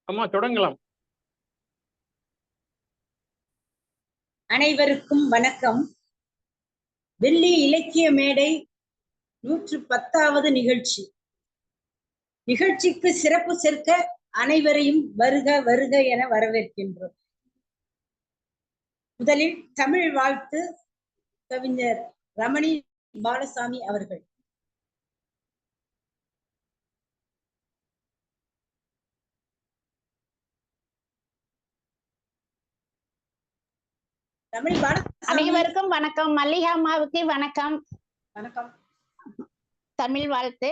அம்மா தொடங்கலாம். அனைவருக்கும் வணக்கம். வெள்ளி இலக்கிய மேடை 110வது நிகழ்ச்சி. நிகழ்ச்சிக்கு சிறப்பு சேர்க்க அனைவரையும் வருக வருக என வரவேற்கின்றோம். முதலில் தமிழ் வாழ்த்து கவிஞர் ரமணி பாலசாமி அவர்கள். அனைவருக்கும் வணக்கம். மல்லிகா அம்மாவுக்கு வணக்கம். வணக்கம். தமிழ் வாழ்த்து.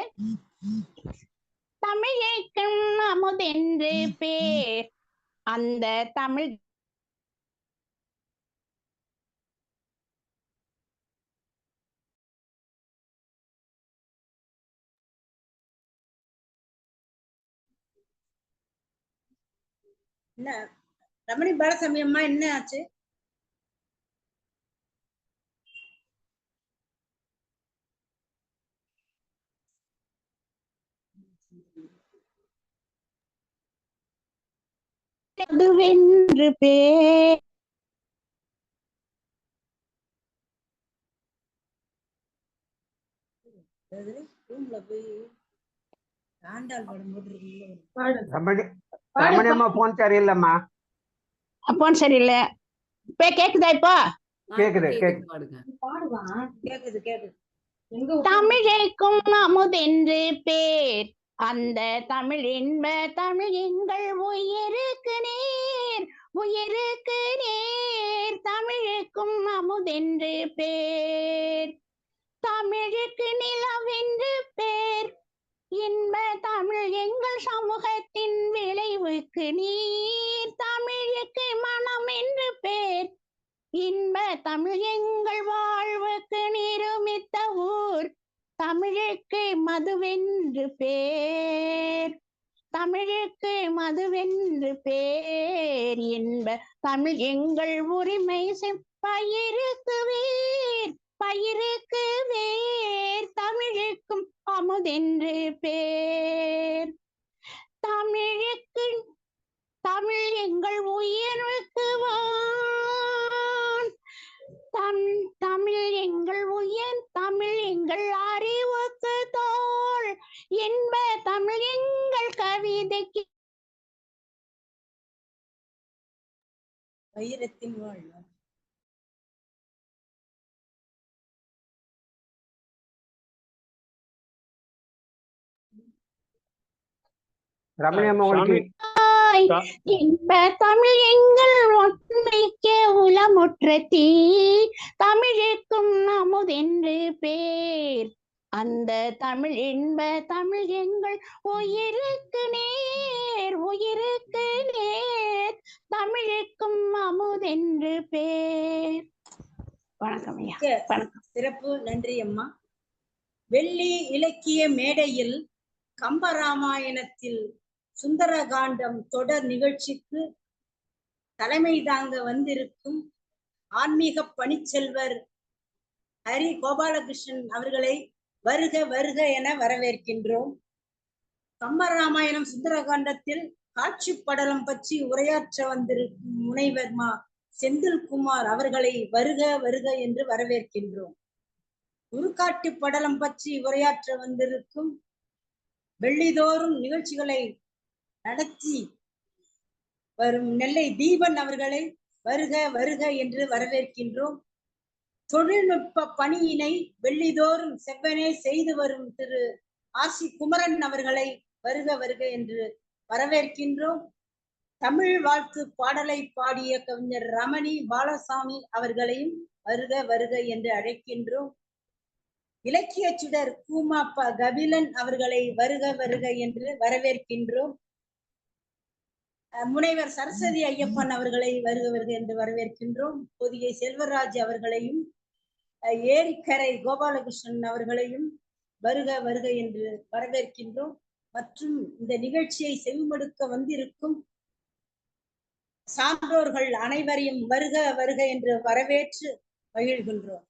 தமிழுக்கும் அமுதென்று பேர், அந்த தமிழ் என்ன ரமணி பாலசாமி அம்மா என்ன ஆச்சு? வென்று பேர் போன் சரியில்லை. இப்ப கேக்குதா? இப்போ தமிழைக்கும் அமுதென்று பேர், அந்த தமிழ் என்ப தமிழ் எங்கள் உயிருக்கு நேர், உயிருக்கு நேர். தமிழுக்கும் அமுதென்று பேர், தமிழுக்கு நிலவென்று பேர், இன்ப தமிழ் எங்கள் சமூகத்தின் விளைவுக்கு நீர். தமிழுக்கு மனம் என்று பேர், இன்ப தமிழ் எங்கள் வாழ்வுக்கு நிருமித்த ஊர். தமிழுக்கு மதுவென்று பேர், தமிழுக்கு மதுவென்று பேர், இன்ப தமிழ் எங்கள் உரிமை பயிருக்கு வேர், பயிருக்கு வேர். தமிழுக்கும் அமுதென்று பேர், தமிழுக்கு தமிழ் எங்கள் உயர்வுக்கு வான், தமிழ் எங்கள் உயர், தமிழ் எங்கள் அறிவுக்கு தோள், என்ப தமிழ் எங்கள் கவிதைக்கு வைரத்தின் வாழ். என்ப தமிழ் எங்கள் ஒற்றுமைக்க உளமுற்ற தீ. தமிழுக்கும் அமுதென்று பேர், அந்த தமிழ் என்ப தமிழ் எங்கள் உயிருக்கு நேர், உயிருக்கு நேர். தமிழுக்கும் அமுதென்று பேர். வணக்கம் ஐயா. வணக்கம். சிறப்பு, நன்றி அம்மா. வெள்ளி இலக்கிய மேடையில் கம்பராமாயணத்தில் சுந்தரகாண்டம் தொடர் நிகழ்ச்சிக்கு தலைமை தாங்க வந்திருக்கும் ஆன்மீக பணிச்செல்வர் ஹரி கோபாலகிருஷ்ணன் அவர்களை வருக வருக என வரவேற்கின்றோம். கம்பராமாயணம் சுந்தரகாண்டத்தில் காட்சி படலம் பற்றி உரையாற்ற வந்திருக்கும் முனைவர் மா செந்தில்குமார் அவர்களை வருக வருக என்று வரவேற்கின்றோம். உருக்காட்டு படலம் பற்றி உரையாற்ற வந்திருக்கும் வெள்ளிதோறும் நிகழ்ச்சிகளை நடத்தி வரும் நெல்லை தீபன் அவர்களை வருக வருக என்று வரவேற்கின்றோம். தொழில்நுட்ப பணியினை வெள்ளிதோறும் செவ்வனே செய்து வரும் திரு ஆசி குமரன் அவர்களை வருக வருக என்று வரவேற்கின்றோம். தமிழ் வாழ்த்து பாடலை பாடிய கவிஞர் ரமணி பாலசாமி அவர்களையும் வருக வருக என்று அழைக்கின்றோம். இலக்கிய சுடர் கூமாப்பா கபிலன் அவர்களை வருக வருக என்று வரவேற்கின்றோம். முனைவர் சரஸ்வதி ஐயப்பன் அவர்களை வருக வருக என்று வரவேற்கின்றோம். பொதிகை செல்வராஜ் அவர்களையும் ஏரிக்கரை கோபாலகிருஷ்ணன் அவர்களையும் வருக வருக என்று வரவேற்கின்றோம். மற்றும் இந்த நிகழ்ச்சியை செவிமடுக்க வந்திருக்கும் சான்றோர்கள் அனைவரையும் வருக வருக என்று வரவேற்று மகிழ்கின்றோம்.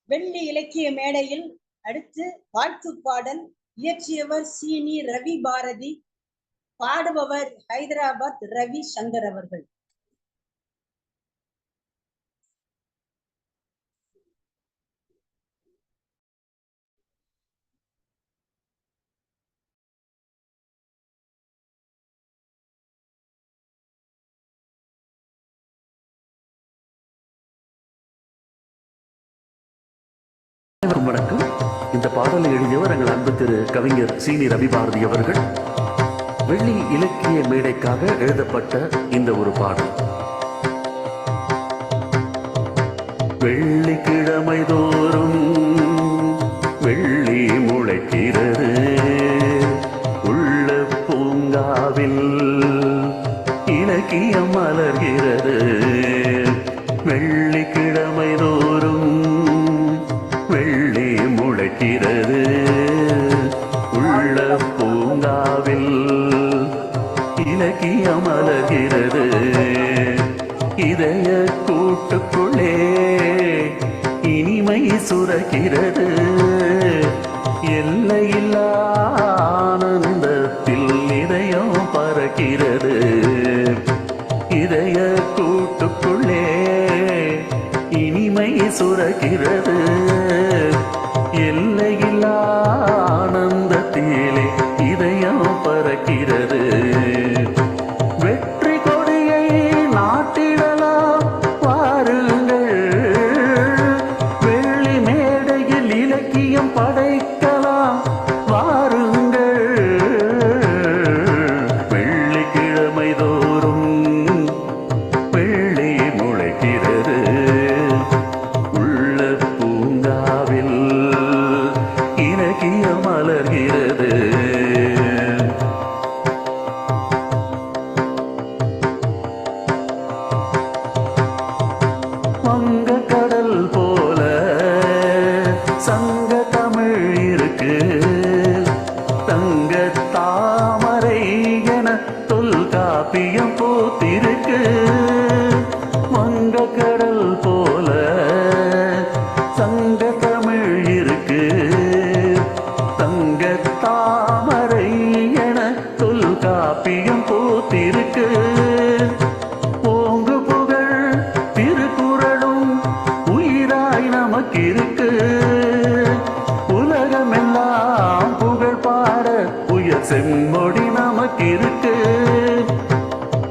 வெள்ளி இலக்கிய மேடையில் அடுத்து வாழ்த்து பாடல் இயற்றியவர் சீனி ரவி பாரதி, பாடுபவர் ஹைதராபாத் ரவி சங்கர் அவர்கள். வணக்கம். இந்த பாடலை எழுதியவர் எங்கள் அன்பு திரு கவிஞர் சீனி ரவி பாரதி அவர்கள். வெள்ளி இலக்கிய மேடைக்காக எழுதப்பட்ட இந்த ஒரு பாடல். வெள்ளிக்கிழமை தோறும் வெள்ளி முளைக்கிறது, உள்ள பூங்காவில் இலக்கியம் மலர்கிறது. வெள்ளிக்கிழமை தோறும் வெள்ளி முளைக்கிறது, உள்ள பூங்காவில் இலக்கியம் மலர்கிறது. இதய கூட்டுக்குள்ளே இனிமை சுரக்கிறது, எல்லையில்லா ஆனந்தத்தில் இதயம் பறக்கிறது. இதய கூட்டுக்குள்ளே இனிமை சுரக்கிறது, எல்லையில்லா ஆனந்தத்திலே இதயம் பறக்கிறது. வெற்றி கொடியை நாட்டிடலாம் வாருங்கள், வெள்ளி மேடையில் இலக்கியம் படைக்கலாம் வாருங்கள். வெள்ளிக்கிழமை தோறும் வெள்ளி முளைக்கிறது, உள்ள பூங்காவில் இலக்கியம் மலர்கிறது. வங்க கடல் போல சங்க தமிழ் இருக்கு, தங்க தாமரை என தொல்காப்பியம் பூத்திருக்கு. வங்க கடல் போல சங்க தமிழ் இருக்கு, தங்க தாமரை என தொல்காப்பியம் பூத்திருக்கு. ஓங்கு புகழ் திருக்குறளும் உயிராய் நமக்கு இருக்கு, உலகமெல்லாம் புகழ் பாட உயர் செம்மொழி நமக்கு இருக்கு.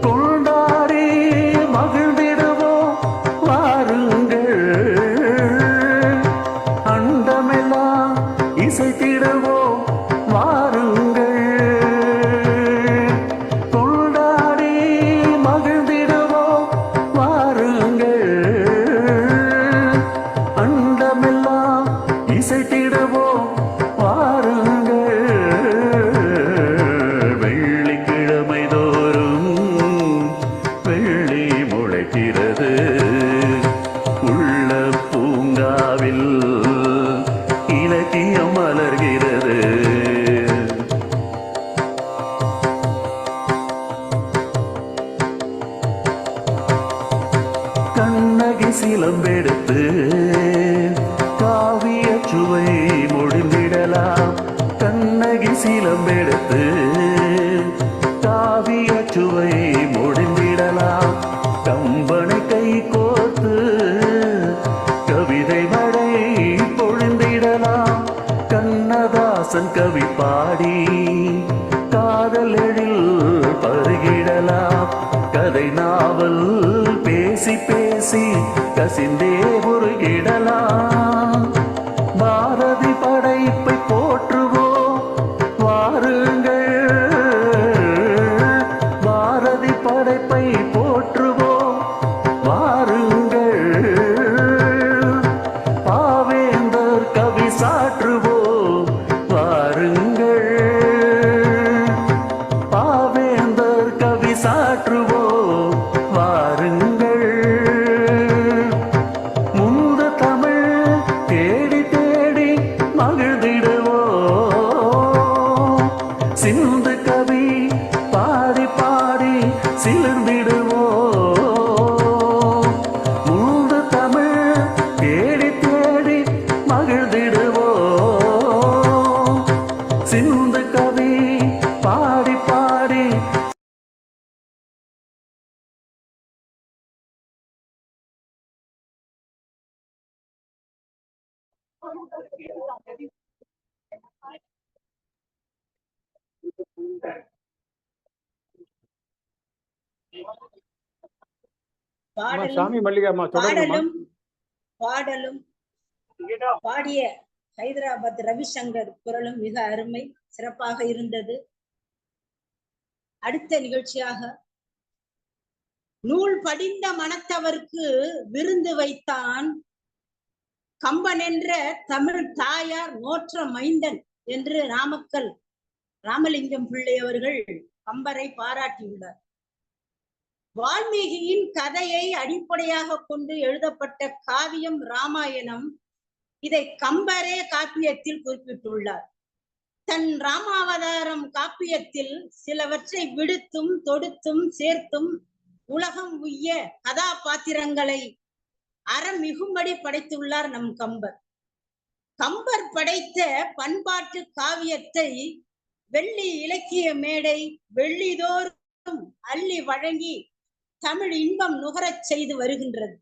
கொண்டாடி மகிழ்ந்திடுவோம் வாருங்கள், அண்டமெல்லாம் இசைத்திடுவோம் வாருங்கள். கொண்டாடி மகிழ்ந்திடுவோம் வாருங்கள், அண்டமெல்லாம் இசைத்திடுவோம் வாருங்கள். வெள்ளிக்கிழமை தோறும் வெள்ளி முளைக்கிறது, உள்ள பூங்காவில் இலக்கியம் மலர்கிறது. கண்ணகி சிலம்பெடுத்து காவிய சுவை முடிந்திடலாம். கண்ணகி சிலம்பெடுத்து காவிய சுவை முடிந்திடலாம். கம்பனை கை கோர்த்து கவிதை மழை பொழிந்திடலாம். கண்ணதாசன் கவி பாடி காதல் எழில் பருகிடலாம். கதை நாவல் பேசி பேசி கசிந்தே உருகிடலாம். பாரதி படைப்பை போற்றுவோம் வாருங்கள், பாரதி படைப்பை போற்றுவோம் வாருங்கள். பாவேந்தர் கவி சாற்றுவோம் வாருங்கள், பாவேந்தர் கவி சாற்றுவோம் வாருங்கள். முந்த தமிழ் பாடலும் பாடலும் பாடிய ஹைதராபாத் ரவிசங்கர் குரலும் மிக அருமை, சிறப்பாக இருந்தது. அடுத்த நிகழ்ச்சியாக நூல் படிந்த மனத்தவர்க்கு விருந்து வைத்தான் கம்பன் என்ற தமிழ் தாயார் நோற்ற மைந்தன் என்று நாமக்கல் ராமலிங்கம் பிள்ளை அவர்கள் கம்பரை பாராட்டியுள்ளார். வால்மீகியின் கதையை அடிப்படையாக கொண்டு எழுதப்பட்ட காவியம் ராமாயணம். இதை கம்பரே காப்பியத்தில் குறிப்பிட்டுள்ளார். தன் ராமாவதாரம் காப்பியத்தில் சிலவற்றை விடுத்தும் தொடுத்தும் சேர்த்தும் உலகம் உய்ய கதாபாத்திரங்களை அறமிகும்படி படைத்துள்ளார் நம் கம்பர். கம்பர் படைத்த பண்பாட்டு காவியத்தை வெள்ளி இலக்கிய மேடை வெள்ளிதோறும் அள்ளி வழங்கி தமிழ் இன்பம் நுகரச் செய்து வருகின்றது.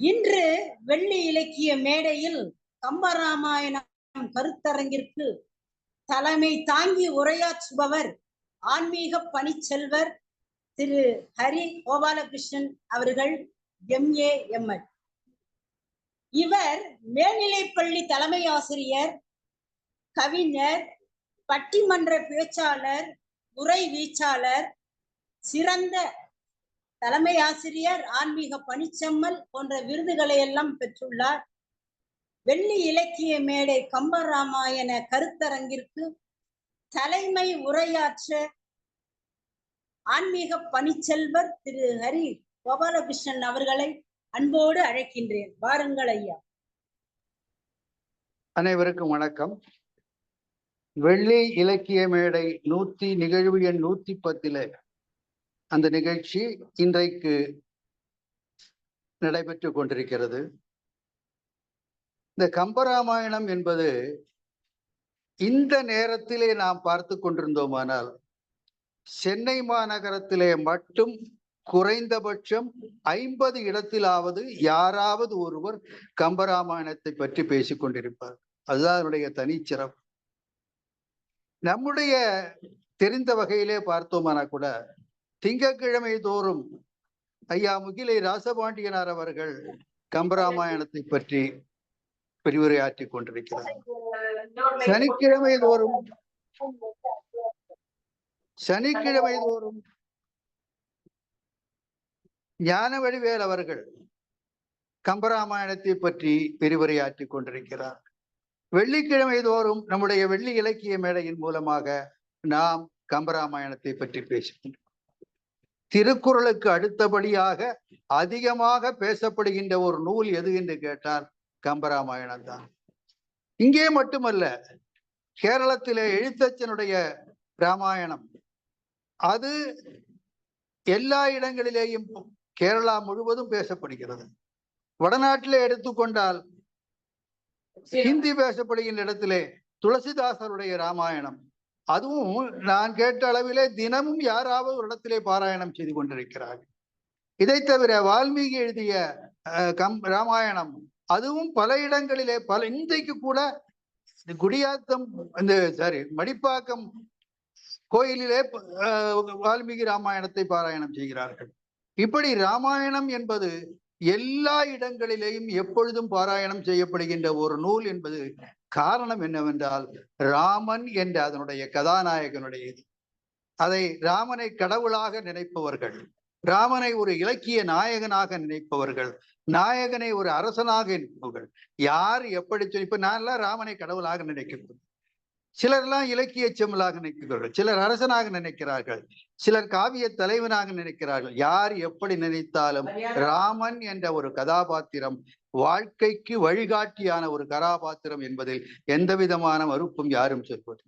இன்று வெள்ளி இலக்கிய மேடையில் கம்பராமாயணம் கருத்தரங்கிற்கு தலைமை தாங்கி உரையாற்றுபவர் ஆன்மீக பணிச்செல்வர் திரு ஹரி கோபாலகிருஷ்ணன் அவர்கள், MA ML. இவர் மேல்நிலைப்பள்ளி தலைமை ஆசிரியர், கவிஞர், பட்டிமன்ற பேச்சாளர், உரை வீச்சாளர், சிறந்த தலைமை ஆசிரியர், ஆன்மீக பணிச்செம்மல் போன்ற விருதுகளை எல்லாம் பெற்றுள்ளார். வெள்ளி இலக்கிய மேடை கம்பராமாயண கருத்தரங்கிற்கு தலைமை உரையாற்ற ஆன்மீக பணிச்செல்வர் திரு ஹரி கோபாலகிருஷ்ணன் அவர்களை அன்போடு அழைக்கின்றேன். வாருங்கள் ஐயா. அனைவருக்கும் வணக்கம். வெள்ளி இலக்கிய மேடை நிகழ்வு எண் 110 அந்த நிகழ்ச்சி இன்றைக்கு நடைபெற்று கொண்டிருக்கிறது. இந்த கம்பராமாயணம் என்பது இந்த நேரத்திலே நாம் பார்த்து கொண்டிருந்தோமானால் சென்னை மாநகரத்திலே மட்டும் குறைந்தபட்சம் 50 இடத்திலாவது யாராவது ஒருவர் கம்பராமாயணத்தை பற்றி பேசிக் கொண்டிருப்பார். அதுதான் அதனுடைய தனிச்சிறப்பு. நம்முடைய தெரிந்த வகையிலே பார்த்தோமானா கூட திங்கட்கிழமை தோறும் ஐயா முகிலை ராசபாண்டியனார் அவர்கள் கம்பராமாயணத்தை பற்றி விரிவுரையாற்றி கொண்டிருக்கிறார். சனிக்கிழமை தோறும் ஞானவடிவேல் அவர்கள் கம்பராமாயணத்தை பற்றி விரிவுரையாற்றி கொண்டிருக்கிறார். வெள்ளிக்கிழமை தோறும் நம்முடைய வெள்ளி இலக்கிய மேடையின் மூலமாக நாம் கம்பராமாயணத்தை பற்றி பேசுகின்றோம். திருக்குறளுக்கு அடுத்தபடியாக அதிகமாக பேசப்படுகின்ற ஒரு நூல் எது என்று கேட்டால் கம்பராமாயணம் தான். இங்கே மட்டுமல்ல, கேரளத்திலே எழுத்தச்சனுடைய ராமாயணம் அது எல்லா இடங்களிலேயும் கேரளா முழுவதும் பேசப்படுகிறது. வடநாட்டிலே எடுத்துக்கொண்டால் ஹிந்தி பேசப்படுகின்ற இடத்திலே துளசிதாசருடைய ராமாயணம், அதுவும் நான் கேட்ட அளவிலே தினமும் யாராவது ஒரு இடத்திலே பாராயணம் செய்து கொண்டிருக்கிறார்கள். இதை தவிர வால்மீகி எழுதிய ராமாயணம் அதுவும் பல இடங்களிலே இன்றைக்கு கூட குடியாத்தம் மடிப்பாக்கம் கோயிலிலே வால்மீகி ராமாயணத்தை பாராயணம் செய்கிறார்கள். இப்படி ராமாயணம் என்பது எல்லா இடங்களிலேயும் எப்பொழுதும் பாராயணம் செய்யப்படுகின்ற ஒரு நூல் என்பது காரணம் என்னவென்றால் ராமன் என்ற அதனுடைய கதாநாயகனுடையது. அதை ராமனை கடவுளாக நினைப்பவர்கள், ராமனை ஒரு இலக்கிய நாயகனாக நினைப்பவர்கள், நாயகனை ஒரு அரசனாக நினைப்பவர்கள். யார் எப்படி இப்ப நான்லாம் ராமனை கடவுளாக நினைக்கிறேன், சிலர்லாம் இலக்கிய செம்மலாக நினைக்கிறார்கள், சிலர் அரசனாக நினைக்கிறார்கள், சிலர் காவிய தலைவனாக நினைக்கிறார்கள். யார் எப்படி நினைத்தாலும் ராமன் என்ற ஒரு கதாபாத்திரம் வாழ்க்கைக்கு வழிகாட்டியான ஒரு கதாபாத்திரம் என்பதில் எந்த விதமான மறுப்பும் யாரும் சொல்வது.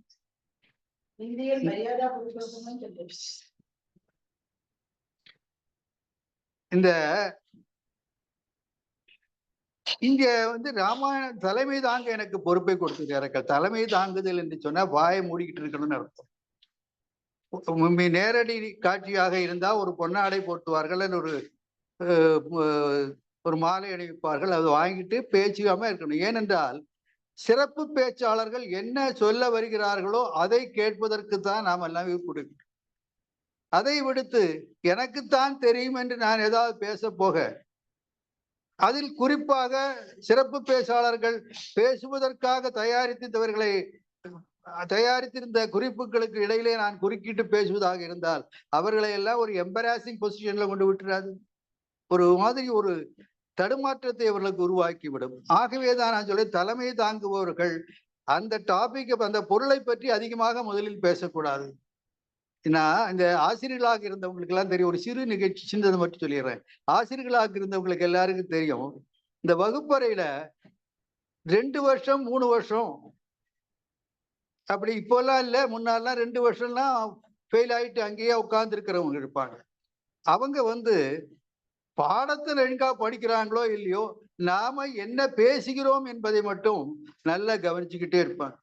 இந்த இங்க ராமாயண தலைமை தாங்க எனக்கு பொறுப்பை கொடுத்துருக்கார்கள். தலைமை தாங்குதல் என்று சொன்னா வாயை மூடிக்கிட்டு இருக்கணும்னு அர்த்தம். நேரடி காட்சியாக இருந்தா ஒரு பொன்னாடை போட்டுவார்கள், ஒரு ஒரு மாலை அணிவிப்பார்கள். அதை வாங்கிட்டு பேசாம இருக்கணும். ஏனென்றால் சிறப்பு பேச்சாளர்கள் என்ன சொல்ல வருகிறார்களோ அதை கேட்பதற்கு தான் நாம் எல்லாம் கொடுக்கிறோம். அதை விடுத்து எனக்குத்தான் தெரியும் என்று நான் ஏதாவது பேச போக, அதில் குறிப்பாக சிறப்பு பேச்சாளர்கள் பேசுவதற்காக தயாரித்திருந்த குறிப்புகளுக்கு இடையிலே நான் குறுக்கிட்டு பேசுவதாக இருந்தால் அவர்களை எல்லாம் ஒரு எம்பராசிங் பொசிஷன்ல கொண்டு விட்டுறாது, ஒரு மாதிரி ஒரு தடுமாற்றத்தை அவர்களுக்கு உருவாக்கிவிடும். ஆகவேதான் நான் சொல்ல, தலைமை தாங்குபவர்கள் அந்த டாபிக், அந்த பொருளை பற்றி அதிகமாக முதலில் பேசக்கூடாது. நான் இந்த ஆசிரியர்களாக இருந்தவங்களுக்கு எல்லாம் தெரியும், ஒரு சிறு நிகழ்ச்சி சின்னதை மட்டும் சொல்லிடுறேன். ஆசிரியர்களாக இருந்தவங்களுக்கு எல்லாருக்கும் தெரியும், இந்த வகுப்பறையில 2 வருஷம் 3 வருஷம் அப்படி இப்போல்லாம் இல்லை, முன்னாலாம் 2 வருஷம்லாம் ஃபெயில் ஆயிட்டு அங்கேயே உட்கார்ந்து இருக்கிறவங்க இருப்பாங்க. அவங்க பாடத்தை ஒழுங்கா படிக்கிறாங்களோ இல்லையோ, நாம என்ன பேசுகிறோம் என்பதை மட்டும் நல்லா கவனிச்சுக்கிட்டே இருப்பாங்க.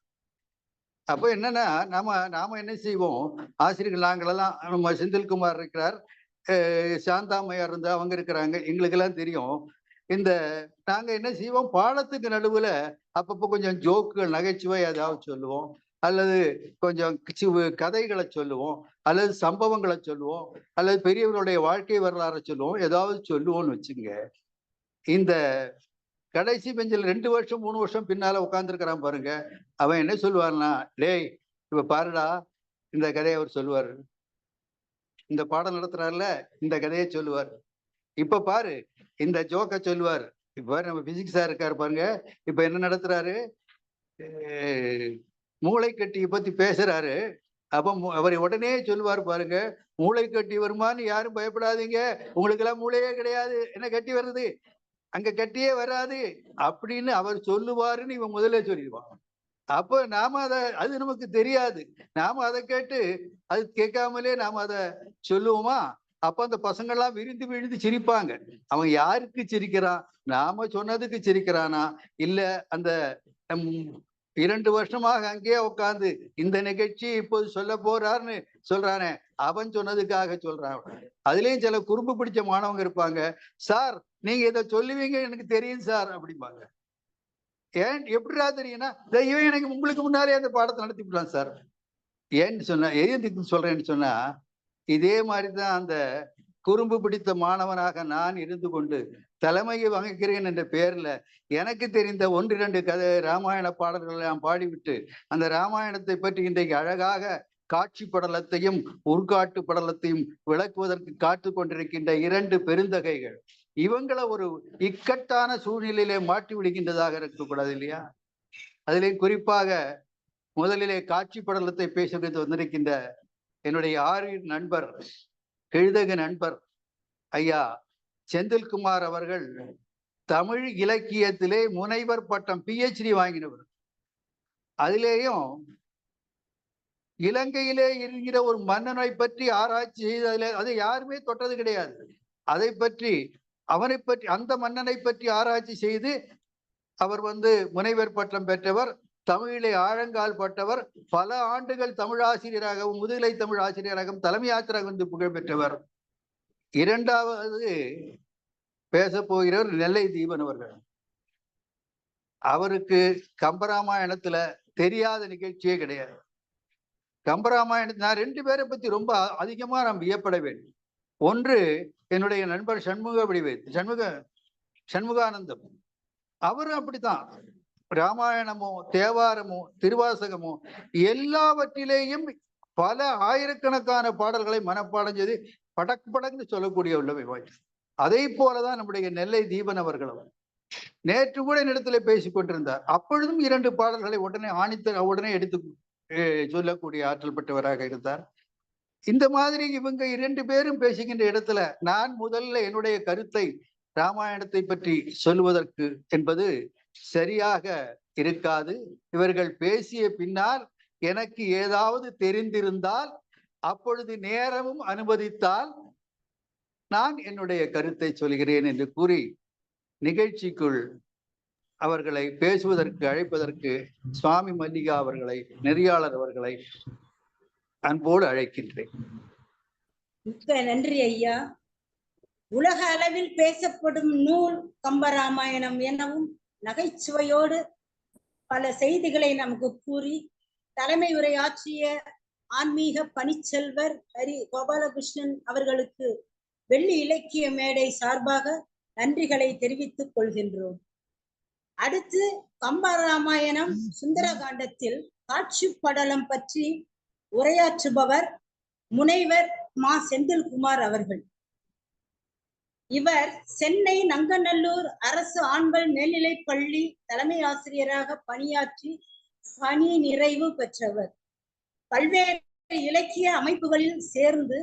அப்போ என்னன்னா, நாம என்ன செய்வோம், ஆசிரியர்கள் நாங்களெல்லாம், நம்ம செந்தில்குமார் இருக்கிறார், சாந்தாமையார் இருந்தா அவங்க இருக்கிறாங்க, எங்களுக்கெல்லாம் தெரியும். நாங்க என்ன செய்வோம், பாடத்துக்கு நடுவுல அப்பப்போ கொஞ்சம் ஜோக்குகள், நகைச்சுவை ஏதாவது சொல்லுவோம், அல்லது கொஞ்சம் கதைகளை சொல்லுவோம், அல்லது சம்பவங்களை சொல்லுவோம், அல்லது பெரியவர்களுடைய வாழ்க்கை வரலாறு சொல்லுவோம், ஏதாவது சொல்லுவோம்னு வச்சுங்க. இந்த கடைசி பெஞ்சில் 2 வருஷம் 3 வருஷம் பின்னால உட்கார்ந்துருக்கிறான் பாருங்க, அவன் என்ன சொல்லுவார்னா, டேய் இப்ப பாருடா, இந்த கதையை அவர் சொல்லுவார். இந்த பாடம் நடத்துறாருல, இந்த கதையை சொல்லுவார். இப்ப பாரு, இந்த ஜோக்க சொல்லுவார். இப்ப நம்ம பிசிக்ஸ் சார் இருக்காரு பாருங்க, இப்ப என்ன நடத்துறாரு, மூளை கட்டியை பத்தி பேசுறாரு. அப்ப அவர் உடனே சொல்லுவார் பாருங்க, மூளை கட்டி வருமானு யாரும் பயப்படாதீங்க, உங்களுக்கு எல்லாம் மூளையே கிடையாது, என்ன கட்டி வருது, அங்க கட்டியே வராது அப்படின்னு அவர் சொல்லுவாருன்னு இவன் முதல்ல சொல்லிடுவான். அப்ப நாம அது நமக்கு தெரியாது, நாம அதை கேட்டு அது கேட்காமலே நாம அதை சொல்லுவோமா? அப்ப அந்த பசங்கள்லாம் விரிந்து விழுந்து சிரிப்பாங்க. அவன் யாருக்கு சிரிக்கிறான், நாம சொன்னதுக்கு சிரிக்கிறானா, இல்ல அந்த 2 வருஷமாக அங்கேயே உட்கார்ந்து இந்த நிகழ்ச்சி இப்போது சொல்ல போறாருன்னு சொல்றானே, அவன் சொன்னதுக்காக சொல்றான். அதுலயும் சில குறும்பு பிடிச்ச மாணவங்க இருப்பாங்க, சார் நீங்க இதை சொல்லுவீங்க எனக்கு தெரியும் சார் அப்படிம்பாங்க. ஏன் எப்படிடா தெரியும்னா, இவன் எனக்கு உங்களுக்கு முன்னாலே அந்த பாடத்தை நடத்திவிடலாம் சார். ஏன்னு சொன்னா, எதுக்கு சொல்றேன்னு சொன்னா, இதே மாதிரிதான் அந்த குறும்பு பிடித்த மாணவனாக நான் இருந்து கொண்டு தலைமையை வகிக்கிறேன் என்ற பெயர்ல எனக்கு தெரிந்த 1-2 கதை ராமாயண பாடல்களை நான் பாடிவிட்டு, அந்த ராமாயணத்தை பற்றி இன்றைக்கு அழகாக காட்சி படலத்தையும் உள்காட்டு படலத்தையும் விளக்குவதற்கு காத்து கொண்டிருக்கின்ற 2 பெருந்தகைகள், இவங்களை ஒரு இக்கட்டான சூழ்நிலையிலே மாற்றி விடுகின்றதாக இருக்கக்கூடாது இல்லையா? அதிலே குறிப்பாக முதலிலே காட்சி படலத்தை பேசுகிறது வந்திருக்கின்ற என்னுடைய ஆரிய நண்பர், எழுதக நண்பர் ஐயா செந்தில்குமார் அவர்கள் தமிழ் இலக்கியத்திலே முனைவர் பட்டம் PhD வாங்கினவர். அதிலேயும் இலங்கையிலே இருக்கிற ஒரு மன்னனை பற்றி ஆராய்ச்சி செய்ததிலே அதை யாருமே தொட்டது கிடையாது. அதை பற்றி, அவனை பற்றி, அந்த மன்னனை பற்றி ஆராய்ச்சி செய்து அவர் முனைவர் பட்டம் பெற்றவர், தமிழிலே ஆழங்கால் பட்டவர், பல ஆண்டுகள் தமிழ் ஆசிரியராகவும் முதுகலை தமிழ் ஆசிரியராகவும் தலைமை ஆசிரியராக புகழ் பெற்றவர். இரண்டாவது பேச போகிறவர் நெல்லை தீபன் அவர்கள். அவருக்கு கம்பராமாயணத்துல தெரியாத நிகழ்ச்சியே கிடையாது. கம்பராமாயணத்தை நான் 2 பேரை பத்தி ரொம்ப அதிகமா நாம் வியப்பட வேண்டும். ஒன்று என்னுடைய நண்பர் சண்முகானந்தம். அவரும் அப்படித்தான், ராமாயணமோ தேவாரமோ திருவாசகமோ எல்லாவற்றிலேயும் பல ஆயிரக்கணக்கான பாடல்களை மனப்பாடம் செய்து படக்கு படக்குன்னு சொல்லக்கூடிய உள்ளவை. அதே போலதான் நம்முடைய நெல்லை தீபன் அவர்களும் நேற்று கூட என்னிடத்துல பேசிக் கொண்டிருந்தார். அப்பொழுதும் 2 பாடல்களை உடனே எடுத்து சொல்லக்கூடிய ஆற்றல் பெற்றவராக இருந்தார். இந்த மாதிரி இவங்க 2 பேரும் பேசுகின்ற இடத்துல நான் முதல்ல என்னுடைய கருத்தை ராமாயணத்தை பற்றி சொல்லுவதற்கு என்பது சரியாக இருக்காது. இவர்கள் பேசிய பின்னால் எனக்கு ஏதாவது தெரிந்திருந்தால், அப்பொழுது நேரமும் அனுமதித்தால் நான் என்னுடைய கருத்தை சொல்கிறேன் என்று கூறி நிகழ்ச்சிக்குள் அவர்களை பேசுவதற்கு அழைப்பதற்கு சுவாமி மல்லிகா அவர்களை, நெறியாளர் அவர்களை அன்போடு அழைக்கின்றேன். மிக்க நன்றி ஐயா. உலக அளவில் பேசப்படும் நூல் கம்பராமாயணம் எனவும் நகைச்சுவையோடு பல செய்திகளை நமக்கு கூறி தலைமை உரையாற்றிய ஆன்மீக பணிச்செல்வர் ஹரி கோபாலகிருஷ்ணன் அவர்களுக்கு வெள்ளி இலக்கிய மேடை சார்பாக நன்றிகளை தெரிவித்துக் கொள்கின்றோம். அடுத்து கம்பராமாயணம் சுந்தரகாண்டத்தில் காட்சி படலம் பற்றி உரையாற்றுபவர் முனைவர் மா செந்தில்குமார் அவர்கள். இவர் சென்னை நங்கநல்லூர் அரசு ஆண்கள் மேல்நிலைப் பள்ளி தலைமை ஆசிரியராக பணியாற்றி பணி நிறைவு பெற்றவர். பல்வேறு இலக்கிய அமைப்புகளில் சேர்ந்து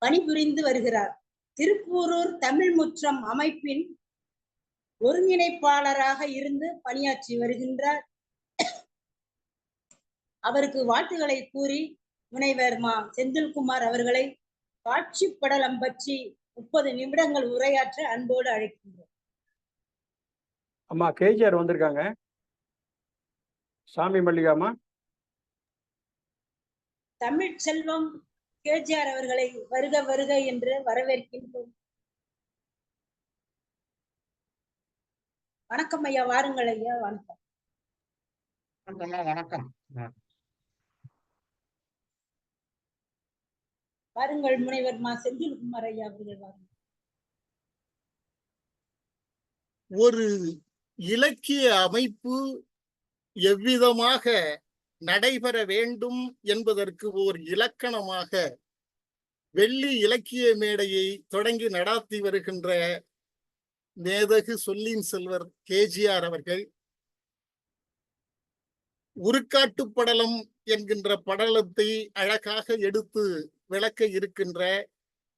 பணிபுரிந்து வருகிறார். திருப்பூரூர் தமிழ் முற்றம் அமைப்பின் ஒருங்கிணைப்பாளராக இருந்து பணியாற்றி வருகின்றார். அவருக்கு வாழ்த்துக்களை கூறி முனைவர் மா செந்தில்குமார் அவர்களை காட்சி படலம் பற்றி 30 நிமிடங்கள் உரையாற்ற அன்போடு அழைக்கின்றோம். அம்மா கேஜிஆர் வந்திருக்காங்க. சாமி மல்லிகாமா. தமிழ் செல்வம் கேஜிஆர் அவர்களை வருக வருக என்று வரவேற்கின்றோம். வணக்கம் ஐயா, வாருங்கள் ஐயா. வணக்கம். வணக்கம். வாருங்கள் முனைவர் மா செந்தில்குமார் ஐயா அவர்கள் வாருங்கள். ஒரு இலக்கிய அமைப்பு எவ்விதமாக நடைபெற வேண்டும் என்பதற்கு ஓர் இலக்கணமாக வெள்ளி இலக்கிய மேடையை தொடங்கி நடாத்தி வருகின்ற மேதகு சொல்லின் செல்வர் கேஜிஆர் அவர்கள் உருக்காட்டு படலம் என்கின்ற படலத்தை அழகாக எடுத்து விளக்க இருக்கின்ற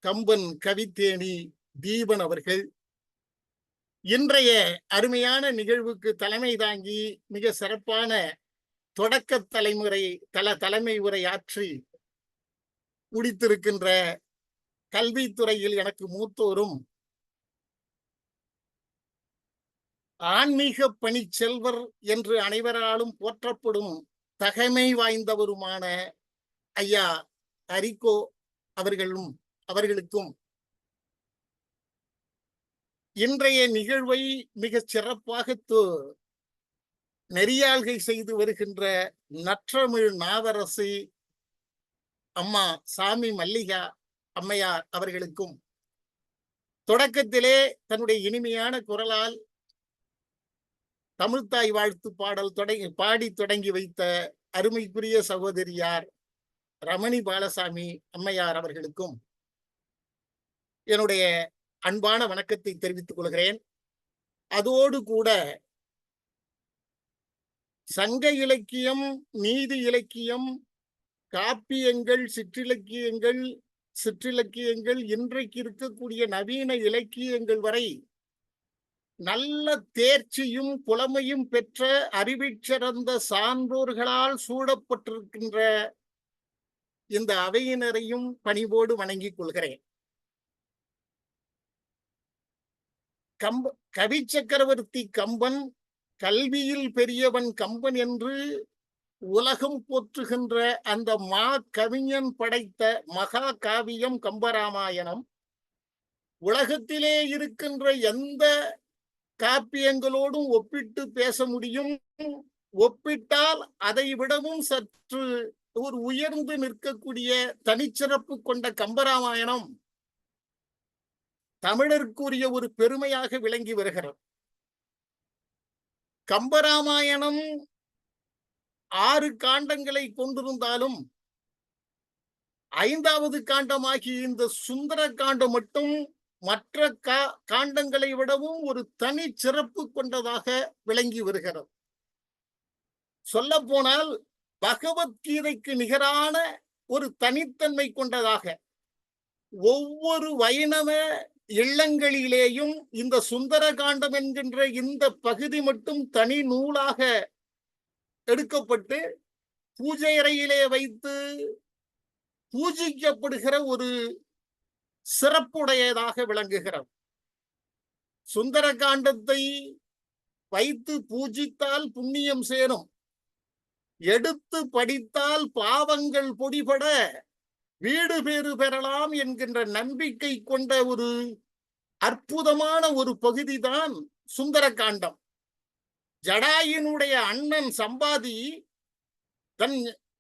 கம்பன் கவித்தேனி தீபன் அவர்கள் இன்றைய அருமையான நிகழ்வுக்கு தலைமை தாங்கி மிக சிறப்பான தொடக்க தலைமை உரையாற்றி முடித்திருக்கின்ற கல்வித்துறையில் எனக்கு மூத்தோரும் ஆன்மீக பணி செல்வர் என்று அனைவராலும் போற்றப்படும் தகைமை வாய்ந்தவருமான ஐயா ஹரிகோ அவர்களுக்கும் இன்றைய நிகழ்வை மிக சிறப்பாக நெறியாள்கை செய்து வருகின்ற நற்றமிழ் நாவரசி அம்மா சாமி மல்லிகா அம்மையார் அவர்களுக்கும் தொடக்கத்திலே தன்னுடைய இனிமையான குரலால் தமிழ்த்தாய் வாழ்த்து பாடல் பாடி தொடங்கி வைத்த அருமைக்குரிய சகோதரியார் ரமணி பாலசாமி அம்மையார் அவர்களுக்கும் என்னுடைய அன்பான வணக்கத்தை தெரிவித்துக் கொள்கிறேன். அதோடு கூட சங்க இலக்கியம், நீதி இலக்கியம், காப்பியங்கள், சிற்றிலக்கியங்கள் இன்றைக்கு இருக்கக்கூடிய நவீன இலக்கியங்கள் வரை நல்ல தேர்ச்சியும் புலமையும் பெற்ற அறிவிச்சிறந்த சான்றோர்களால் சூழப்பட்டிருக்கின்ற இந்த அவையினரையும் பணிவோடு வணங்கிக் கொள்கிறேன். கவி சக்கரவர்த்தி கம்பன் கல்வியில் பெரியவன் கம்பன் என்று உலகம் போற்றுகின்ற அந்த கவிஞன் படைத்த மகா காவியம் கம்பராமாயணம் உலகத்திலே இருக்கின்ற எந்த காப்பியங்களோடும் ஒப்பிட்டு பேச முடியும். ஒப்பிட்டால் அதை விடவும் சற்று ஒரு உயர்ந்து நிற்கக்கூடிய தனிச்சிறப்பு கொண்ட கம்பராமாயணம் தமிழருக்குரிய ஒரு பெருமையாக விளங்கி வருகிறது. கம்பராமாயணம் 6 காண்டங்களை கொண்டிருந்தாலும் 5வது காண்டமாகிய இந்த சுந்தர காண்டம் மட்டும் மற்ற காண்டங்களை விடவும் ஒரு தனி சிறப்பு கொண்டதாக விளங்கி வருகிறது. சொல்ல போனால் பகவத்கீதைக்கு நிகரான ஒரு தனித்தன்மை கொண்டதாக ஒவ்வொரு வைணவ இல்லங்களிலேயும் இந்த சுந்தர காண்டம் என்கின்ற இந்த பகுதி மட்டும் தனி நூலாக எடுக்கப்பட்டு பூஜை அறையிலே வைத்து பூஜிக்கப்படுகிற ஒரு சிறப்புடையதாக விளங்குகிறது. சுந்தர காண்டத்தை வைத்து பூஜித்தால் புண்ணியம் சேரும், எடுத்து படித்தால் பாவங்கள் பொடிபட வீடு பேறு பெறலாம் என்கின்ற நம்பிக்கை கொண்ட ஒரு அற்புதமான ஒரு பகுதிதான் சுந்தரகாண்டம். ஜடாயினுடைய அண்ணன் சம்பாதி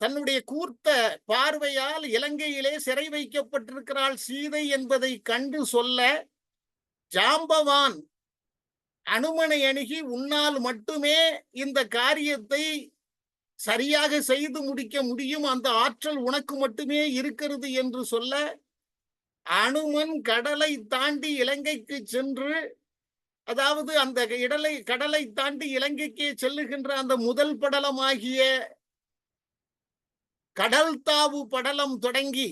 தன்னுடைய கூர்த்த பார்வையால் இலங்கையிலே சிறை வைக்கப்பட்டிருக்கிறாள் சீதை என்பதை கண்டு சொல்ல, ஜாம்பவான் அனுமனை அணுகி உன்னால் மட்டுமே இந்த காரியத்தை சரியாக செய்து முடிக்க முடியும், அந்த ஆற்றல் உனக்கு மட்டுமே இருக்கிறது என்று சொல்ல, அனுமன் கடலை தாண்டி இலங்கைக்கு சென்று, அதாவது அந்த கடலை தாண்டி இலங்கைக்கு செல்லுகின்ற அந்த முதல் படலமாகிய கடல் தாவு படலம் தொடங்கி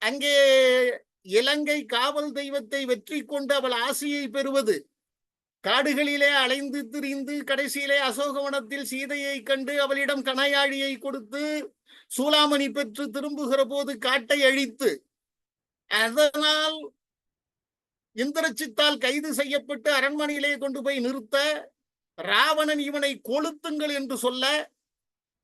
அங்கே இலங்கை காவல் தெய்வத்தை வெற்றி கொண்டு அவள் ஆசையை பெறுவது, காடுகளிலே அலைந்து திரிந்து கடைசியிலே அசோகவனத்தில் சீதையை கண்டு அவளிடம் கணையாழியை கொடுத்து சூளாமணி பெற்று திரும்புகிற போது காட்டை அழித்து, அதனால் இந்திரச்சித்தால் கைது செய்யப்பட்டு அரண்மனையிலே கொண்டு போய் நிறுத்த, ராவணன் இவனை கொளுத்துங்கள் என்று சொல்ல,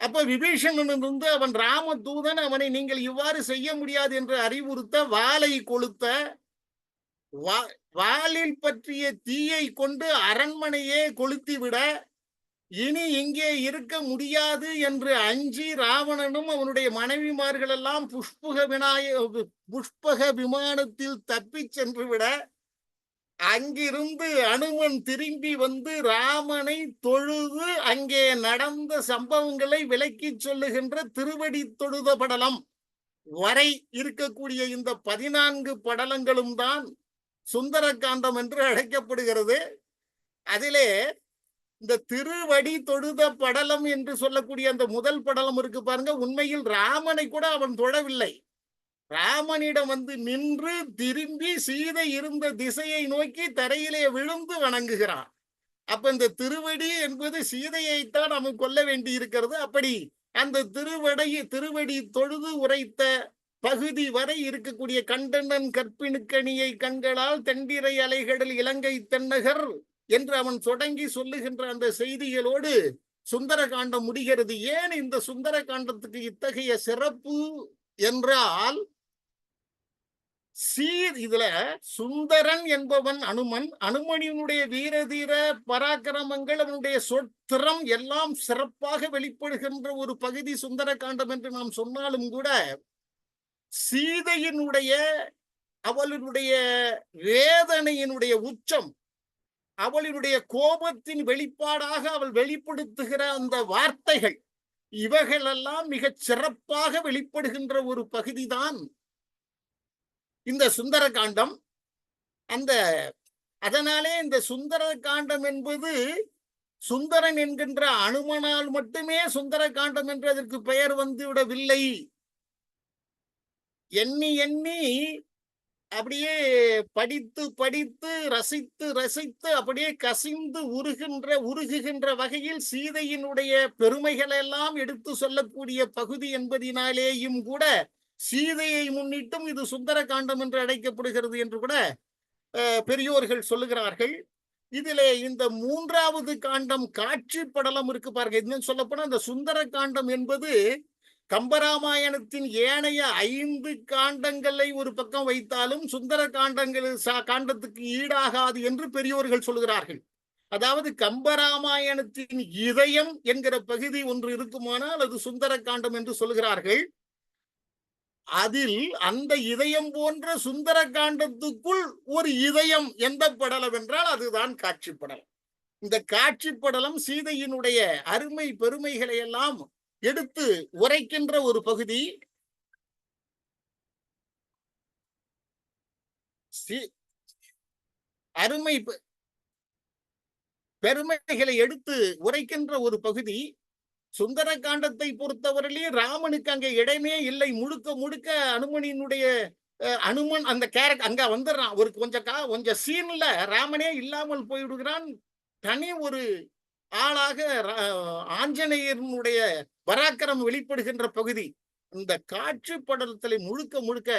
அப்ப விபீஷணன் இருந்து அவன் ராம தூதன், அவனை நீங்கள் இவ்வாறு செய்ய முடியாது என்று அறிவுறுத்த வாளை கொளுத்த, வாளில் பற்றிய தீயை கொண்டு அரண்மனையே கொளுத்திவிட, இனி இங்கே இருக்க முடியாது என்று அஞ்சி ராவணனும் அவனுடைய மனைவிமார்கள் எல்லாம் புஷ்பக விமானத்தில் தப்பி சென்று விட, அங்கிருந்து அனுமன் திரும்பி வந்து ராமனை தொழுது அங்கே நடந்த சம்பவங்களை விளக்கி சொல்லுகின்ற திருவடி தொழுத படலம் வரை இருக்கக்கூடிய இந்த 14 படலங்களும் தான் சுந்தரகாண்டம் என்று அழைக்கப்படுகிறது. அதிலே இந்த திருவடி தொழுத படலம் என்று சொல்லக்கூடிய அந்த முதல் படலம் இருக்கு பாருங்க, உண்மையில் ராமனை கூட அவன் தொழவில்லை. ராமனிடம் வந்து நின்று திரும்பி சீதை இருந்த திசையை நோக்கி தரையிலே விழுந்து வணங்குகிறான். அப்ப இந்த திருவடி என்பது சீதையைத்தான் அவன் கொல்ல வேண்டி இருக்கிறது. அப்படி அந்த திருவடி தொழுது உரைத்த பகுதி வரை இருக்கக்கூடிய கண்டனன் கற்பினுக்கணியை கண்களால் தெண்டிரை அலைகடல் இலங்கை தென்னகர் என்று அவன் தொடங்கி சொல்லுகின்ற அந்த செய்திகளோடு சுந்தரகாண்டம் முடிகிறது. ஏன் இந்த சுந்தரகாண்டத்துக்கு இத்தகைய சிறப்பு என்றால், இதுல சுந்தரன் என்பவன் அனுமன், அனுமனினுடைய வீரதீர பராக்கிரமங்கள், அவனுடைய சொத்திரம் எல்லாம் சிறப்பாக வெளிப்படுகின்ற ஒரு பகுதி சுந்தரகாண்டம் என்று நாம் சொன்னாலும் கூட, சீதையினுடைய அவளுடைய வேதனையினுடைய உச்சம், அவளுடைய கோபத்தின் வெளிப்பாடாக அவள் வெளிப்படுத்துகிற அந்த வார்த்தைகள், இவைகளெல்லாம் மிகச் சிறப்பாக வெளிப்படுகின்ற ஒரு பகுதிதான் இந்த சுந்தரகாண்டம். அதனாலே இந்த சுந்தரகாண்டம் என்பது சுந்தரன் என்கின்ற அனுமனால் மட்டுமே சுந்தரகாண்டம் என்று அதற்கு பெயர் வந்து விடவில்லை. எண்ணி எண்ணி அப்படியே படித்து படித்து ரசித்து ரசித்து அப்படியே கசிந்து உருகுகின்ற வகையில் சீதையினுடைய பெருமைகள் எல்லாம் எடுத்து சொல்லக்கூடிய பகுதி என்பதினாலேயும் கூட சீதையை முன்னிட்டும் இது சுந்தரகாண்டம் என்று அழைக்கப்படுகிறது என்று கூட பெரியோர்கள் சொல்லுகிறார்கள். இதிலே இந்த 3வது காண்டம் காட்சி படலம் இருக்கு பாருங்க. இன்னும் சொல்ல போனா இந்த சுந்தரகாண்டம் என்பது கம்பராமாயணத்தின் ஏனைய 5 காண்டங்களை ஒரு பக்கம் வைத்தாலும் சுந்தர காண்டத்துக்கு ஈடாகாது என்று பெரியோர்கள் சொல்லுகிறார்கள். அதாவது கம்பராமாயணத்தின் இதயம் என்கிற பகுதி ஒன்று இருக்குமானால் அது சுந்தர காண்டம் என்று சொல்லுகிறார்கள். அதில் அந்த இதயம் போன்ற சுந்தர காண்டத்துக்குள் ஒரு இதயம் எந்த படலம் என்றால் அதுதான் காட்சி படலம். இந்த காட்சி படலம் சீதையினுடைய அருமை பெருமைகளை எல்லாம் எடுத்து உரைக்கின்ற ஒரு பகுதி. அருமை பெருமைகளை எடுத்து உரைக்கின்ற ஒரு பகுதி. சுந்தர காண்டத்தை பொறுத்தவரையிலே ராமனுக்கு அங்க இடமே இல்லை. முழுக்க முழுக்க அனுமன் அந்த கேரக்டர் அங்க வந்துடுறான். ஒரு கொஞ்சம் சீன்ல ராமனே இல்லாமல் போய்விடுகிறான். தனி ஒரு ஆளாக ஆஞ்சநேயனுடைய பராக்கிரம் வெளிப்படுகின்ற பகுதி. இந்த காட்சி படலத்திலே முழுக்க முழுக்க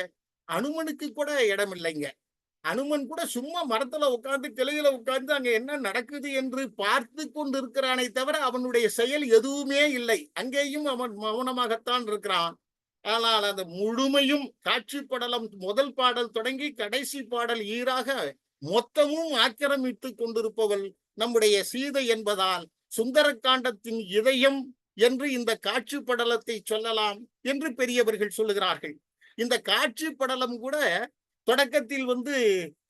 அனுமனுக்கு கூட இடம் இல்லைங்க. அனுமன் கூட சும்மா மரத்துல உட்கார்ந்து கிளையில உட்கார்ந்து அங்க என்ன நடக்குது என்று பார்த்து கொண்டு இருக்கிறானே தவிர அவனுடைய செயல் எதுவுமே இல்லை. அங்கேயும் அவன் மௌனமாகத்தான் இருக்கிறான். ஆனால் அந்த முழுமையும் காட்சி படலம் முதல் பாடல் தொடங்கி கடைசி பாடல் ஈராக மொத்தமும் ஆக்கிரமித்து கொண்டிருப்பவள் நம்முடைய சீதை என்பதால் சுந்தரகாண்டத்தின் இதயம் என்று இந்த காட்சி படலத்தை சொல்லலாம் என்று பெரியவர்கள் சொல்லுகிறார்கள். இந்த காட்சி படலம் கூட தொடக்கத்தில்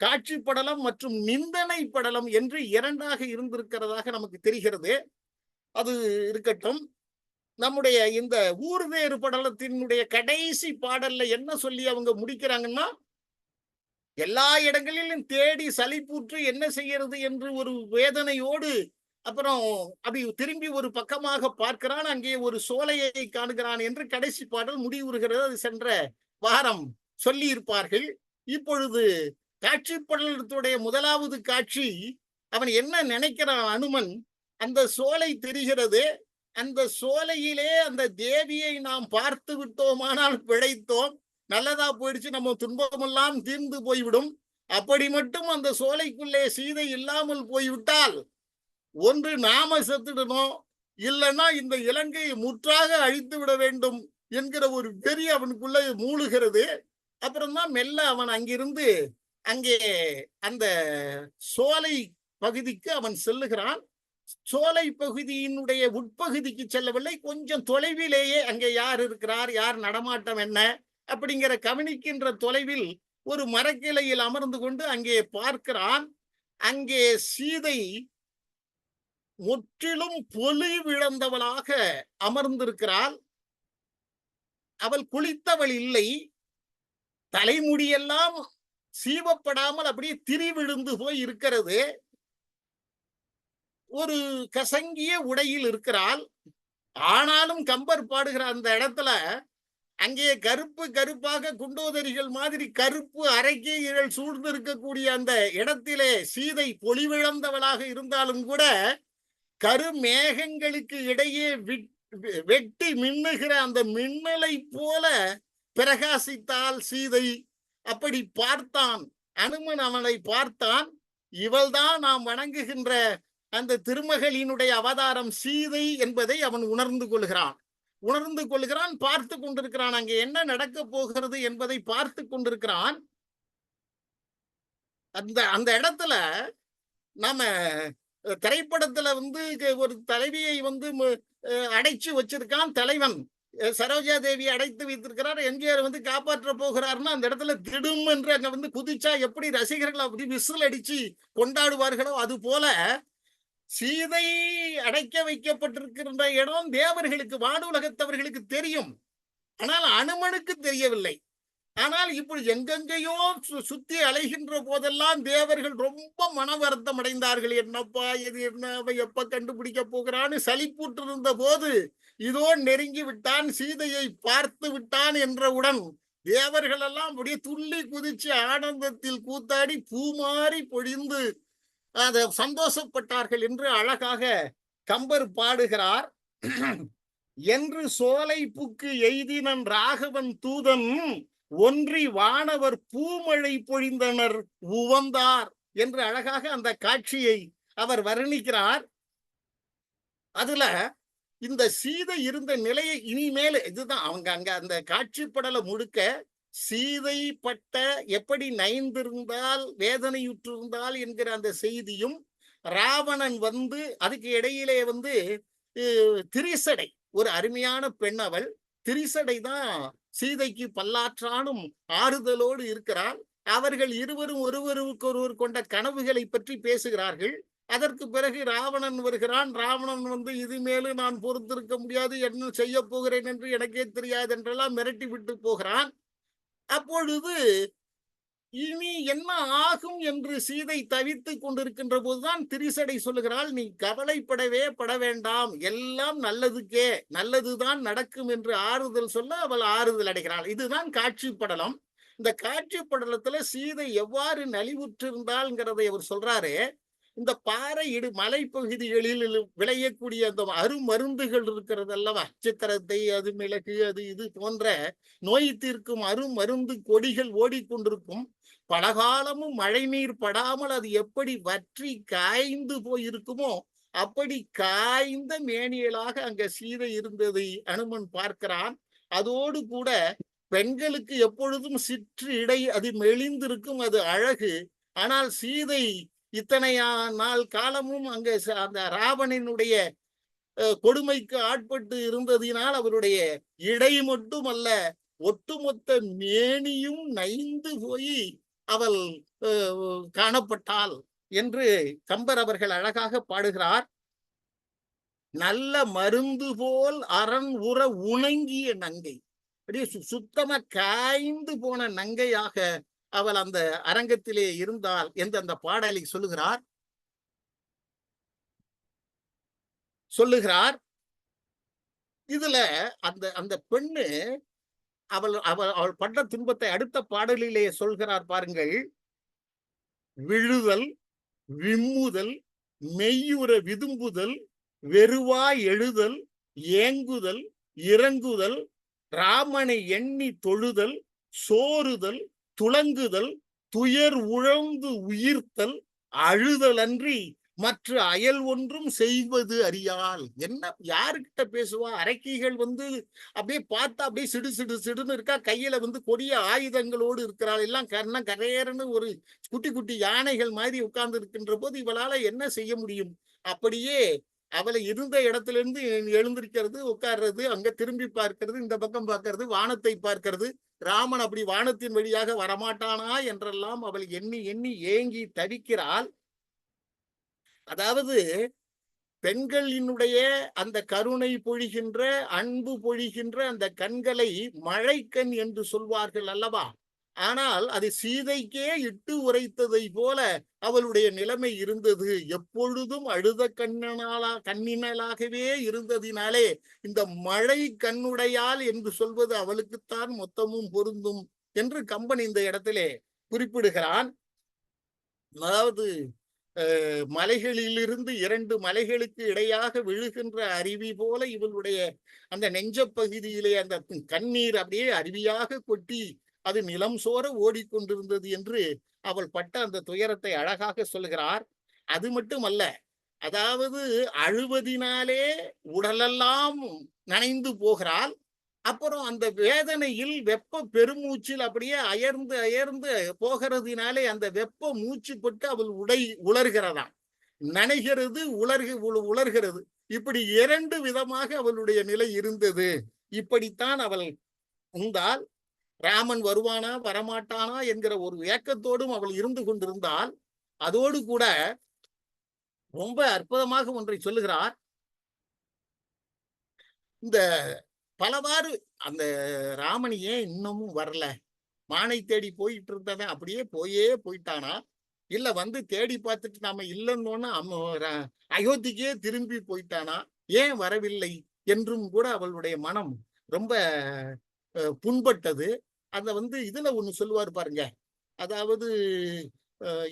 காட்சி படலம் மற்றும் நிந்தனை படலம் என்று இரண்டாக இருந்திருக்கிறதாக நமக்கு தெரிகிறது. அது இருக்கட்டும். நம்முடைய இந்த ஊர்வேறு படலத்தினுடைய கடைசி பாடல்ல என்ன சொல்லி அவங்க முடிக்கிறாங்கன்னா, எல்லா இடங்களிலும் தேடி சலிப்புற்று என்ன செய்யறது என்று ஒரு வேதனையோடு அப்புறம் அப்படி திரும்பி ஒரு பக்கமாக பார்க்கிறான், அங்கே ஒரு சோலையை காணுகிறான் என்று கடைசி பாடல் முடிவுறுகிறது. அது சென்ற வாரம் சொல்லி இருப்பார்கள். இப்பொழுது காட்சி படலத்துடைய முதலாவது காட்சி, அவன் என்ன நினைக்கிறான் அனுமன், அந்த சோலை தெரிகிறது, அந்த சோலையிலே அந்த தேவியை நாம் பார்த்து விட்டோமானால் பிழைத்தோம், நல்லதா போயிடுச்சு, நம்ம துன்பமெல்லாம் தீர்ந்து போய்விடும். அப்படி மட்டும் அந்த சோலைக்குள்ளே சீதை இல்லாமல் போய்விட்டால் ஒன்று நாம செத்துடணும், இல்லைன்னா இந்த இலங்கையை முற்றாக அழித்து விட வேண்டும் என்கிற ஒரு வெறி அவனுக்குள்ள மூழுகிறது. அப்புறம்தான் மெல்ல அவன் அங்கிருந்து அங்கே அந்த சோலை பகுதிக்கு அவன் செல்லுகிறான். சோலை பகுதியினுடைய உட்பகுதிக்கு செல்லவில்லை, கொஞ்சம் தொலைவிலேயே அங்கே யார் இருக்கிறார், யார் நடமாட்டம் என்ன அப்படிங்கிற கவனிக்கின்ற தொலைவில் ஒரு மரக்கிளையில் அமர்ந்து கொண்டு அங்கே பார்க்கிறான். அங்கே சீதை முற்றிலும் பொலிவிழந்தவளாக அமர்ந்திருக்கிறாள். அவள் குளித்தவள் இல்லை, தலைமுடியெல்லாம் சீவப்படாமல் அப்படியே திரிவிழுந்து போய் இருக்கிறது. ஒரு கசங்கிய உடையில் இருக்கிறாள். ஆனாலும் கம்பர் பாடுகிற அந்த இடத்துல அங்கே கருப்பு கருப்பாக குண்டோதரிகள் மாதிரி கருப்பு அரைக்கைகள் சூழ்ந்து இருக்கக்கூடிய அந்த இடத்திலே சீதை பொலிவிழந்தவளாக இருந்தாலும் கூட கருமேகங்களுக்கு இடையே வெட்டி மின்னுகிற அந்த மின்னலை போல பிரகாசித்தாள் சீதை. அப்படி பார்த்தான் அனுமன், அவனை பார்த்தான். இவள்தான் நாம் வணங்குகின்ற அந்த திருமகளினுடைய அவதாரம் சீதை என்பதை அவன் உணர்ந்து கொள்கிறான், பார்த்து கொண்டிருக்கிறான். அங்கே என்ன நடக்க போகிறது என்பதை பார்த்து கொண்டிருக்கிறான். அந்த இடத்துல நாம திரைப்படத்துல ஒரு தலைவியை அடைச்சு வச்சிருக்கான் தலைவன், சரோஜா தேவி அடைத்து வைத்திருக்கிறார். எம்ஜிஆர் காப்பாற்ற போகிறார்னா அந்த இடத்துல திடும் என்று அங்க குதிச்சா எப்படி ரசிகர்கள் அப்படி விசில் அடிச்சு கொண்டாடுவார்களோ அது போல சீதை அடைக்க வைக்கப்பட்டிருக்கின்ற இடம் தேவர்களுக்கு, வானுலகத்தவர்களுக்கு தெரியும், ஆனால் அனுமனுக்கு தெரியவில்லை. ஆனால் இப்படி எங்கெங்கேயோ சுத்தி அலைகின்ற போதெல்லாம் தேவர்கள் ரொம்ப மன வருத்தம் அடைந்தார்கள். என்னப்பா இது, என்ன எப்ப கண்டுபிடிக்க போகிறான்னு சலிப்புற்றிருந்த போது இதோ நெருங்கி விட்டான், சீதையை பார்த்து விட்டான் என்றவுடன் தேவர்கள் எல்லாம் அப்படியே துள்ளி குதிச்சு ஆனந்தத்தில் கூத்தாடி பூமாறி பொழிந்து அதை சந்தோஷப்பட்டார்கள் என்று அழகாக கம்பர் பாடுகிறார். என்று சோலை புக்கு எய்தினன் ராகவன் தூதன் ஒன்றி வானவர் பூமழை பொழிந்தனர் உவந்தார் என்று அழகாக அந்த காட்சியை அவர் வர்ணிக்கிறார். அதுல இந்த சீதை இருந்த நிலையை இனிமேல் இதுதான் அவங்க அங்க அந்த காட்சி படல முழுக்க சீதை பட்ட எப்படி நைந்திருந்தால் வேதனையுற்றிருந்தால் என்கிற அந்த செய்தியும், ராவணன் அதுக்கு இடையிலே திரிசடை, ஒரு அருமையான பெண் அவள், திரிசடை தான் சீதைக்கு பல்லாற்றானும் ஆறுதலோடு இருக்கிறாள். அவர்கள் இருவரும் ஒருவருக்கு ஒருவர் கொண்ட கனவுகளை பற்றி பேசுகிறார்கள். அதற்கு பிறகு ராவணன் வருகிறான். ராவணன் இது மேலும் நான் பொறுத்திருக்க முடியாது, என்ன செய்ய போகிறேன் என்று எனக்கே தெரியாது என்றெல்லாம் மிரட்டி விட்டு போகிறான். அப்பொழுது இனி என்ன ஆகும் என்று சீதை தவித்துக் கொண்டிருக்கின்ற போதுதான் திரிசடை சொல்லுகிறாள், நீ கவலைப்படவே பட வேண்டாம், எல்லாம் நல்லதுக்கே, நல்லதுதான் நடக்கும் என்று ஆறுதல் சொல்ல அவள் ஆறுதல் அடைகிறாள். இதுதான் காட்சி படலம். இந்த காட்சி படலத்துல சீதை எவ்வாறு நலிவுற்றிருந்தாள்ங்கிறதை அவர் சொல்றாரு. இந்த பாறை மலைப்பகுதிகளில் விளையக்கூடிய அந்த அருமருந்துகள் இருக்கிறது அல்லவா, சித்திரத்தை, அது மிளகு, அது இது போன்ற நோய் தீர்க்கும் அருமருந்து கொடிகள் ஓடிக்கொண்டிருக்கும். பலகாலமும் மழை நீர் படாமல் அது எப்படி வற்றி காய்ந்து போயிருக்குமோ அப்படி காய்ந்த மேனியலாக அங்க சீதை இருந்ததை அனுமன் பார்க்கிறான். அதோடு கூட பெண்களுக்கு எப்பொழுதும் சிற்று இடை அது மெலிந்திருக்கும், அது அழகு. ஆனால் சீதை இத்தனை நாள் காலமும் அங்கே அந்த ராவணனுடைய கொடுமைக்கு ஆட்பட்டு இருந்ததினால் அவருடைய இடை மட்டுமல்ல, ஒட்டுமொத்த மேனியும் நைந்து போய் அவள் காணப்பட்டாள் என்று கம்பர் அவர்கள் அழகாக பாடுகிறார். நல்ல மருந்து போல் அரண் உற உணங்கிய நங்கை, அப்படியே சுத்தமா காய்ந்து போன நங்கையாக அவள் அந்த அரங்கத்திலே இருந்தாள் என்று அந்த பாடலை சொல்லுகிறார். இதுல அந்த அந்த பெண்ணு அவள் அவள் அவள் பட்ட துன்பத்தை அடுத்த பாடலிலே சொல்கிறார் பாருங்கள். விழுதல், விம்முதல், மெய்யுற விதும்புதல், வெறுவாய் எழுதல், ஏங்குதல், இறங்குதல், ராமனை எண்ணி தொழுதல், சோறுதல், துளங்குதல், துயர் உழந்து உயிர்த்தல், அழுதல் அன்றி மற்ற அயல் ஒன்றும் செய்வது அறியாள். என்ன யாருக்கிட்ட பேசுவா? அரக்கிகள் அப்படியே பார்த்தா அப்படியே சிடு சிடு சிடுன்னு இருக்கா, கையில கொடிய ஆயுதங்களோடு இருக்கிறாள். எல்லாம் கரையறன்னு ஒரு குட்டி குட்டி யானைகள் மாதிரி உட்கார்ந்து இருக்கின்ற போது இவளால என்ன செய்ய முடியும்? அப்படியே அவளை இருந்த இடத்துல இருந்து எழுந்திருக்கிறது, உட்கார்றது, அங்க திரும்பி பார்க்கிறது, இந்த பக்கம் பார்க்கிறது, வானத்தை பார்க்கிறது. ராமன் அப்படி வானத்தின் வழியாக வரமாட்டானா என்றெல்லாம் அவள் எண்ணி எண்ணி ஏங்கி தவிக்கிறாள். அதாவது பெண்களினுடைய அந்த கருணை பொழிகின்ற, அன்பு பொழிகின்ற அந்த கண்களை மழைக்கண் என்று சொல்வார்கள் அல்லவா? ஆனால் அது சீதைக்கே இட்டு உரைத்ததை போல அவளுடைய நிலைமை இருந்தது. எப்பொழுதும் அழுத கண்ணினலாகவே இருந்ததினாலே இந்த மழை கண்ணுடையாள் என்று சொல்வது அவளுக்குத்தான் மொத்தமும் பொருந்தும் என்று கம்பன் இந்த இடத்திலே குறிப்பிடுகிறான். அதாவது மலைகளிலிருந்து 2 மலைகளுக்கு இடையாக விழுகின்ற அருவி போல இவளுடைய அந்த நெஞ்ச பகுதியிலே அந்த கண்ணீர் அப்படியே அருவியாக கொட்டி அது நிலம் சோர ஓடிக்கொண்டிருந்தது என்று அவள் பட்ட அந்த துயரத்தை அழகாக சொல்கிறார். அது மட்டுமல்ல, அதாவது அழுவதினாலே உடலெல்லாம் நனைந்து போகிறாள். அப்புறம் அந்த வேதனையில் வெப்ப பெருமூச்சில் அப்படியே அயர்ந்து அயர்ந்து போகிறதுனாலே அந்த வெப்ப மூச்சு பட்டு அவள் உலர்கிறதாம், நனைகிறது, உலர்கிறது. இப்படி 2 விதமாக அவளுடைய நிலை இருந்தது. இப்படித்தான் அவள் இருந்தால். ராமன் வருவானா வரமாட்டானா என்கிற ஒரு ஏக்கத்தோடும் அவள் இருந்து கொண்டிருந்தால். அதோடு கூட ரொம்ப அற்புதமாக ஒன்றை சொல்லுகிறார். இந்த பலவாறு அந்த ராமன் ஏன் இன்னமும் வரல? மானை தேடி போயிட்டு இருந்தவன் அப்படியே போயிட்டானா, இல்ல தேடி பார்த்துட்டு நாம இல்லைன்னு அயோத்திக்கே திரும்பி போயிட்டானா, ஏன் வரவில்லை என்றும் கூட அவளுடைய மனம் ரொம்ப புண்பட்டது. அந்த இதுல ஒண்ணு சொல்லுவார் பாருங்க. அதாவது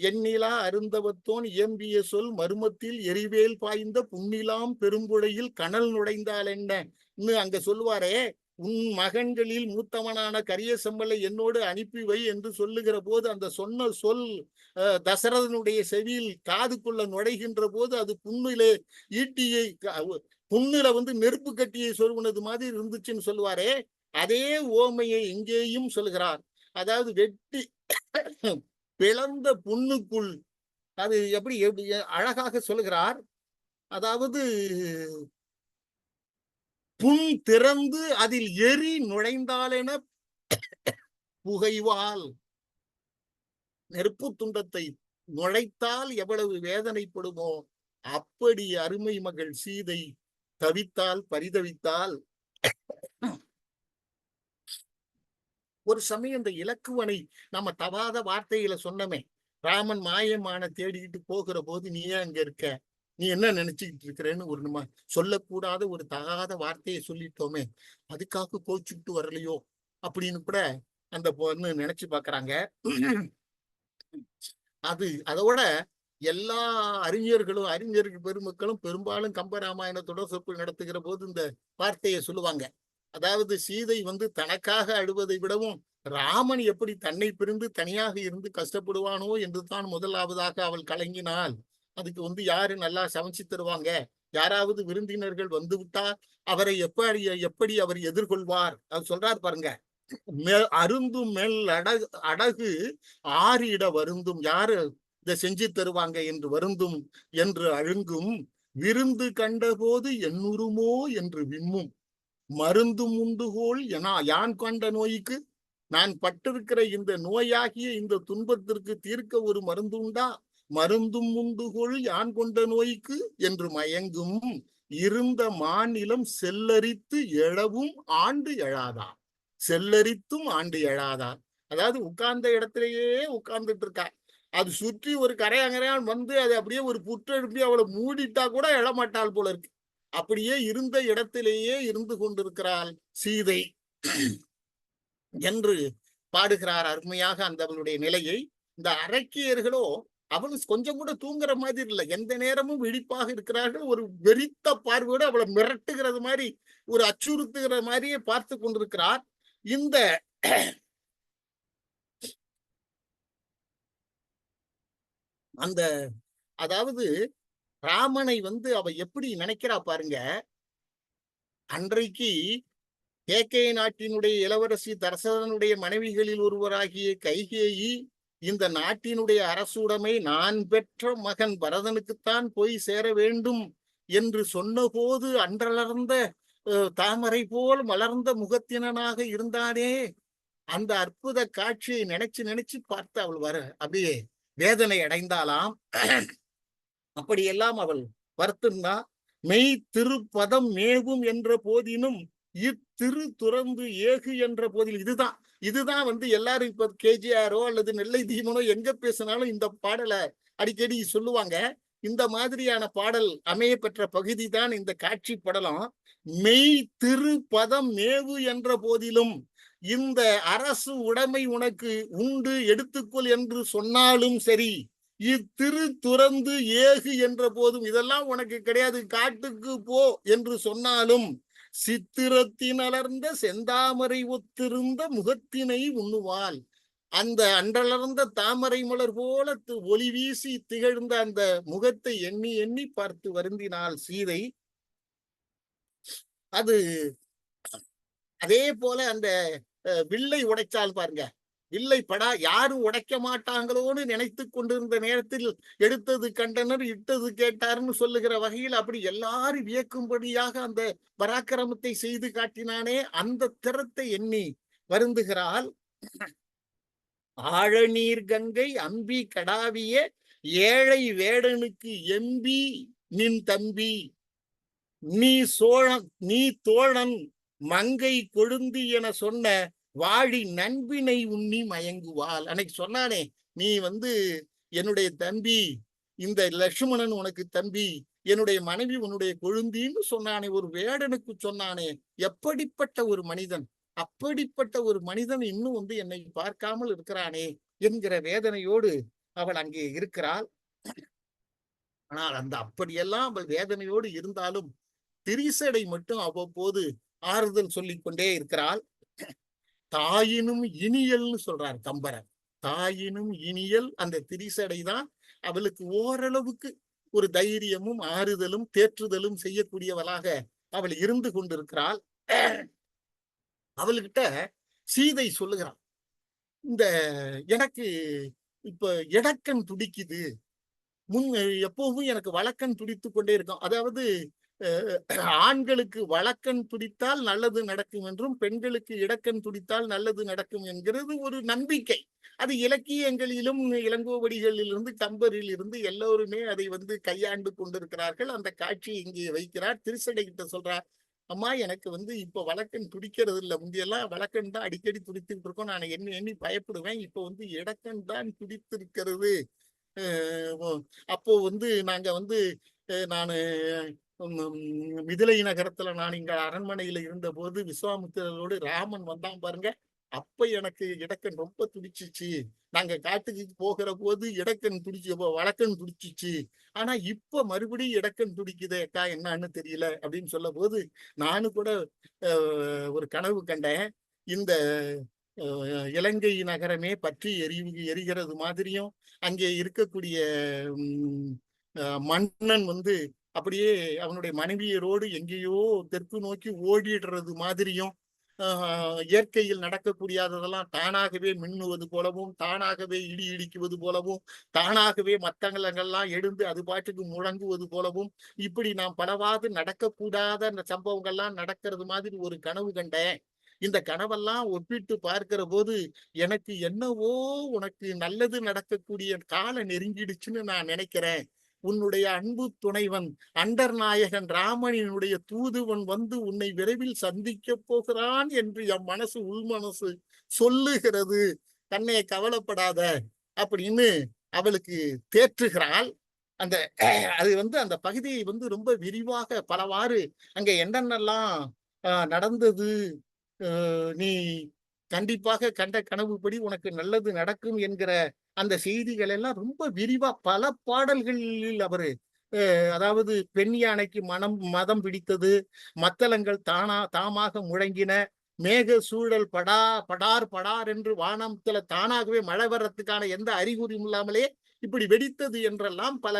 எண்ணிலா அருந்தவத்தோன் இயம்பிய சொல் மருமத்தில் எரிவேல் பாய்ந்த புண்ணிலாம் பெரும்புழையில் கனல் நுழைந்தால் என்ன அங்க சொல்லுவாரே. உன் மகன்களில் மூத்தவனான கரிய செம்மலை என்னோடு அனுப்பி வை என்று சொல்லுகிற போது அந்த சொன்ன சொல் தசரதனுடைய செவியில் காதுக்குள்ள நுழைகின்ற போது அது புண்ணிலே ஈட்டியை புண்ணுல நெருப்பு கட்டியை சொல்லுனது மாதிரி இருந்துச்சுன்னு சொல்லுவாரே. அதே ஓமையை இங்கேயும் சொல்கிறார். அதாவது வெட்டி பிளந்த புண்ணுக்குள் அது எப்படி அழகாக சொல்கிறார். அதாவது புண் திறந்து அதில் எரி நுழைந்தாலென புகைவால், நெருப்பு துண்டத்தை நுழைத்தால் எவ்வளவு வேதனைப்படுமோ அப்படி அருமை மகள் சீதை தவித்தால், பரிதவித்தால். ஒரு சமயம் இந்த இலக்குவனை நம்ம தவாத வார்த்தையில சொன்னமே, ராமன் மாயமான தேடிக்கிட்டு போகிற போது நீ ஏன் அங்க இருக்க, நீ என்ன நினைச்சுக்கிட்டு இருக்கிறேன்னு ஒரு நம்ம சொல்லக்கூடாத ஒரு தகாத வார்த்தையை சொல்லிட்டோமே, அதுக்காக கோச்சுக்கிட்டு வரலையோ அப்படின்னு கூட அந்த பொண்ணு நினைச்சு பாக்குறாங்க. அதோட எல்லா அறிஞர்கள் பெருமக்களும் பெரும்பாலும் கம்பராமாயணத்தோட சொற்பு நடத்துகிற போது இந்த வார்த்தையை சொல்லுவாங்க. அதாவது சீதை தனக்காக அழுவதை விடவும் ராமன் எப்படி தன்னை பிரிந்து தனியாக இருந்து கஷ்டப்படுவானோ என்று தான் முதலாவதாக அவள் கலங்கினாள். அதுக்கு யாரு நல்லா சமைச்சு தருவாங்க யாராவது விருந்தினர்கள் வந்துவிட்டால் அவரை எப்படி எப்படி அவர் எதிர்கொள்வார்? அவர் சொல்றார் பாருங்க, அருந்தும் மேல் அடகு ஆறிட வருந்தும். யாரு இதை செஞ்சு தருவாங்க என்று வருந்தும் என்று அழுங்கும். விருந்து கண்டபோது எண்ணுருமோ என்று விம்மும். மருந்தும் உண்டுகோள் யான் கண்ட நோய்க்கு, நான் பட்டிருக்கிற இந்த நோயாகிய இந்த துன்பத்திற்கு தீர்க்க ஒரு மருந்து உண்டா? மருந்தும் உண்டுகோள் யான் கொண்ட நோய்க்கு என்று மயங்கும். இருந்த மாநிலம் செல்லரித்து எழவும் ஆண்டு எழாதா. செல்லரித்தும் ஆண்டு எழாதா. அதாவது உட்கார்ந்த இடத்திலேயே உட்கார்ந்துட்டு இருக்கா. அது சுற்றி ஒரு கரையாங்கரையான் வந்து அது அப்படியே ஒரு புற்றெழுப்பி அவளை மூடிட்டா கூட எழமாட்டாள் போல இருக்கு. அப்படியே இருந்த இடத்திலேயே இருந்து கொண்டிருக்கிறாள் சீதை என்று பாடுகிறார் அருமையாக அந்த அவளுடைய நிலையை. இந்த அரக்கியர்களோ அவள் கொஞ்சம் கூட தூங்குற மாதிரி இல்லை, எந்த நேரமும் விழிப்பாக இருக்கிறார்கள். ஒரு வெறித்த பார்வையோடு அவளை மிரட்டுகிறது மாதிரி, ஒரு அச்சுறுத்துகிற மாதிரியே பார்த்து கொண்டிருக்கிறார். இந்த அந்த அதாவது ராமனை வந்து அவ எப்படி நினைக்கிறா பாருங்க. அன்றைக்கு கேகே நாட்டினுடைய இளவரசி தசரதனுடைய மனைவிகளில் ஒருவராகிய கைகேயி இந்த நாட்டினுடைய அரசுடைமை நான் பெற்ற மகன் பரதனுக்குத்தான் போய் சேர வேண்டும் என்று சொன்னபோது அன்றலர்ந்த தாமரை போல் மலர்ந்த முகத்தினனாக இருந்தானே. அந்த அற்புத காட்சியை நினைச்சு நினைச்சு பார்த்து அவள் அப்படியே வேதனை அடைந்தாலாம். அப்படியெல்லாம் அவள் வருத்தம்னா, மெய் திருப்பதம் மேவும் என்ற போதினும் இத்திரு துறந்து ஏகு என்ற போதில். இதுதான் வந்து எல்லாரும் இப்ப கேஜிஆரோ அல்லது நெல்லை தீமனோ எங்க பேசினாலும் இந்த பாடலை அடிக்கடி சொல்லுவாங்க. இந்த மாதிரியான பாடல் அமைய பெற்ற பகுதி தான் இந்த காட்சி படலம். மெய் திருப்பதம் மேவு என்ற போதிலும் இந்த அரசு உடைமை உனக்கு உண்டு எடுத்துக்கொள் என்று சொன்னாலும் சரி, இத்திரு துறந்து ஏகு என்ற போதும் இதெல்லாம் உனக்கு கிடையாது, காட்டுக்கு போ என்று சொன்னாலும் சித்திரத்தின் அலர்ந்த செந்தாமரை ஒத்திருந்த முகத்தினை உண்ணுவாள். அந்த அன்றலர்ந்த தாமரை மலர் போல ஒளி வீசி திகழ்ந்த அந்த முகத்தை எண்ணி எண்ணி பார்த்து வருந்தினாள் சீதை. அது அதே போல அந்த வில்லை உடைச்சால் பாருங்க, வில்லை யாரும் உடைக்க மாட்டாங்களோன்னு நினைத்து கொண்டிருந்த நேரத்தில் எடுத்தது கண்டனர் இட்டது கேட்டார்னு சொல்லுகிற வகையில் அப்படி எல்லாரும் வியக்கும்படியாக அந்த பராக்கிரமத்தை செய்து காட்டினானே, அந்த திறத்தை எண்ணி வருந்துகிறாள். ஆழநீர் கங்கை அம்பி கடாவிய ஏழை வேடனுக்கு எம்பி நின் தம்பி, நீ தோழன் மங்கை கொழுந்து என சொன்ன வாழி நண்பினை உண்ணி மயங்குவாள். அன்னைக்கு சொன்னானே, நீ வந்து என்னுடைய தம்பி, இந்த லட்சுமணன் உனக்கு தம்பி, என்னுடைய மனைவி உன்னுடைய கொழுந்தின்னு சொன்னானே, ஒரு வேடனுக்கு சொன்னானே. எப்படிப்பட்ட ஒரு மனிதன், அப்படிப்பட்ட ஒரு மனிதன் இன்னும் வந்து என்னை பார்க்காமல் இருக்கிறானே என்கிற வேதனையோடு அவள் அங்கே இருக்கிறாள். ஆனால் அந்த அப்படியெல்லாம் அவள் வேதனையோடு இருந்தாலும் திரிசடை மட்டும் அவ்வப்போது ஆறுதல் சொல்லிக் கொண்டே இருக்கிறாள். தாயினும் இனியல்னு சொல்றார் கம்பரர். தாயினும் இனியல் அந்த திரிசடை தான் அவளுக்கு ஓரளவுக்கு ஒரு தைரியமும் ஆறுதலும் தேற்றுதலும் செய்யக்கூடியவளாக அவள் இருந்து கொண்டிருக்கிறாள். அவள்கிட்ட சீதை சொல்லுகிறாள், இந்த எனக்கு இப்ப இடக்கண் துடிக்குது, எப்பவும் எனக்கு வழக்கன் துடித்து கொண்டே இருக்கும். அதாவது ஆண்களுக்கு வழக்கன் துடித்தால் நல்லது நடக்கும் என்றும் பெண்களுக்கு இடக்கண் துடித்தால் நல்லது நடக்கும் என்கிறது ஒரு நம்பிக்கை. அது இலக்கியங்களிலும் இளங்கோவடிகளிலிருந்து கம்பரில் இருந்து எல்லோருமே அதை வந்து கையாண்டு கொண்டிருக்கிறார்கள். அந்த காட்சியை இங்கே வைக்கிறார். திருசடை கிட்ட சொல்றார், அம்மா எனக்கு வந்து இப்ப வழக்கன் துடிக்கிறது இல்லை, முந்தையெல்லாம் வழக்கன் தான் அடிக்கடி துடித்துட்டு இருக்கோம், நான் எண்ணி எண்ணி பயப்படுவேன், இப்ப வந்து இடக்கன் தான் துடித்திருக்கிறது. அப்போ வந்து நாங்க வந்து நான் மிதிலை நகரத்துல நான் இங்க அரண்மனையில இருந்த போது விஸ்வாமித்திரரோடு ராமன் வந்தான் பாருங்க, அப்ப எனக்கு இடக்கன் ரொம்ப துடிச்சிச்சு. நாங்க காட்டுக்கு போகிற போது இடக்கன் வழக்கன் துடிச்சிச்சு. ஆனா இப்ப மறுபடியும் இடக்கன் துடிக்குதே அக்கா, என்னன்னு தெரியல அப்படின்னு சொல்ல போது, நானும் கூட ஒரு கனவு கண்டேன். இந்த இலங்கை நகரமே பற்றி எரிகிறது மாதிரியும், அங்கே இருக்கக்கூடிய மன்னன் வந்து அப்படியே அவனுடைய மனைவியரோடு எங்கேயோ தெற்கு நோக்கி ஓடிடுறது மாதிரியும், இயற்கையில் நடக்கக்கூடியதெல்லாம் தானாகவே மின்னுவது போலவும், தானாகவே இடி இடிக்குவது போலவும், தானாகவே மத்தங்களங்கள்லாம் எழுந்து அது பாட்டுக்கு முழங்குவது போலவும், இப்படி நாம் பலவாது நடக்கக்கூடாத அந்த சம்பவங்கள்லாம் நடக்கிறது மாதிரி ஒரு கனவு கண்டேன். இந்த கனவெல்லாம் ஒப்பிட்டு பார்க்கிற போது எனக்கு என்னவோ உனக்கு நல்லது நடக்கக்கூடிய காலம் நெருங்கிடுச்சுன்னு நான் நினைக்கிறேன். உன்னுடைய அன்பு துணைவன் அண்டர்நாயகன் ராமனினுடைய தூதுவன் வந்து உன்னை விரைவில் சந்திக்க போகிறான் என்று என் மனசு உள்மனசு சொல்லுகிறது. கண்ணே கவலைப்படாத அப்படின்னு அவளுக்கு தேற்றுகிறாள். அந்த அது அந்த பகுதியை ரொம்ப விரிவாக பலவாறு அங்க என்னென்னலாம் நடந்தது, நீ கண்டிப்பாக கண்ட கனவுப்படி உனக்கு நல்லது நடக்கும் என்கிற அந்த செய்திகள் எல்லாம் ரொம்ப விரிவா பல பாடல்களில் அவரு அதாவது பெண் யானைக்கு மதம் பிடித்தது, மத்தளங்கள் தாமாக முழங்கின, மேக சூழல் படார் படார் என்று வானத்துல தானாகவே மழை வர்றதுக்கான எந்த அறிகுறியும் இல்லாமலே இப்படி வெடித்தது என்றெல்லாம் பல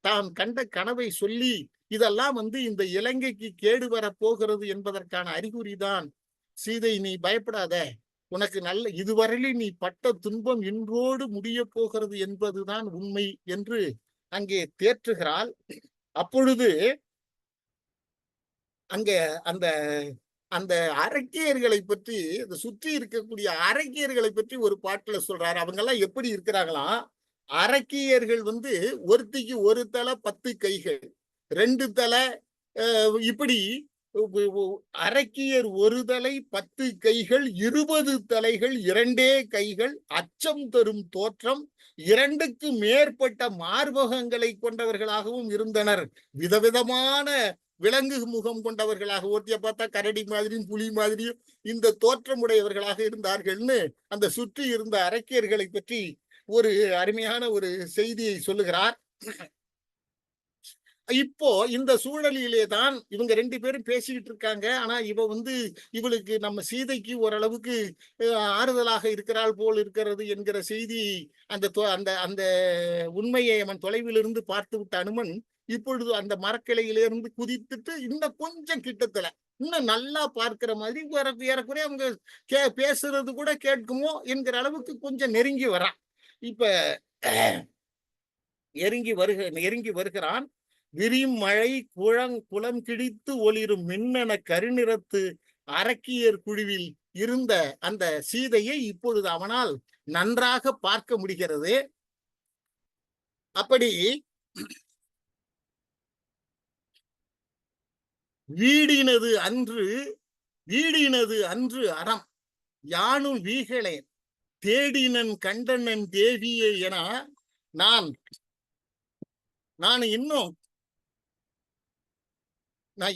தான் கண்ட கனவை சொல்லி, இதெல்லாம் இந்த இலங்கைக்கு கேடு வர போகிறது என்பதற்கான அறிகுறிதான். சீதை, நீ பயப்படாத, உனக்கு நல்ல இதுவரையிலும் நீ பட்ட துன்பம் இன்றோடு முடிய போகிறது என்பதுதான் உண்மை என்று அங்கே தேற்றுகிறாள். அப்பொழுது அங்க அந்த அந்த அரக்கியர்களை பற்றி, அந்த சுற்றி இருக்கக்கூடிய அரக்கியர்களை பற்றி ஒரு பாட்டுல சொல்றாரு. அவங்க எல்லாம் எப்படி இருக்கிறாங்களாம்? அரக்கியர்கள் ஒருத்திக்கு ஒரு தலை 10 கைகள், 2 தலை, இப்படி அரக்கியர் ஒரு தலை 10 கைகள், 20 தலைகள், 2 கைகள், அச்சம் தரும் தோற்றம், 2க்கு மேற்பட்ட மார்பகங்களை கொண்டவர்களாகவும் இருந்தனர். விதவிதமான விலங்கு முகம் கொண்டவர்களாக, ஒருத்திய பார்த்தா கரடி மாதிரியும் புலி மாதிரியும் இந்த தோற்றமுடையவர்களாக இருந்தார்கள்னு அந்த சுற்றி இருந்த அரக்கியர்களை பற்றி ஒரு அருமையான ஒரு செய்தியை சொல்லுகிறார். இப்போ இந்த சூழலிலே தான் இவங்க 2 பேரும் பேசிக்கிட்டு இருக்காங்க. ஆனா இவளுக்கு நம்ம சீதைக்கு ஓரளவுக்கு ஆறுதலாக இருக்கிறாள் போல் இருக்கிறது என்கிற செய்தி, அந்த அந்த உண்மையை அவன் தொலைவிலிருந்து பார்த்து விட்ட அனுமன் இப்பொழுது அந்த மரக்கிளையிலிருந்து குதித்துட்டு இன்னும் கொஞ்சம் கிட்டத்துல இன்னும் நல்லா பார்க்கிற மாதிரி ஏறக்குறைய அவங்க பேசுறது கூட கேட்குமோ என்கிற அளவுக்கு கொஞ்சம் நெருங்கி வரான். இப்ப நெருங்கி வருகிறான். விரியும் மழை குளம் கிழித்து ஒளிரும் மின்னன கருநிறத்து அரக்கியர் குழுவில் இருந்த அந்த சீதையை இப்பொழுது அவனால் நன்றாக பார்க்க முடிகிறது. அப்படி வீடினது அன்று அறம் யானும் வீகளேன் தேடினன் கண்டனன் தேவியே என நான்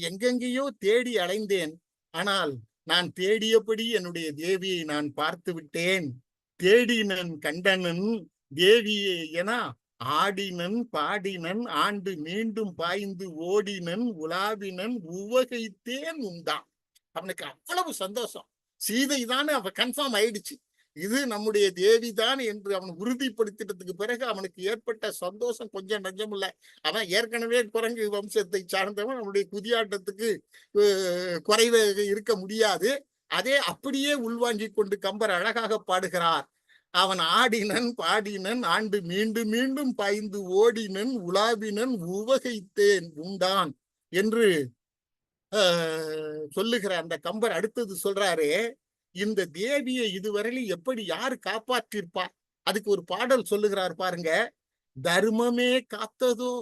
எங்கெங்கேயோ தேடி அலைந்தேன். ஆனால் நான் தேடியபடி என்னுடைய தேவியை நான் பார்த்து விட்டேன். தேடினன் கண்டனன் தேவியே என ஆடினன் பாடினன் ஆண்டு மீண்டும் பாய்ந்து ஓடினன் உலாவினன் உவகைத்தேன் உண்டான். அவனுக்கு அவ்வளவு சந்தோஷம். சீதை தான் அவன் கன்ஃபார்ம் ஆயிடுச்சு, இது நம்முடைய தேவிதான் என்று அவன் உறுதிப்படுத்தினதுக்கு பிறகு அவனுக்கு ஏற்பட்ட சந்தோஷம் கொஞ்சம் நஞ்சம் இல்லை. அவன் ஏற்கனவே குரங்கு வம்சத்தை சார்ந்தவன், அவனுடைய குதியாட்டத்துக்கு குறைவாக இருக்க முடியாது. அதே அப்படியே உள்வாங்கி கொண்டு கம்பர் அழகாக பாடுகிறார். அவன் ஆடினன் பாடினன் ஆண்டு மீண்டும் மீண்டும் பாய்ந்து ஓடினன் உலாவினன் உவகைத்தேன் உண்டான் என்று சொல்லுகிற அந்த கம்பர் அடுத்தது சொல்றாரு, இந்த தேவியை இதுவரையிலும் எப்படி யாரு காப்பாற்றிருப்பார்? அதுக்கு ஒரு பாடல் சொல்லுகிறார் பாருங்க. தர்மமே காத்ததோ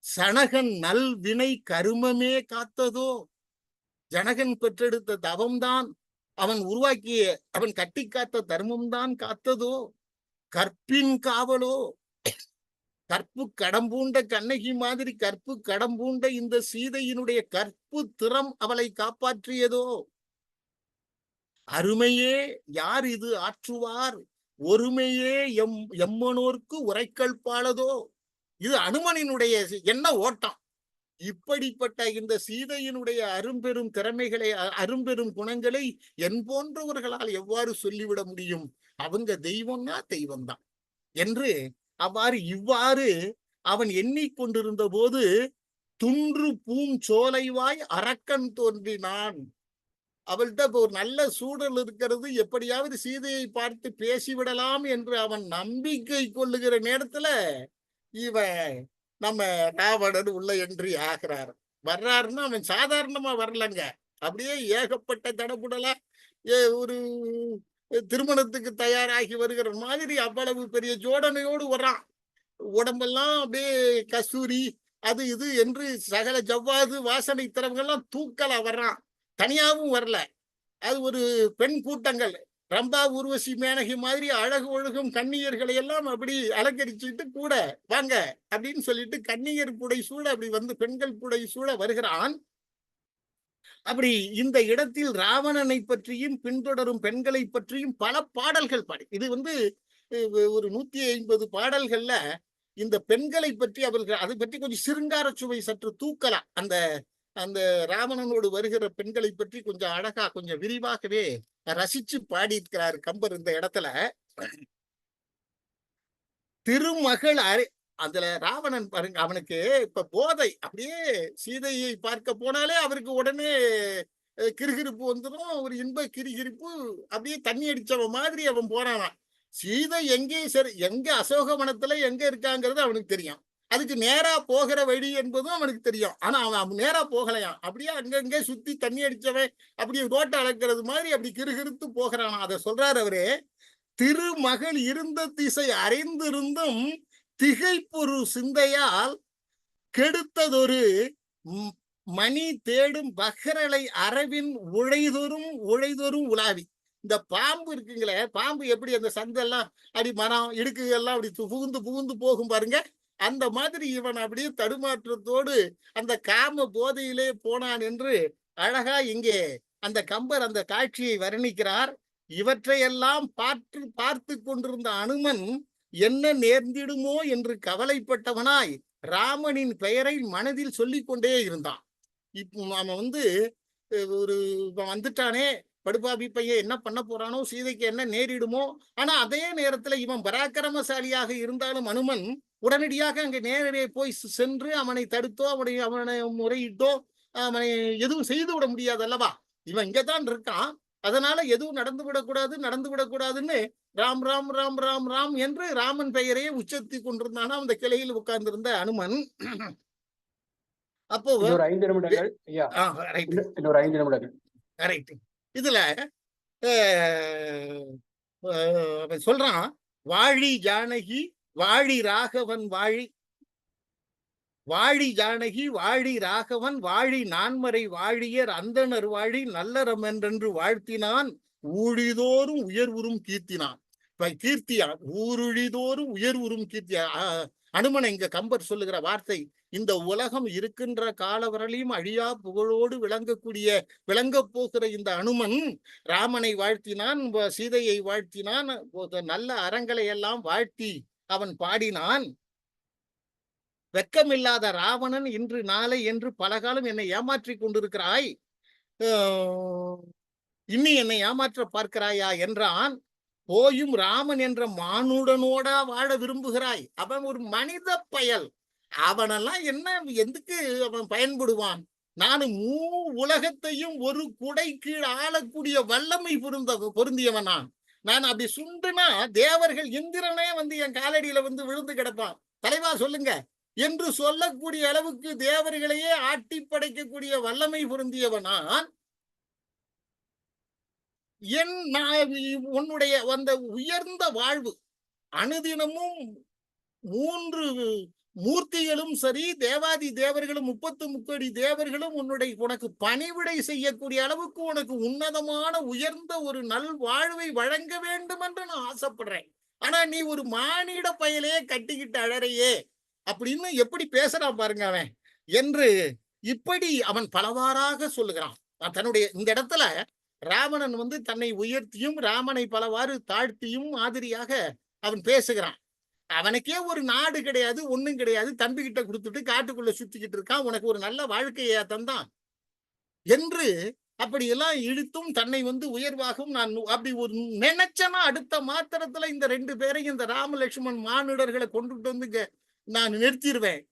சனகன் நல் வினை கருமமே காத்ததோ, ஜனகன் பெற்றெடுத்த தவம்தான், அவன் உருவாக்கிய அவன் கட்டி காத்த தர்மம்தான் காத்ததோ, கற்பின் காவலோ, கற்பு கடம்பூண்ட கண்ணகி மாதிரி கற்பு கடம்பூண்ட இந்த சீதையினுடைய கற்பு திறம் அவளை காப்பாற்றியதோ, அருமையே யார் இது ஆற்றுவார், ஒருமையே எம்மனோர்க்கு உரைக்கல் பாலதோ. இது அனுமனினுடைய என்ன ஓட்டம். இப்படிப்பட்ட இந்த சீதையினுடைய அரும்பெரும் திறமைகளை, அரும்பெரும் குணங்களை என் போன்றவர்களால் எவ்வாறு சொல்லிவிட முடியும்? அவங்க தெய்வம்னா தெய்வம்தான் என்று இவ்வாறு அவன் எண்ணிக்கொண்டிருந்த போது துன்று பூஞ்சோலைவாய் அரக்கன் தோன்றினான். அவள்கிட்ட இப்ப ஒரு நல்ல சூழல் இருக்கிறது, எப்படியாவது சீதையை பார்த்து பேசிவிடலாம் என்று அவன் நம்பிக்கை கொள்ளுகிற நேரத்துல இவன் நம்ம ராவணன் உள்ள என்ட்ரி ஆகிறார். வர்றாருன்னா அவன் சாதாரணமா வரலங்க. அப்படியே ஏகப்பட்ட தடபுடலா ஒரு திருமணத்துக்கு தயாராகி வருகிற மாதிரி அவ்வளவு பெரிய ஜோடனையோடு வர்றான். உடம்பெல்லாம் அப்படியே கஸ்தூரி அது இது என்று சகல ஜவ்வாது வாசனை திறவங்கள்லாம் தூக்கலா வர்றான். தனியாவும் வரல. அது ஒரு பெண் கூட்டங்கள் ரம்பா ஊர்வசி மேனகி மாதிரி அழகு ஒழுகும் கன்னியர்களை எல்லாம் அப்படி அலங்கரிச்சுட்டு கூட வாங்க அப்படின்னு சொல்லிட்டு கன்னியர் புடை சூழ அப்படி வந்து பெண்கள் புடை சூழ வருகிறான். அப்படி இந்த இடத்தில் ராவணனை பற்றியும் பின்தொடரும் பெண்களை பற்றியும் பல பாடல்கள் பாடி இது வந்து ஒரு 150 பாடல்கள்ல இந்த பெண்களை பற்றி அவர்கள் அதை பற்றி கொஞ்சம் சிருங்கார சுவை சற்று தூக்கலாம். அந்த அந்த ராவணனோடு வருகிற பெண்களை பற்றி கொஞ்சம் அழகா கொஞ்சம் விரிவாகவே ரசிச்சு பாடியிருக்கிறார் கம்பர் இந்த இடத்துல. திருமகள் அதுல ராவணன் பாருங்க, அவனுக்கு இப்ப போதை அப்படியே சீதையை பார்க்க போனாலே அவருக்கு உடனே கிறுகிறுப்பு வந்துடும். ஒரு இன்ப கிறுகிறுப்பு அப்படியே தண்ணி அடிச்சவன் மாதிரி அவன் போறானான். சீதை எங்கே சரி எங்க அசோகவனத்துல எங்க இருக்காங்கிறது அவனுக்கு தெரியும். அதுக்கு நேரா போகிற வழி என்பதும் அவனுக்கு தெரியும். ஆனா அவன் நேரா போகலையாம். அப்படியே அங்கங்கே சுத்தி தண்ணி அடிச்சவன் அப்படியே ரோட்டை அளக்கிறது மாதிரி அப்படி கிறுகிறுத்து போகிறானா. அதை சொல்றாரு அவரு. திருமகள் இருந்த திசை அறிந்திருந்தும் திகைப்பொரு சிந்தையால் கெடுத்ததொரு மணி தேடும் பகரலை அரவின் உழைதொரும் உலாவி. இந்த பாம்பு இருக்குங்களே, பாம்பு எப்படி அந்த சந்தெல்லாம் அடி மரம் இடுக்கு எல்லாம் அப்படி புகுந்து புகுந்து போகும் பாருங்க, அந்த மாதிரி இவன் அப்படியே தடுமாற்றத்தோடு அந்த காம போதையிலே போனான் என்று அழகா இங்கே அந்த கம்பர் அந்த காட்சியை வர்ணிக்கிறார். இவற்றையெல்லாம் பார்த்து கொண்டிருந்த அனுமன் என்ன நேர்ந்திடுமோ என்று கவலைப்பட்டவனாய் ராமனின் பெயரை மனதில் சொல்லிக் கொண்டே இருந்தான். இப்போ அவன் வந்து ஒரு வந்துட்டானே படுபாபி பையன், என்ன பண்ண போறானோ, சீதைக்கு என்ன நேரிடுமோ. ஆனா அதே நேரத்துல இவன் பராக்கிரமசாலியாக இருந்தாலும் அனுமன் உடனடியாக அங்கே நேரே போய் சென்று அவனை தடுத்தோ அவனை முறையிட்டோ அவனை எதுவும் செய்து விட முடியாது அல்லவா. இவன் இங்கதான் இருக்கான், அதனால எதுவும் நடந்து விடக்கூடாதுன்னு ராம் ராம் ராம் ராம் ராம் என்று ராமன் பெயரையே உச்சத்தி கொண்டிருந்தானா அந்த கிளையில் உட்கார்ந்திருந்த அனுமன். அப்போ ஒரு 5 நிமிடங்கள் ஐயா, இன்னொரு 5 நிமிடங்கள். ரைட். இதுல அவன் சொல்றான், வாழி ஜானகி வாழி ராகவன் வாழி ஜானகி வாழி ராகவன் வாழி நான்மறை வாழியர் அந்தனர் வாழி நல்லறமென்று வாழ்த்தினான் ஊழிதோறும் உயர்வுறும் கீர்த்தினான். கீர்த்தியான் ஊருழிதோறும் உயர்வுறும் கீர்த்தியா. அனுமனை இங்க கம்பர் சொல்லுகிற வார்த்தை, இந்த உலகம் இருக்கின்ற காலவரலையும் அழியா புகழோடு விளங்க போகிற இந்த அனுமன் ராமனை வாழ்த்தினான், சீதையை வாழ்த்தினான், நல்ல அறங்களை எல்லாம் வாழ்த்தி அவன் பாடினான். வெக்கமில்லாத ராவணன் இன்று நாளை என்று பலகாலம் என்னை ஏமாற்றி கொண்டிருக்கிறாய், இன்னி என்னை ஏமாற்ற பார்க்கிறாயா என்றான். போயும் ராமன் என்ற மானுடனோடா வாழ விரும்புகிறாய்? அவன் ஒரு மனித பயல், அவனெல்லாம் என்ன எதுக்கு அவன் பயன்படுவான்? நான் உலகத்தையும் ஒரு குடை கீழ் ஆளக்கூடிய வல்லமை பொருந்தியவன். நான் அப்படி சுண்டுனா தேவர்கள் இந்திரனே வந்து என் காலடியில வந்து விழுந்து கிடப்பான். தலைவா சொல்லுங்க என்று சொல்லக்கூடிய அளவுக்கு தேவர்களையே ஆட்டி படைக்கக்கூடிய வல்லமை பொருந்தியவனான். உன்னுடைய அந்த உயர்ந்த வாழ்வு அனுதினமும் 3 மூர்த்திகளும் சரி, தேவாதி தேவர்களும் 33 தேவர்களும் உனக்கு பணிவிடை செய்யக்கூடிய அளவுக்கு உனக்கு உன்னதமான உயர்ந்த ஒரு நல் வாழ்வை வழங்க வேண்டும் என்று நான் ஆசைப்படுறேன். ஆனா நீ ஒரு மானிட பயலே கட்டிக்கிட்டு அழறையே அப்படின்னு எப்படி பேசுறான் பாருங்க அவன் என்று இப்படி அவன் பலவாறாக சொல்லுகிறான். தன்னுடைய இந்த இடத்துல ராவணன் வந்து தன்னை உயர்த்தியும் ராமனை பலவாறு தாழ்த்தியும் மாதிரியாக அவன் பேசுகிறான். அவனுக்கே ஒரு நாடு கிடையாது, ஒண்ணும் கிடையாது, தம்பி கிட்ட கொடுத்துட்டு காட்டுக்குள்ள சுத்திக்கிட்டு இருக்கான், உனக்கு ஒரு நல்ல வாழ்க்கையை தந்தான் என்று அப்படியெல்லாம் இழுத்தும் தன்னை வந்து உயர்வாகவும் நான் அப்படி ஒரு நினைச்சனா அடுத்த மாத்திரத்துல இந்த 2 பேரையும் இந்த ராம லட்சுமண் மானுடர்களை கொண்டுட்டு வந்து நான் நிறுத்திடுவேன்.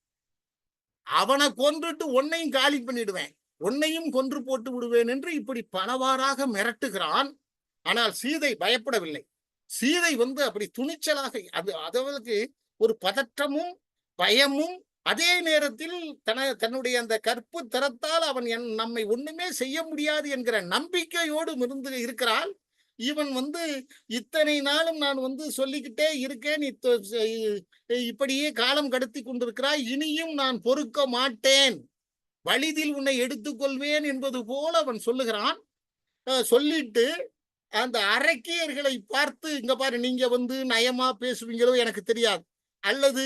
அவனை கொன்றுட்டு உன்னையும் காலி பண்ணிடுவேன், உன்னையும் கொன்று போட்டு விடுவேன் என்று இப்படி பலவாறாக மிரட்டுகிறான். ஆனால் சீதை பயப்படவில்லை. சீதை அப்படி துணிச்சலாக, அவளுக்கு ஒரு பதற்றமும் பயமும், அதே நேரத்தில் தன்னுடைய அந்த கற்பு திறத்தால் அவன் நம்மை ஒண்ணுமே செய்ய முடியாது என்கிற நம்பிக்கையோடு இருக்கிறாள். இவன் இத்தனை நாளும் நான் சொல்லிக்கிட்டே இருக்கேன், இப்படியே காலம் கடத்தி கொண்டிருக்கிறாய், இனியும் நான் பொறுக்க மாட்டேன், வலிதில் உன்னை எடுத்துக்கொள்வேன் என்பது போல அவன் சொல்லுகிறான். சொல்லிட்டு அந்த அரக்கியர்களை பார்த்து, இங்க பாரு, நீங்க நயமா பேசுவீங்களோ எனக்கு தெரியாது, அல்லது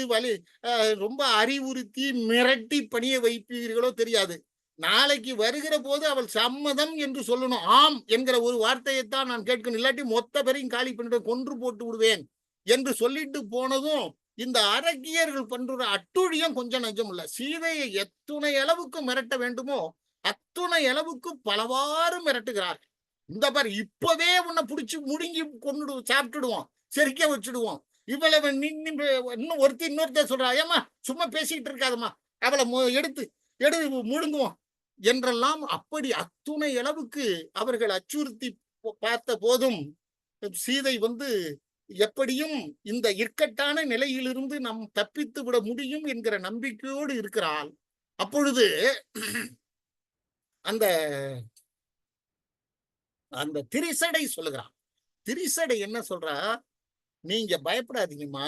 ரொம்ப அறிவுறுத்தி மிரட்டி பணிய வைப்பீர்களோ தெரியாது, நாளைக்கு வருகிற போது அவள் சம்மதம் என்று சொல்லணும், ஆம் என்கிற ஒரு வார்த்தையைத்தான் நான் கேட்கணும், இல்லாட்டி மொத்த பேரையும் காலி பண்ணிட்டு கொன்று போட்டு விடுவேன் என்று சொல்லிட்டு போனதும் இந்த அரக்கியர்கள் பண்ற அட்டுழியம் கொஞ்சம் நஞ்சம் இல்ல. சீதையை எத்துணை அளவுக்கு மிரட்ட வேண்டுமோ அத்துணை அளவுக்கு பலவாறு மிரட்டுகிறார். இந்த பாரு, இப்பவே உன்னை பிடிச்சி முடுங்கி கொண்டு சாப்பிட்டுடுவோம், செரிக்க வச்சுடுவோம், இவ்வளவு இன்னும் இன்னொருத்தர் சொல்றா, ஏமா சும்மா பேசிக்கிட்டு இருக்காதம்மா, அவளை எடு முழுங்குவோம் என்றெல்லாம் அப்படி அத்துணை அளவுக்கு அவர்கள் அச்சுறுத்தி பார்த்த போதும் சீதை எப்படியும் இந்த இக்கட்டான நிலையிலிருந்து நாம் தப்பித்து விட முடியும் என்கிற நம்பிக்கையோடு இருக்கிறாள். அப்பொழுது அந்த அந்த திரிசடை சொல்லுகிறான். திரிசடை என்ன சொல்றா, நீங்க பயப்படாதீங்கம்மா,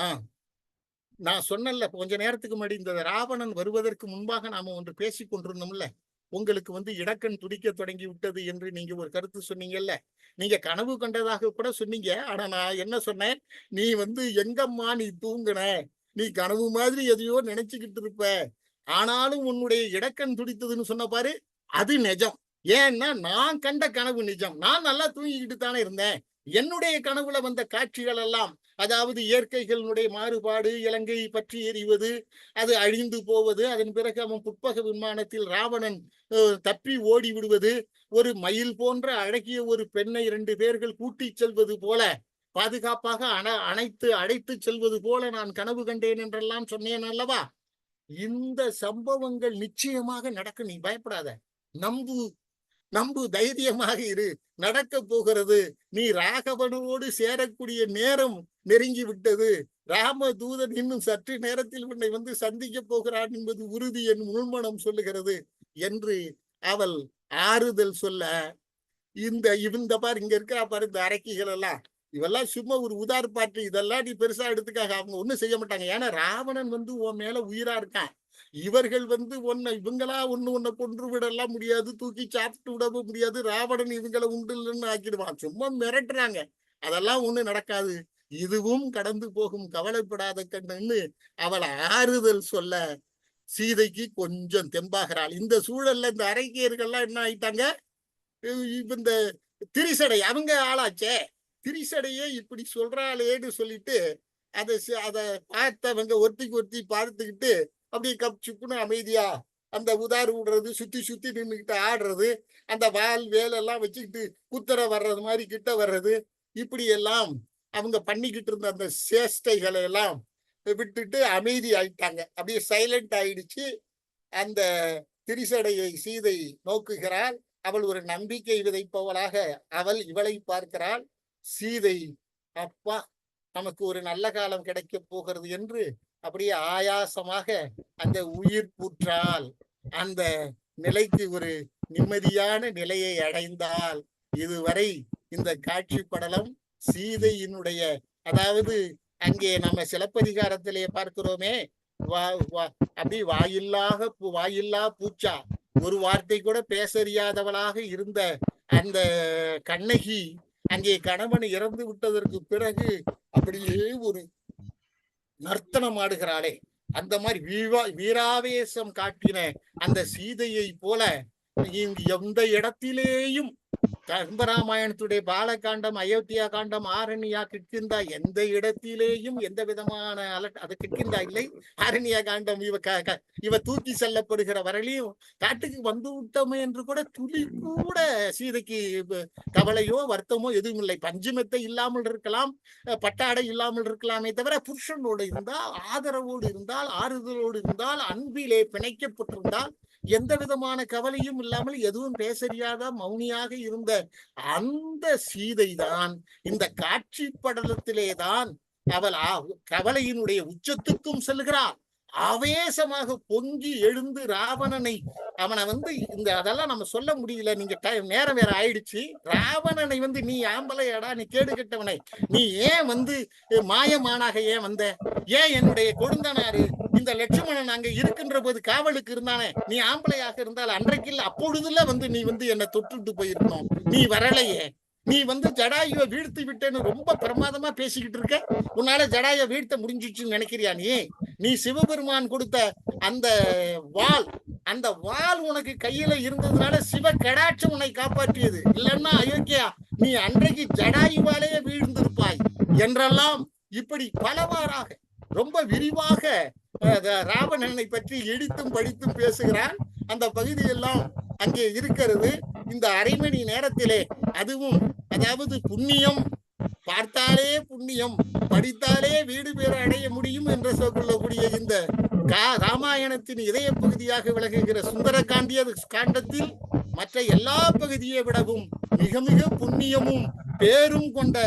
நான் சொன்னல கொஞ்ச நேரத்துக்கு முன்னாடி, இந்த ராவணன் வருவதற்கு முன்பாக நாம ஒன்று பேசிக் கொண்டிருந்தோம்ல, உங்களுக்கு இடக்கண் துடிக்க தொடங்கி விட்டது என்று நீங்க ஒரு கருத்து சொன்னீங்கல்ல, நீங்க கனவு கண்டதாக கூட சொன்னீங்க. ஆனா நான் என்ன சொன்னேன், நீ எங்கம்மா நீ தூங்குன, நீ கனவு மாதிரி எதையோ நினைச்சுக்கிட்டு இருப்ப, ஆனாலும் உன்னுடைய இடக்கண் துடித்ததுன்னு சொன்ன பாரு, அது நிஜம். ஏன்னா நான் கண்ட கனவு நிஜம், நான் நல்லா தூங்கிக்கிட்டு தானே இருந்தேன். என்னுடைய கனவுல வந்த காட்சிகள் எல்லாம், அதாவது இயற்கைகளுடைய மாறுபாடு, இலங்கை பற்றி எறிவது, அது அழிந்து போவது, அதன் பிறகு அவன் புட்பக விமானத்தில் ராவணன் தப்பி ஓடி விடுவது, ஒரு மயில் போன்ற அழகிய ஒரு பெண்ணை 2 பேர்கள் கூட்டி செல்வது போல, பாதுகாப்பாக அழைத்து செல்வது போல நான் கனவு கண்டேன் என்றெல்லாம் சொன்னேன் அல்லவா. இந்த சம்பவங்கள் நிச்சயமாக நடக்கும், நீ பயப்படாத, நம்பு, தைரியமாக இரு, நடக்க போகிறது, நீ ராகவனோடு சேரக்கூடிய நேரம் நெருங்கி விட்டது, ராமதூதன் இன்னும் சற்று நேரத்தில் உன்னை சந்திக்க போகிறான் என்பது உறுதி, என் உள்மனம் சொல்லுகிறது என்று அவள் ஆறுதல் சொல்ல, இந்த பாரு, இங்க இருக்கிறா பாரு இந்த அரக்கிகள் எல்லாம், இவெல்லாம் சும்மா ஒரு உதார்பாட்டு, இதெல்லாம் நீ பெருசா எடுத்துக்காக, அவங்க ஒண்ணும் செய்ய மாட்டாங்க. ஏன்னா ராவணன் உன் மேல உயிரா இருக்கான், இவர்கள் இவங்களா உன்னை கொன்று விடலாம் முடியாது, தூக்கி சாப்பிட்டு விடவும் முடியாது, ராவணன் இவங்களை உண்டு இல்லைன்னு ஆக்கிடுவான், சும்மா மிரட்டுறாங்க, அதெல்லாம் ஒண்ணு நடக்காது, இதுவும் கடந்து போகும், கவலைப்படாத கண்ணுன்னு அவளை ஆறுதல் சொல்ல சீதைக்கு கொஞ்சம் தெம்பாகிறாள். இந்த சூழல்ல இந்த அரக்கியர்கள்லாம் என்ன ஆயிட்டாங்க, இந்த திரிசடை அவங்க ஆளாச்சே, திரிசடையே இப்படி சொல்றாளேன்னு சொல்லிட்டு அதை பார்த்தவங்க ஒருத்தி பார்த்துக்கிட்டு அப்படியே கப்சுப்புன்னு அமைதியா அந்த உதாறு விடுறது, சுத்தி நின்றுக்கிட்டு ஆடுறது, அந்த வால் வேலெல்லாம் வச்சுக்கிட்டு குத்தர வர்றது மாதிரி கிட்ட வர்றது, இப்படி எல்லாம் அவங்க பண்ணிக்கிட்டு இருந்த அந்த சேஷ்டைகளை எல்லாம் விட்டுட்டு அமைதி ஆயிட்டாங்க, அப்படியே சைலண்ட் ஆயிடுச்சு. அந்த திரிசடையை சீதை நோக்குகிறாள், அவள் ஒரு நம்பிக்கை விதைப்பவளாக இவளை பார்க்கிறாள். சீதை, அப்பா நமக்கு ஒரு நல்ல காலம் கிடைக்க போகிறது என்று அப்படியே ஆயாசமாக அந்த உயிர் பூற்றால் அந்த நிலைக்கு ஒரு நிம்மதியான நிலையை அடைந்தால். இதுவரை இந்த காட்சி படலம் சீதையினுடைய, அதாவது அங்கே நம்ம சிலப்பதிகாரத்திலே பார்க்கிறோமே, அப்படி வாயில்லா பூச்சா, ஒரு வார்த்தை கூட பேசறியாதவளாக இருந்த அந்த கண்ணகி அங்கே கணவன் இறந்து விட்டதற்கு பிறகு அப்படியே ஒரு நர்த்தனம் ஆடுகிறாளே, அந்த மாதிரி வீராவேசம் காட்டின அந்த சீதையை போல எந்த இடத்திலேயும் கம்பராமாயணத்துடைய பாலகாண்டம், அயோத்தியா காண்டம், ஆரண்யா, கிட்கிந்தா, எந்த இடத்திலேயும் எந்த விதமான அது கிட்கிந்தா இல்லை, ஆரண்யா காண்டம், இவ தூக்கி செல்லப்படுகிற வரையிலையும் காட்டுக்கு வந்து விட்டோமே என்று கூட துளி கூட சீதைக்கு கவலையோ வருத்தமோ எதுவும் இல்லை. பஞ்சுமெத்தை இல்லாமல் இருக்கலாம், பட்டாடை இல்லாமல் இருக்கலாமே தவிர புருஷனோடு இருந்தால், ஆதரவோடு இருந்தால், ஆறுதலோடு இருந்தால், அன்பிலே பிணைக்கப்பட்டிருந்தால், எந்த விதமான கவலையும் இல்லாமல் எதுவும் பேசறியாத மௌனியாக இருந்த அந்த சீதைதான் இந்த காட்சி படலத்திலேதான் அவள் கவலையினுடைய உச்சத்துக்கும் செல்கிறாள். ஆவேசமாக பொங்கி எழுந்து ராவணனை அவனை இந்த அதெல்லாம் நம்ம சொல்ல முடியல, நீங்க நேரம் வேற ஆயிடுச்சு. ராவணனை நீ ஆம்பளையாடா, நீ கேடு கெட்டவனை, நீ ஏன் மாயமானாக ஏன் வந்த, ஏன் என்னுடைய கொடுந்தனாரு இந்த லட்சுமணன் அங்க இருக்கின்ற போது காவலுக்கு இருந்தானே, நீ ஆம்பளையாக இருந்தால் அன்றைக்கு அப்பொழுதுல நீ என்னை தொட்டுட்டு போயிருக்கணும், நீ வரலையே, நீ ஜடாயுவை வீழ்த்து விட்டேன்னு ரொம்ப பிரமாதமா பேசிக்கிட்டு இருக்க. உன்னால ஜடாயுவை வீழ்த்த முடிஞ்சிச்சுன்னு நினைக்கிறியா? நீ சிவபெருமான் கொடுத்த அந்த வாள் உனக்கு கையில இருந்ததுனால சிவ கடாட்சம் உன்னை காப்பாற்றியது. இல்லன்னா அயோக்கியா, நீ அன்றைக்கு ஜடாயுவாலேயே வீழ்ந்திருப்பாய் என்றெல்லாம் இப்படி பலவாறாக ரொம்ப விரிவாக ராவணனை பற்றி எடுத்தும் படித்தும் பேசுகிறான். அந்த பகுதியெல்லாம் அங்கே இருக்கிறது. இந்த அரை மணி நேரத்திலே அதுவும் அதாவது புண்ணியம் பார்த்தாலே புண்ணியம், படித்தாலே வீடு பேர அடைய முடியும் என்று சொல்லக்கூடிய இந்த ராமாயணத்தின் இதய பகுதியாக விளங்குகிற சுந்தர காண்டத்தில் மற்ற எல்லா பகுதியை விடவும் மிக மிக புண்ணியமும் பேரும் கொண்ட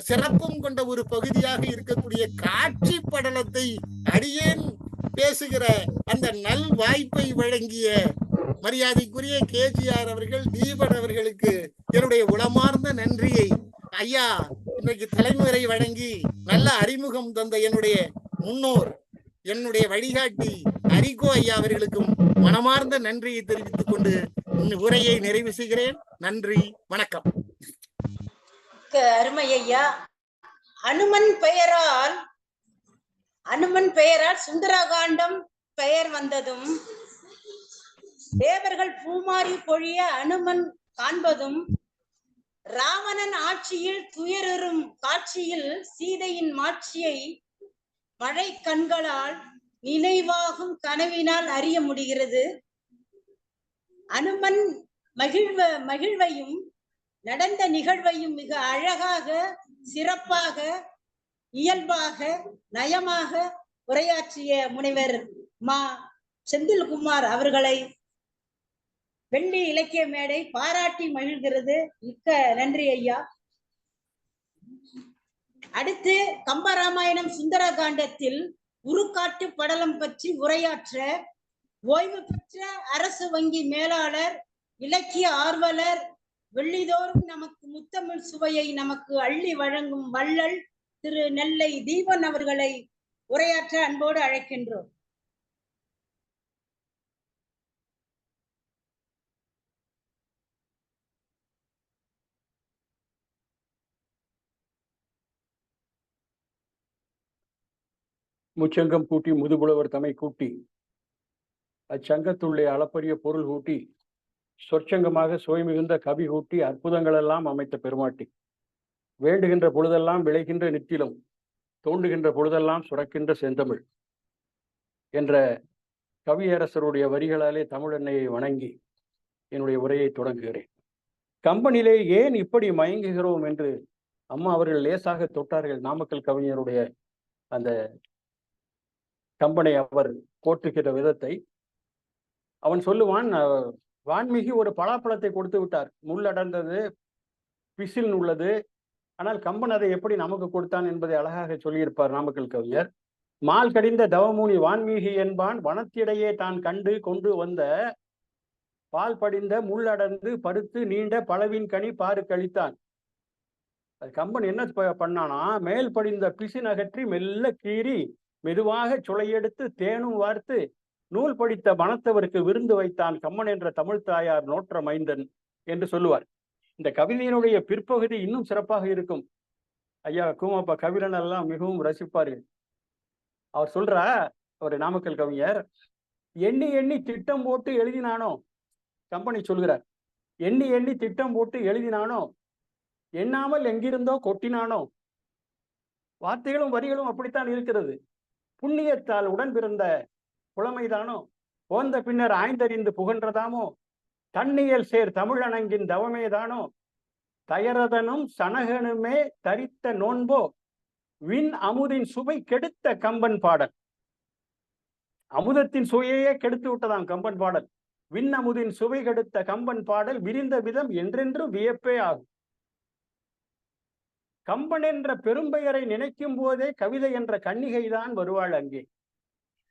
சிறப்பும் கொண்ட ஒரு பகுதியாக இருக்கக்கூடிய காட்சி படலத்தை அடியேன் பேசுகிற அந்த நல் வாய்ப்பை வழங்கிய மரியாதைக்குரிய KGR அவர்கள், தீபன் அவர்களுக்கு என்னுடைய உளமார்ந்த நன்றியை, ஐயா இன்றைக்கு தலைமுறை வழங்கி நல்ல அறிமுகம் தந்த என்னுடைய முன்னோர், என்னுடைய வழிகாட்டி அரிகோ ஐயா அவர்களுக்கும் மனமார்ந்த நன்றியை தெரிவித்துக் கொண்டு உரையை நிறைவு செய்கிறேன். நன்றி, வணக்கம். அருமை ஐயா. அனுமன் பெயரால் சுந்தரகாண்டம் பெயர் வந்ததும், தேவர்கள் பூமாரி பொழிய அனுமன் காண்பதும், ராவணன் ஆட்சியில் துயரும் காட்சியில் சீதையின் மாட்சியை மழை கண்களால் நினைவாகும் கனவினால் அறிய முடிகிறது. அனுமன் மகிழ்வையும் நடந்த நிகழ்வையும் மிக அழகாக, சிறப்பாக, இயல்பாக, நயமாக உரையாற்றிய முனைவர் மா செந்தில்குமார் அவர்களை வெள்ளி இலக்கிய மேடை பாராட்டி மகிழ்கிறது. மிக்க நன்றி ஐயா. அடுத்து கம்பராமாயணம் சுந்தரகாண்டத்தில் உருக்காட்டு படலம் பற்றி உரையாற்ற ஓய்வு பெற்ற அரசு வங்கி மேலாளர், இலக்கிய ஆர்வலர், வெள்ளிதோறும் நமக்கு முத்தமிழ் சுவையை நமக்கு அள்ளி வழங்கும் வள்ளல் திரு நெல்லை தீபன் அவர்களை உரையாற்ற அன்போடு அழைக்கின்றோம். முச்சங்கம் கூட்டி முதுபுலவர் தமை கூட்டி அச்சங்கத்துள்ளே அளப்பரிய பொருள் கூட்டி சொற்சங்கமாக சுவை மிகுந்த கவி கூட்டி அற்புதங்களெல்லாம் அமைத்த பெருமாட்டி, வேண்டுகின்ற பொழுதெல்லாம் விளைகின்ற நித்திலம், தோண்டுகின்ற பொழுதெல்லாம் சுரக்கின்ற செந்தமிழ் என்ற கவியரசருடைய வரிகளாலே தமிழன்னையை வணங்கி என்னுடைய உரையை தொடங்குகிறேன். கம்பனிலே ஏன் இப்படி மயங்குகிறோம் என்று அம்மா அவர்கள் லேசாக தொட்டார்கள். நாமக்கல் கவிஞருடைய அந்த கம்பனை அவர் போற்றுகிற விதத்தை அவன் சொல்லுவான். வான்மீகி ஒரு பலாப்பழத்தை கொடுத்து விட்டார், முள்ளடர்ந்தது, பிசில் உள்ளது. ஆனால் கம்பன் அதை எப்படி நமக்கு கொடுத்தான் என்பதை அழகாக சொல்லியிருப்பார் நாமக்கல் கவிஞர். மால் கடிந்த தவமுனி வான்மீகி என்பான், வனத்திடையே தான் கண்டு கொண்டு வந்த பால் படிந்த முள்ளடர்ந்து பருத்து நீண்ட பழவின் கனி பாரு கழித்தான். கம்பன் என்ன பண்ணானா, மேல் படிந்த பிசின் அகற்றி மெல்ல கீறி மெதுவாக சுளையெடுத்து தேனும் வார்த்து நூல் படித்த வனத்தவருக்கு விருந்து வைத்தான் கம்மன் என்ற தமிழ் தாயார் நோற்ற மைந்தன் என்று சொல்லுவார். இந்த கவிதையினுடைய பிற்பகுதி இன்னும் சிறப்பாக இருக்கும். ஐயா கூமாப்பா கவிரன் எல்லாம் மிகவும் ரசிப்பார்கள். அவர் சொல்றா, அவர் நாமக்கல் கவிஞர், எண்ணி எண்ணி திட்டம் போட்டு எழுதினானோ, கம்பனை சொல்கிறார், எண்ணி எண்ணி திட்டம் போட்டு எழுதினானோ, எண்ணாமல் எங்கிருந்தோ கொட்டினானோ. வார்த்தைகளும் வரிகளும் அப்படித்தான் இருக்கிறது. புண்ணியத்தால் உடன் பிறந்த புலமைதானோ, போந்த பின்னர் ஆய்ந்தறிந்து புகன்றதாமோ, தன்னியல் சேர் தமிழணங்கின் தவமேதானோ, தயரதனும் சனகனுமே தரித்த நோன்போ, விண் அமுதின் சுவை கெடுத்த கம்பன் பாடல். அமுதத்தின் சுவையே கெடுத்து விட்டதாம் கம்பன் பாடல். விண் அமுதின் சுவை கெடுத்த கம்பன் பாடல் விரிந்த விதம் என்றென்றும் வியப்பே ஆகும். கம்பன் என்ற பெரும்பெயரை நினைக்கும் போதே கவிதை என்ற கன்னிகைதான் வருவாள் அங்கே.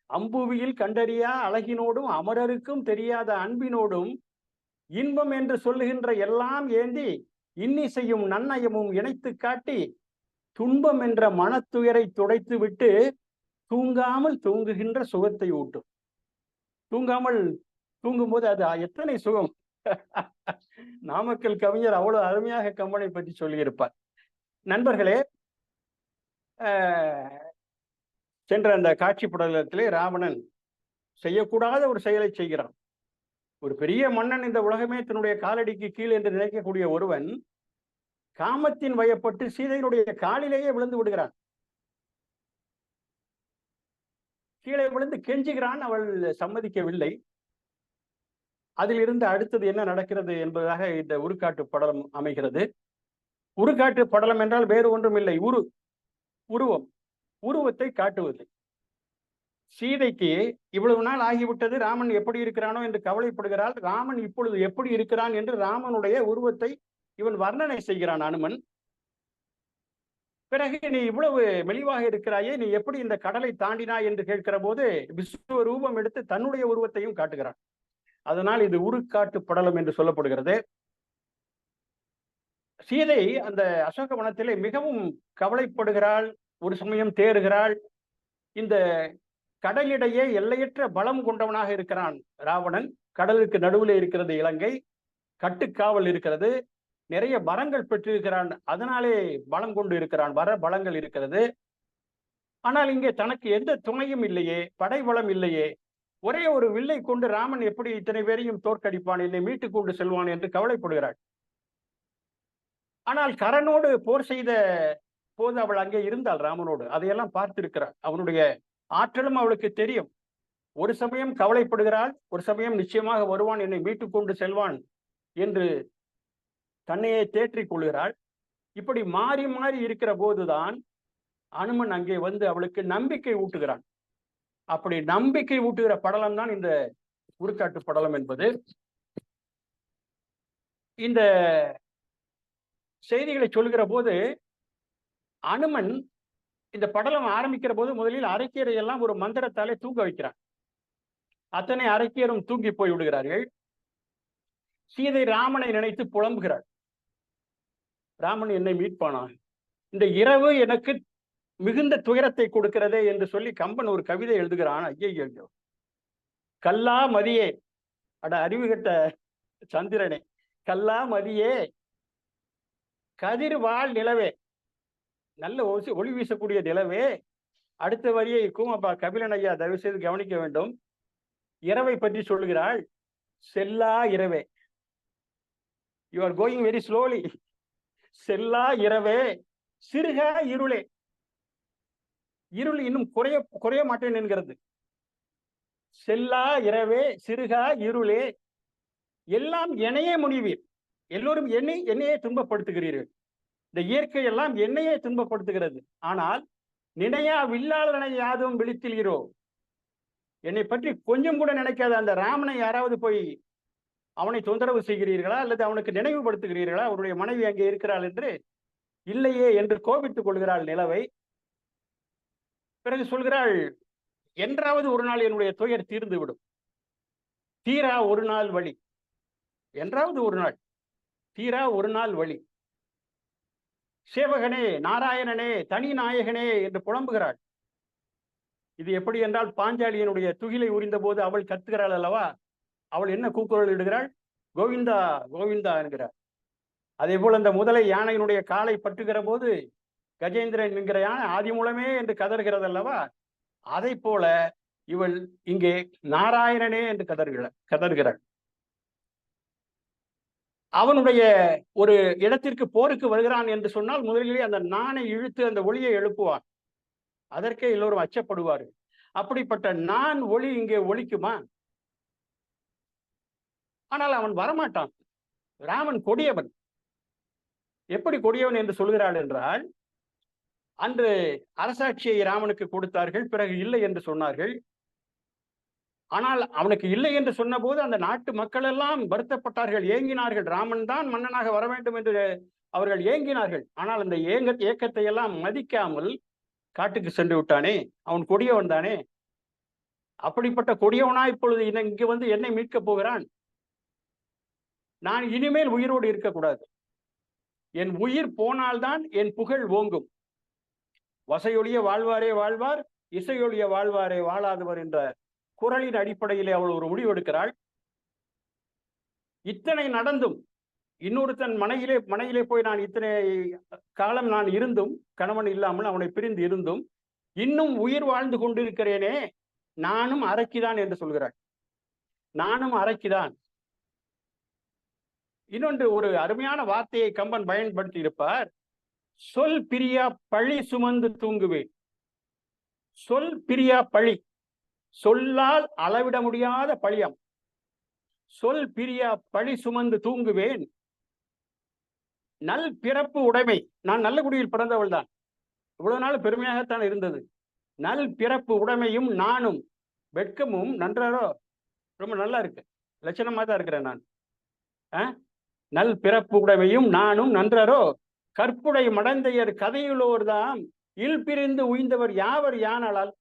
அம்புவியில் கண்டறியா அழகினோடும் அமரருக்கும் தெரியாத அன்பினோடும் இன்பம் என்று சொல்லுகின்ற எல்லாம் ஏந்தி இன்னிசையும் நன்னயமும் இணைத்து காட்டி துன்பம் என்ற மனத்துயரை துடைத்து விட்டு தூங்காமல் தூங்குகின்ற சுகத்தை ஊட்டும். தூங்காமல் தூங்கும்போது அது எத்தனை சுகம். நாமக்கல் கவிஞர் அவ்வளவு அருமையாக கம்பனை பற்றி சொல்லியிருப்பார். நண்பர்களே, சென்ற அந்த காட்சி படலத்திலே ராவணன் செய்யக்கூடாத ஒரு செயலை செய்கிறான். ஒரு பெரிய மன்னன், இந்த உலகமே தன்னுடைய காலடிக்கு கீழ் என்று நினைக்கக்கூடிய ஒருவன் காமத்தின் வயப்பட்டு சீதையினுடைய காலிலேயே விழுந்து விடுகிறான். கீழே விழுந்து கெஞ்சுகிறான், அவள் சம்மதிக்கவில்லை. அதிலிருந்து அடுத்தது என்ன நடக்கிறது என்பதாக இந்த உருக்காட்டு படலம் அமைகிறது. உருக்காட்டு படலம் என்றால் வேறு ஒன்றும் இல்லை, உருவம், உருவத்தை காட்டுவது. சீதைக்கு இவ்வளவு நாள் ஆகிவிட்டது, ராமன் எப்படி இருக்கிறானோ என்று கவலைப்படுகிறாள். ராமன் இப்பொழுது எப்படி இருக்கிறான் என்று ராமனுடைய உருவத்தை இவன் வர்ணனை செய்கிறான் அனுமன். பிறகு நீ இவ்வளவு மெலிவாக இருக்கிறாயே, நீ எப்படி இந்த கடலை தாண்டினாய் என்று கேட்கிற போது விஸ்வ ரூபம் எடுத்து தன்னுடைய உருவத்தையும் காட்டுகிறான். அதனால் இது உருக்காட்டு படலம் என்று சொல்லப்படுகிறது. சீதை அந்த அசோக வனத்திலே மிகவும் கவலைப்படுகிறாள், ஒரு சமயம் தேறுகிறாள். இந்த கடலிடையே எல்லையற்ற பலம் கொண்டவனாக இருக்கிறான் ராவணன். கடலுக்கு நடுவில் இருக்கிறது இலங்கை, கட்டுக்காவல் இருக்கிறது, நிறைய வரங்கள் பெற்றிருக்கிறான், அதனாலே பலம் கொண்டு இருக்கிறான், வர பலங்கள் இருக்கிறது. ஆனால் இங்கே தனக்கு எந்த துணையும் இல்லையே, படை பலம் இல்லையே, ஒரே ஒரு வில்லை கொண்டு ராமன் எப்படி இத்தனை பேரையும் தோற்கடிப்பான், என்னை மீட்டுக் கொண்டு செல்வான் என்று கவலைப்படுகிறாள். ஆனால் கரனோடு போர் செய்த போது அவள் அங்கே இருந்தாள் ராமனோடு, அதையெல்லாம் பார்த்திருக்கிறாள். அவனுடைய ஆற்றலும் அவளுக்கு தெரியும். ஒரு சமயம் கவலைப்படுகிறாள், ஒரு சமயம் நிச்சயமாக வருவான், என்னை மீட்டுக் கொண்டு செல்வான் என்று தன்னையே தேற்றிக் கொள்கிறாள். இப்படி மாறி மாறி இருக்கிற போதுதான் அனுமன் அங்கே வந்து அவளுக்கு நம்பிக்கை ஊட்டுகிறான். அப்படி நம்பிக்கை ஊட்டுகிற படலம் தான் இந்த உருக்காட்டு படலம் என்பது. இந்த செய்திகளை சொல்கிற போது அனுமன் இந்த படலம் ஆரம்பிக்கிற போது முதலில் அரக்கியரை எல்லாம் ஒரு மந்திரத்தாலே தூங்க வைக்கிறான். அத்தனை அரக்கியரும் தூங்கி போய் விடுகிறார்கள். சீதை ராமனை நினைத்து புலம்புகிறாள். ராமன் என்னை மீட்பானா, இந்த இரவு எனக்கு மிகுந்த துயரத்தை கொடுக்கிறதே என்று சொல்லி கம்பன் ஒரு கவிதை எழுதுகிறான். ஐயோ, கல்லா மதியே, அட அறிவுகட்ட சந்திரனே, கல்லா மதியே கதிர் வாழ் நிலவே, நல்ல ஒளி வீசக்கூடிய நிலவே. அடுத்த வரியை கூமப்பா கபிலன் ஐயா தயவு செய்து கவனிக்க வேண்டும். இரவை பற்றி சொல்லுகிறாள். செல்லா இரவே, you are going very slowly. செல்லா இரவே சிறுகா இருளே, இருள் இன்னும் குறைய மாட்டேன் என்கிறது. செல்லா இரவே சிறுகா இருளே, எல்லாம் என்னையே முனிவீர், எல்லோரும் என்னையே துன்பப்படுத்துகிறீர்கள். இந்த இயற்கை எல்லாம் என்னையே துன்பப்படுத்துகிறது. ஆனால் நினையா வில்லாளனை யாதும் விழித்திலீரோ, என்னை பற்றி கொஞ்சம் கூட நினைக்காத அந்த ராமனை யாராவது போய் அவனை தொந்தரவு செய்கிறீர்களா, அல்லது அவனுக்கு நினைவுபடுத்துகிறீர்களா, அவருடைய மனைவி அங்கே இருக்கிறாள் என்று? இல்லையே என்று கோபித்துக் கொள்கிறாள் நிலவை. பிறகு சொல்கிறாள், என்றாவது ஒரு நாள் என்னுடைய துயர் தீர்ந்து விடும், தீரா ஒரு நாள் வழி, என்றாவது ஒரு நாள் தீரா ஒரு நாள் வழி. சேவகனே, நாராயணனே, தனி நாயகனே என்று புலம்புகிறாள். இது எப்படி என்றால், பாஞ்சாலியனுடைய துகிலை உரிந்த போது அவள் கத்துகிறாள் அல்லவா, அவள் என்ன கூக்குரல் இடுகிறாள்? கோவிந்தா கோவிந்தா என்கிறார். அதே போல் அந்த முதலை யானையினுடைய காலை பற்றுகிற போது கஜேந்திரன் என்கிற யானை ஆதி மூலமே என்று கதறுகிறது அல்லவா, அதை போல இவள் இங்கே நாராயணனே என்று கதறுகிறாள். அவனுடைய ஒரு இடத்திற்கு போருக்கு வருகிறான் என்று சொன்னால் முதலிலே அந்த நாணை இழுத்து அந்த ஒளியை எழுப்புவான். அதற்கே எல்லோரும் அச்சப்படுவார்கள். அப்படிப்பட்ட நான் ஒளி இங்கே ஒலிக்குமா? ஆனால் அவன் வரமாட்டான். ராமன் கொடியவன். எப்படி கொடியவன் என்று சொல்கிறாள் என்றால், அன்று அரசாட்சியை ராமனுக்கு கொடுத்தார்கள், பிறகு இல்லை என்று சொன்னார்கள். ஆனால் அவனுக்கு இல்லை என்று சொன்னபோது அந்த நாட்டு மக்கள் எல்லாம் வருத்தப்பட்டார்கள், ஏங்கினார்கள். ராமன் தான் மன்னனாக வர வேண்டும் என்று அவர்கள் ஏங்கினார்கள். ஆனால் அந்த ஏக்கத்தை எல்லாம் மதிக்காமல் காட்டுக்கு சென்று விட்டானே, அவன் கொடியவன் தானே. அப்படிப்பட்ட கொடியவனா இப்பொழுது இங்கு வந்து என்னை மீட்கப் போகிறான்? நான் இனிமேல் உயிரோடு இருக்கக்கூடாது. என் உயிர் போனால்தான் என் புகழ் ஓங்கும். வசையொழிய வாழ்வாரே வாழ்வார், இசையொழிய வாழ்வாரே வாழாதவர் என்ற குறளின் அடிப்படையிலே அவள் ஒரு முடிவெடுக்கிறாள். இத்தனை நடந்தும், இன்னொருத்தன் மனையிலே போய் நான் இத்தனை காலம் நான் இருந்தும், கணவன் இல்லாமல் அவனை பிரிந்து இருந்தும் இன்னும் உயிர் வாழ்ந்து கொண்டிருக்கிறேனே, நானும் அரக்கிதான் என்று சொல்கிறாள். நானும் அரக்கிதான். இன்னொன்று, ஒரு அருமையான வார்த்தையை கம்பன் பயன்படுத்தி இருப்பார். சொல் பிரியா பழி சுமந்து தூங்குவேன். சொல் பிரியா பழி, சொல்லால் அளவிட முடியாத பழியம். சொல் பிரியா பழி சுமந்து தூங்குவேன். நல் பிறப்பு உடைமை, நான் நல்ல குடியில் பிறந்தவள் தான், இவ்வளவு நாள் பெருமையாகத்தான் இருந்தது. நல் பிறப்பு உடைமையும் நானும் வெட்கமும் நன்றாரோ, ரொம்ப நல்லா இருக்கு, லட்சணமா தான் இருக்கிறேன் நான். நல் பிறப்பு உடைமையும் நானும் நன்றாரோ, கற்புடை மடந்தையர் கதையுள்ளோர்தாம் இல் பிரிந்து உய்ந்தவர் யாவர் யானலால்.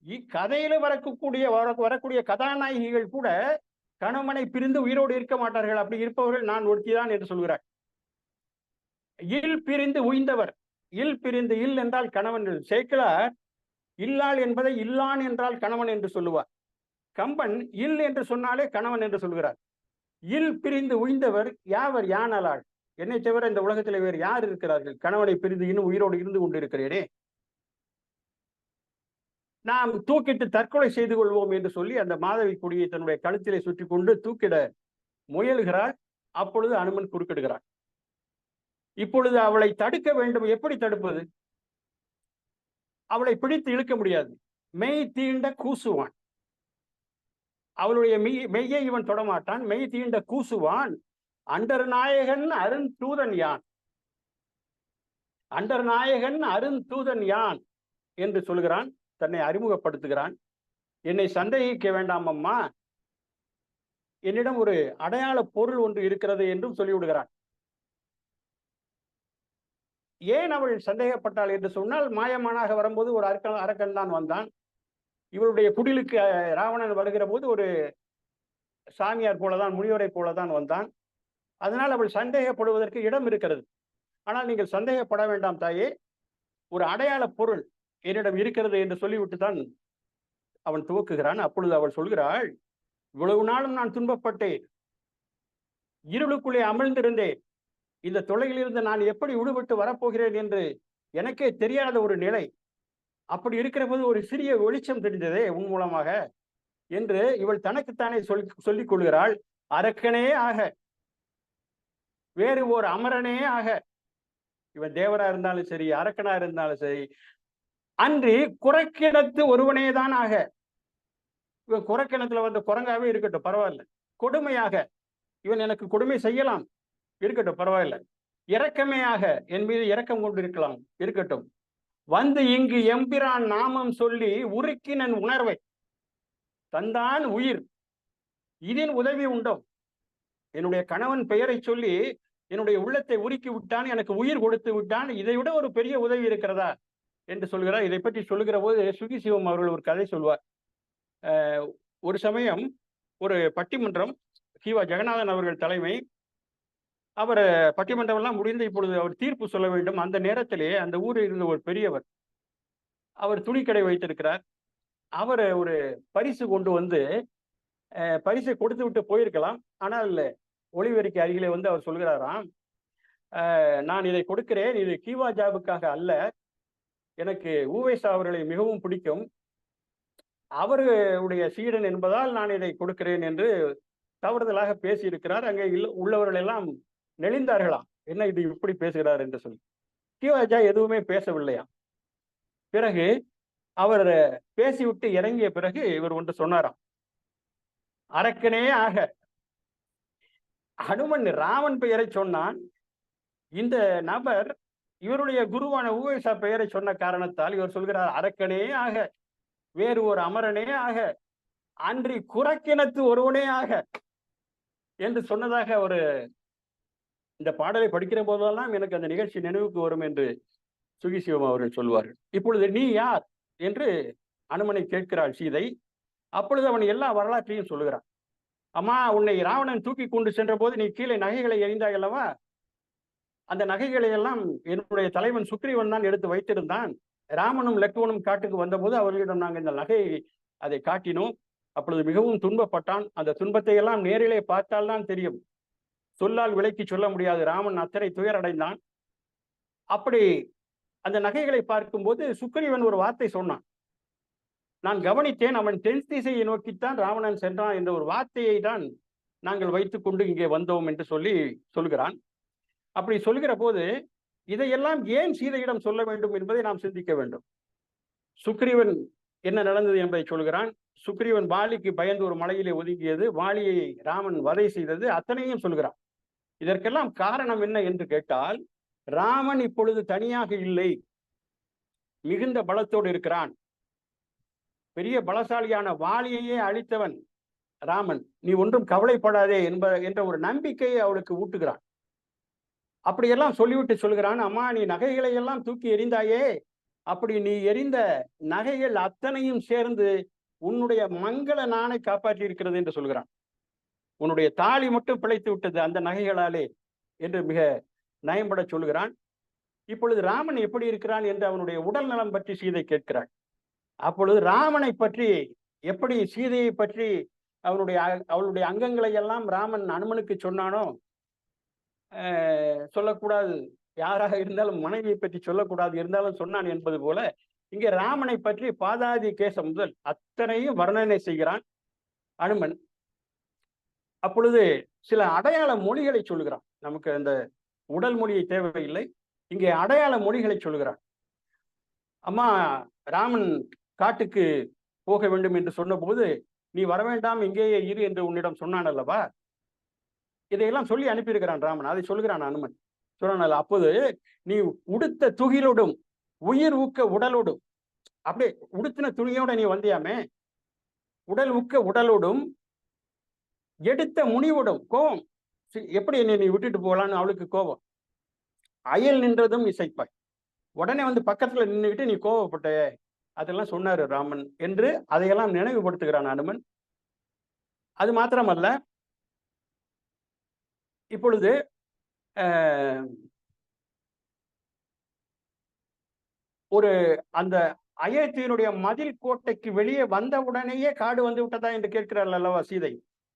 இக்கதையில வரக்கூடிய கதாநாயகிகள் கூட கணவனை பிரிந்து உயிரோடு இருக்க மாட்டார்கள். அப்படி இருப்பவர்கள் நான் ஒருத்திதான் என்று சொல்கிறார். இல் பிரிந்து உய்ந்தவர், இல் பிரிந்து, இல் என்றால் கணவன். சேக்கிழார் இல்லாள் என்பதை இல்லான் என்றால் கணவன் என்று சொல்லுவார். கம்பன் இல் என்று சொன்னாலே கணவன் என்று சொல்கிறார். இல் பிரிந்து உய்ந்தவர் யாவர் யானலாள், என்னை தவிர இந்த உலகத்தில் வேறு யார் இருக்கிறார்கள்? கணவனை பிரிந்து இன்னும் உயிரோடு இருந்து கொண்டிருக்கிறேனே, நாம் தூக்கிட்டு தற்கொலை செய்து கொள்வோம் என்று சொல்லி அந்த மாதவி கொடியை தன்னுடைய கழுத்திலே சுற்றி கொண்டு தூக்கிட முயல்கிறாள். அப்பொழுது அனுமன் குறுக்கிடுகிறான். இப்பொழுது அவளை தடுக்க வேண்டும். எப்படி தடுப்பது? அவளை பிடித்து இழுக்க முடியாது. மெய் தீண்ட கூசுவான். அவளுடைய மெய்யை இவன் தொடமாட்டான். மெய் தீண்ட கூசுவான். அண்டர் நாயகன் அருந்தூதன் யான், அண்டர் நாயகன் அருந்தூதன் யான் என்று சொல்கிறான். தன்னை அறிமுகப்படுத்துகிறான். என்னை சந்தேகிக்க வேண்டாம் அம்மா, என்னிடம் ஒரு அடையாள பொருள் ஒன்று இருக்கிறது என்றும் சொல்லிவிடுகிறான். ஏன் அவள் சந்தேகப்பட்டாள் என்று சொன்னால், மாயமானாக வரும்போது ஒரு அரக்கன் தான் வந்தான். இவளுடைய குடிலுக்கு ராவணன் வருகிற போது ஒரு சாமியார் போலதான், முனிவரை போலதான் வந்தான். அதனால் அவள் சந்தேகப்படுவதற்கு இடம் இருக்கிறது. ஆனால் நீங்கள் சந்தேகப்பட வேண்டாம் தாயே, ஒரு அடையாள பொருள் என்னிடம் இருக்கிறது என்று சொல்லிவிட்டு தான் அவன் துவக்குகிறான். அப்பொழுது அவள் சொல்கிறாள், இவ்வளவு நாளும் நான் துன்பப்பட்டேன், இருளுக்குள்ளே அமிழ்ந்திருந்தேன், இந்த தொலையிலிருந்து நான் எப்படி விடுபட்டு வரப்போகிறேன் என்று எனக்கே தெரியாத ஒரு நிலை. அப்படி இருக்கிற போது ஒரு சிறிய வெளிச்சம் தெரிந்ததே உன் மூலமாக என்று இவள் தனக்குத்தானே சொல்லிக் கொள்கிறாள். அரக்கனே ஆக, வேறு ஓர் அமரனே ஆக, இவன் தேவரா இருந்தாலும் சரி, அரக்கனா இருந்தாலும் சரி, அன்றி குறைக்கிடத்து ஒருவனே தான் ஆக. இவன் குறைக்கிணத்துல வந்து குரங்காவே இருக்கட்டும், பரவாயில்ல. கொடுமையாக இவன் எனக்கு கொடுமை செய்யலாம், இருக்கட்டும், பரவாயில்ல. இரக்கமே ஆக, என் மீது இரக்கம் கொண்டு இருக்கலாம், இருக்கட்டும். வந்து இங்கு எம்பிரான் நாமம் சொல்லி உருக்கினன் உணர்வை தந்தான் உயிர், இதின் உதவி உண்டோ? என்னுடைய கணவன் பெயரை சொல்லி என்னுடைய உள்ளத்தை உருக்கி விட்டான், எனக்கு உயிர் கொடுத்து விட்டான், இதை விட ஒரு பெரிய உதவி இருக்கிறதா என்று சொல்கிறார். இதை பற்றி சொல்லுகிற போது சுகி சிவம் அவர்கள் ஒரு கதை சொல்வார். ஒரு சமயம் ஒரு பட்டிமன்றம், கிவா ஜெகநாதன் அவர்கள் தலைமை. அவர் பட்டிமன்றம் எல்லாம் முடிந்து இப்பொழுது அவர் தீர்ப்பு சொல்ல வேண்டும். அந்த நேரத்திலே அந்த ஊரில் இருந்த ஒரு பெரியவர், அவர் துணிக்கடை வைத்திருக்கிறார். அவர் ஒரு பரிசு கொண்டு வந்து பரிசை கொடுத்து விட்டு போயிருக்கலாம். ஆனால் ஒளிவெறிக்கு அருகிலே வந்து அவர் சொல்கிறாராம், நான் இதை கொடுக்கிறேன், இது கிவா ஜாபுக்காக அல்ல, எனக்கு ஊவேசா அவர்களை மிகவும் பிடிக்கும், அவருடைய சீடன் என்பதால் நான் இதை கொடுக்கிறேன் என்று தவறுதலாக பேசியிருக்கிறார். அங்கே உள்ளவர்கள் எல்லாம் நெளிந்தார்களாம், என்ன இது இப்படி பேசுகிறார் என்று சொல்லி. கிவாஜா எதுவுமே பேசவில்லையா. பிறகு அவர் பேசிவிட்டு இறங்கிய பிறகு இவர் ஒன்று சொன்னாராம். அரக்கனே ஆக ஹனுமன் ராமன் பெயரை சொன்னான். இந்த நபர் இவருடைய குருவான ஊவேசா பெயரை சொன்ன காரணத்தால் இவர் சொல்கிறார், அரக்கனே ஆக, வேறு ஒரு அமரனே ஆக, அன்றி குரக்கினத்து ஒருவனே ஆக என்று சொன்னதாக ஒரு இந்த பாடலை படிக்கிற போதெல்லாம் எனக்கு அந்த நிகழ்ச்சி நினைவுக்கு வரும் என்று சுகிசிவம் அவர்கள் சொல்வார்கள். இப்பொழுது நீ யார் என்று அனுமனை கேட்கிறாள் சீதை. அப்பொழுது அவன் எல்லா வரலாற்றையும் சொல்லுகிறான். அம்மா, உன்னை ராவணன் தூக்கி கொண்டு சென்ற போது நீ கீழே நகைகளை எறிந்தாய் அல்லவா? அந்த நகைகளை எல்லாம் என்னுடைய தலைவன் சுக்ரீவன் தான் எடுத்து வைத்திருந்தான். ராமனும் லக்ஷ்மணும் காட்டுக்கு வந்தபோது அவர்களிடம் நாங்கள் இந்த நகையை அதை காட்டினோம். அப்பொழுது மிகவும் துன்பப்பட்டான். அந்த துன்பத்தை எல்லாம் நேரிலே பார்த்தால்தான் தெரியும், சொல்லால் விலைக்கு சொல்ல முடியாது. ராமன் அத்தனை துயரடைந்தான். அப்படி அந்த நகைகளை பார்க்கும்போது சுக்ரீவன் ஒரு வார்த்தை சொன்னான். நான் கவனித்தேன், அவன் தென் திசையை நோக்கித்தான் ராவணன் சென்றான் என்ற ஒரு வார்த்தையை தான் நாங்கள் வைத்துக்கொண்டு இங்கே வந்தோம் என்று சொல்கிறான். அப்படி சொல்கிற போது இதையெல்லாம் ஏன் சீதையிடம் சொல்ல வேண்டும் என்பதை நாம் சிந்திக்க வேண்டும். சுக்ரீவன் என்ன நடந்தது என்பதை சொல்கிறான். சுக்ரீவன் வாலிக்கு பயந்து ஒரு மலையிலே ஒதுங்கியது, வாலியை ராமன் வதை செய்தது, அத்தனையும் சொல்கிறான். இதற்கெல்லாம் காரணம் என்ன என்று கேட்டால், ராமன் இப்பொழுது தனியாக இல்லை, மிகுந்த பலத்தோடு இருக்கிறான். பெரிய பலசாலியான வாலியையே அழித்தவன் ராமன். நீ ஒன்றும் கவலைப்படாதே என்ற ஒரு நம்பிக்கையை அவளுக்கு ஊட்டுகிறான். அப்படியெல்லாம் சொல்லிவிட்டு சொல்கிறான், அம்மா, நீ நகைகளை எல்லாம் தூக்கி எறிந்தாயே, அப்படி நீ எறிந்த நகைகள் அத்தனையும் சேர்ந்து உன்னுடைய மங்கள நாணை காப்பாற்றி இருக்கிறது என்று சொல்கிறான். உன்னுடைய தாலி மட்டும் பிழைத்து விட்டது அந்த நகைகளாலே என்று மிக நயம்பட சொல்கிறான். இப்பொழுது ராமன் எப்படி இருக்கிறான் என்று அவனுடைய உடல் நலம் பற்றி சீதை கேட்கிறாள். அப்பொழுது ராமனை பற்றி, எப்படி சீதையை பற்றி அவளுடைய அங்கங்களை எல்லாம் ராமன் அனுமனுக்கு சொன்னானோ, சொல்லக்கூடாது, யாராக இருந்தாலும் மனைவியை பற்றி சொல்லக்கூடாது, இருந்தாலும் சொன்னான் என்பது போல இங்கே ராமனை பற்றி பாதாதி கேசம் முதல் அத்தனையும் வர்ணனை செய்கிறான் அனுமன். அப்பொழுது சில அடையாள மொழிகளை சொல்கிறான். நமக்கு அந்த உடல் மொழியை தேவையில்லை, இங்கே அடையாள மொழிகளை சொல்கிறான். அம்மா, ராமன் காட்டுக்கு போக வேண்டும் என்று சொன்னபோது நீ வரவேண்டாம், இங்கேயே இரு என்று உன்னிடம் சொன்னான் அல்லவா? இதையெல்லாம் சொல்லி அனுப்பியிருக்கிறான் ராமன். அதை சொல்கிறான் அனுமன். சொன்னான், அப்போது நீ உடுத்த துகிலோடும் உயிர் ஊக்க உடலோடும், அப்படியே உடுத்தின துணியோட நீ வந்தியாமே, உடல் ஊக்க உடலோடும் எடுத்த முனிவோடும், கோபம், எப்படி என்னை நீ விட்டுட்டு போகலான்னு அவளுக்கு கோபம். அயல் நின்றதும் இசைப்பாய், உடனே வந்து பக்கத்துல நின்றுக்கிட்டு நீ கோபப்பட்ட, அதெல்லாம் சொன்னாரு ராமன் என்று அதையெல்லாம் நினைவுபடுத்துகிறான் அனுமன். அது மாத்திரமல்ல, இப்பொழுது ஒரு அந்த அயோத்தியினுடைய மதில் கோட்டைக்கு வெளியே வந்தவுடனேயே காடு வந்து விட்டதா என்று கேட்கிறாள் அல்லவா சீதை?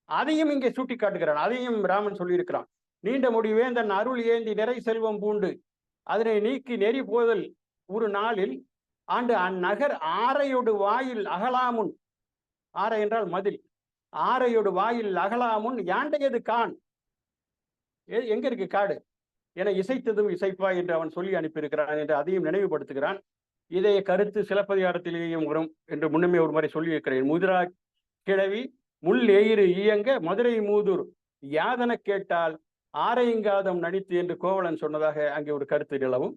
அதையும் இங்கே சுட்டி காட்டுகிறான். அதையும் ராமன் சொல்லியிருக்கிறான். நீண்ட முடிவேந்தன் அருள் ஏந்தி நிறை செல்வம் பூண்டு அதனை நீக்கி நெறி போதல் ஒரு நாளில் ஆண்டு அந்நகர் ஆரையோடு வாயில் அகலாமுன், ஆரை என்றால் மதில், ஆரையோடு வாயில் அகலாமுன் யாண்டையது கான், எங்க இருக்கு காடு என இசைத்ததும் இசைப்பா என்று அவன் சொல்லி அனுப்பியிருக்கிறான் என்று அதையும் நினைவுபடுத்துகிறான். இதைய கருத்து சிலப்பதிகாரத்திலேயும் வரும் என்று முன்னமே ஒரு முறை சொல்லி இருக்கிறேன். முதிரா கிழவி முள் எயிறு இயங்க மதுரை மூதூர் யாதன கேட்டால் ஆரையங்காதம் நடித்து என்று கோவலன் சொன்னதாக அங்கே ஒரு கருத்து நிலவும்.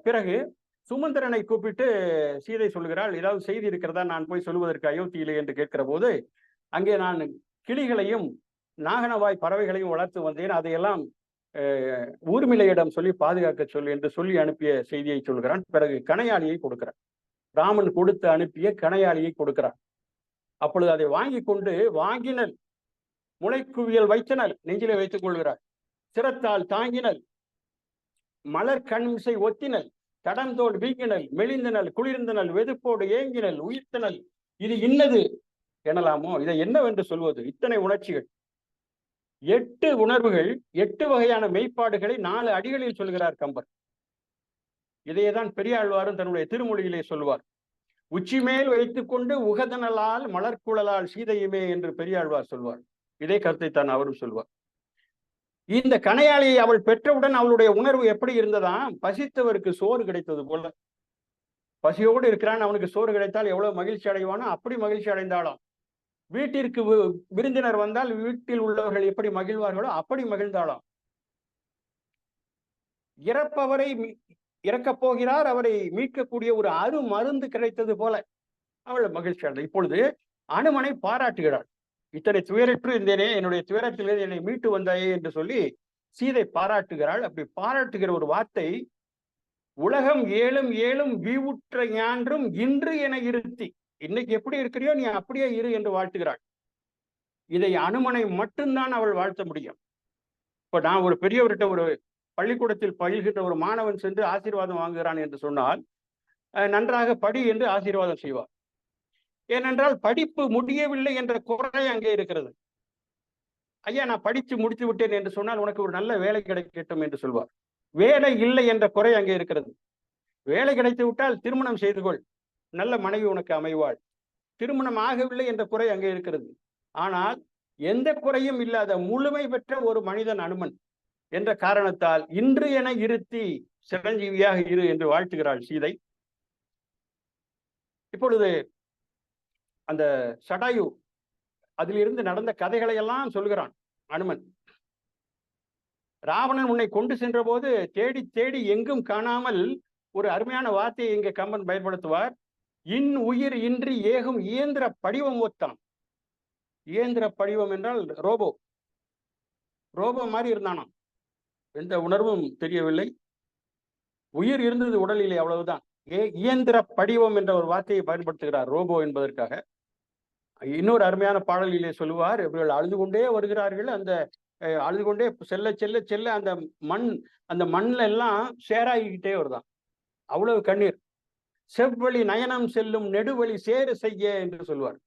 பிறகு சுமந்திரனை கூப்பிட்டு சீதை சொல்கிறாள், ஏதாவது செய்தி இருக்கிறதா நான் போய் சொல்வதற்கு அயோத்தியிலே என்று கேட்கிற போது, அங்கே நான் கிளிகளையும் நாகனவாய் பறவைகளையும் வளர்த்து வந்தேன், அதையெல்லாம் ஊர்மிளையிடம் சொல்லி பாதுகாக்க சொல்லு என்று சொல்லி அனுப்பிய செய்தியை சொல்கிறான். பிறகு கணையாளியை கொடுக்கிறான். ராமன் கொடுத்து அனுப்பிய கணையாளியை கொடுக்கிறான். அப்பொழுது அதை வாங்கி கொண்டு வாங்கினல் முளைக்குவியல் வைத்தனல் நெஞ்சிலே வைத்துக் கொள்கிறார். சிரத்தால் தாங்கினல் மலர் கண்மிசை ஒத்தினல் கடந்தோடு வீங்கினல் மெலிந்தனல் குளிர்ந்தனல் வெதுப்போடு ஏங்கினல் உயிர்த்தனல், இது இன்னது எனலாமோ? இதை என்னவென்று சொல்வது? இத்தனை உணர்ச்சிகள், 8 உணர்வுகள், 8 வகையான மெய்ப்பாடுகளை 4 அடிகளில் சொல்கிறார் கம்பர். இதையேதான் பெரியாழ்வாரும் தன்னுடைய திருமொழியிலே சொல்வார். உச்சி மேல் வைத்துக்கொண்டு உகதனலால் மலர்குழலால் சீதையுமே என்று பெரியாழ்வார் சொல்வார். இதே கருத்தை தான் அவரும் சொல்வார். இந்த கணையாளியை அவள் பெற்றவுடன் அவளுடைய உணர்வு எப்படி இருந்ததாம்? பசித்தவருக்கு சோறு கிடைத்தது போல. பசியோடு இருக்கிறான், அவனுக்கு சோறு கிடைத்தால் எவ்வளவு மகிழ்ச்சி அடைவானோ அப்படி மகிழ்ச்சி அடைந்தாலும், வீட்டிற்கு விருந்தினர் வந்தால் வீட்டில் உள்ளவர்கள் எப்படி மகிழ்வார்களோ அப்படி மகிழ்ந்தாலும், இறப்பவரை இறக்கப் போகிறார், அவரை மீட்கக்கூடிய ஒரு அரு மருந்து கிடைத்தது போல அவள் மகிழ்ச்சி அடைந்தாள். இப்பொழுது அனுமனை பாராட்டுகிறாள். இத்தனை துயரற்று இருந்தேனே, என்னுடைய துயரத்திலே என்னை மீட்டு வந்தாயே என்று சொல்லி சீதை பாராட்டுகிறாள். அப்படி பாராட்டுகிற ஒரு வார்த்தை, உலகம் ஏழும் ஏழும் வீவுற்ற ஞான்றும் இன்று என இருத்தி, இன்னைக்கு எப்படி இருக்கிறியோ நீ அப்படியே இரு என்று வாழ்த்துகிறாள். இதை அனுமனை மட்டும்தான் அவள் வாழ்த்த முடியும். இப்ப நான் ஒரு பெரியவர்கிட்ட, ஒரு பள்ளிக்கூடத்தில் பயில்கின்ற ஒரு மாணவன் சென்று ஆசீர்வாதம் வாங்குகிறான் என்று சொன்னால், நன்றாக படி என்று ஆசீர்வாதம் செய்வார். ஏனென்றால் படிப்பு முடியவில்லை என்ற குறை அங்கே இருக்கிறது. ஐயா நான் படித்து முடித்து விட்டேன் என்று சொன்னால் உனக்கு ஒரு நல்ல வேலை கிடைக்கட்டும் என்று சொல்வார். வேலை இல்லை என்ற குறை அங்கே இருக்கிறது. வேலை கிடைத்து விட்டால் திருமணம் செய்து கொள், நல்ல மனைவி உனக்கு அமைவாள். திருமணம் ஆகவில்லை என்ற குறை அங்கே இருக்கிறது. ஆனால் எந்த குறையும் இல்லாத முழுமை பெற்ற ஒரு மனிதன் அனுமன் என்ற காரணத்தால் இன்று என இருத்தி சிரஞ்சீவியாக இரு என்று வாழ்த்துகிறாள் சீதை. இப்பொழுது அந்த சடாயு அதிலிருந்து நடந்த கதைகளை எல்லாம் சொல்கிறான் அனுமன். ராவணன் உன்னை கொண்டு சென்ற போது தேடி தேடி எங்கும் காணாமல் ஒரு அருமையான வார்த்தையை இங்கே கம்பன் பயன்படுத்துவார். இன் உயிர் இன்றி ஏகும் இயந்திர படிவம் ஒத்தான். இயந்திர படிவம் என்றால் ரோபோ. ரோபோ மாதிரி இருந்தானாம், எந்த உணர்வும் தெரியவில்லை, உயிர் இருந்தது உடலிலே, அவ்வளவுதான். இயந்திர படிவம் என்ற ஒரு வார்த்தையை பயன்படுத்துகிறார் ரோபோ என்பதற்காக. இன்னொரு அருமையான பாடலிலே சொல்லுவார், இவர்கள் அழுது கொண்டே வருகிறார்கள், அந்த அழுது கொண்டே செல்ல செல்ல செல்ல அந்த மண்ணில் எல்லாம் சேராகிக்கிட்டே வருதான், அவ்வளவு கண்ணீர். செவ்வழி நயனம் செல்லும் நெடுவழி சேறு செய்ய என்று சொல்வார்.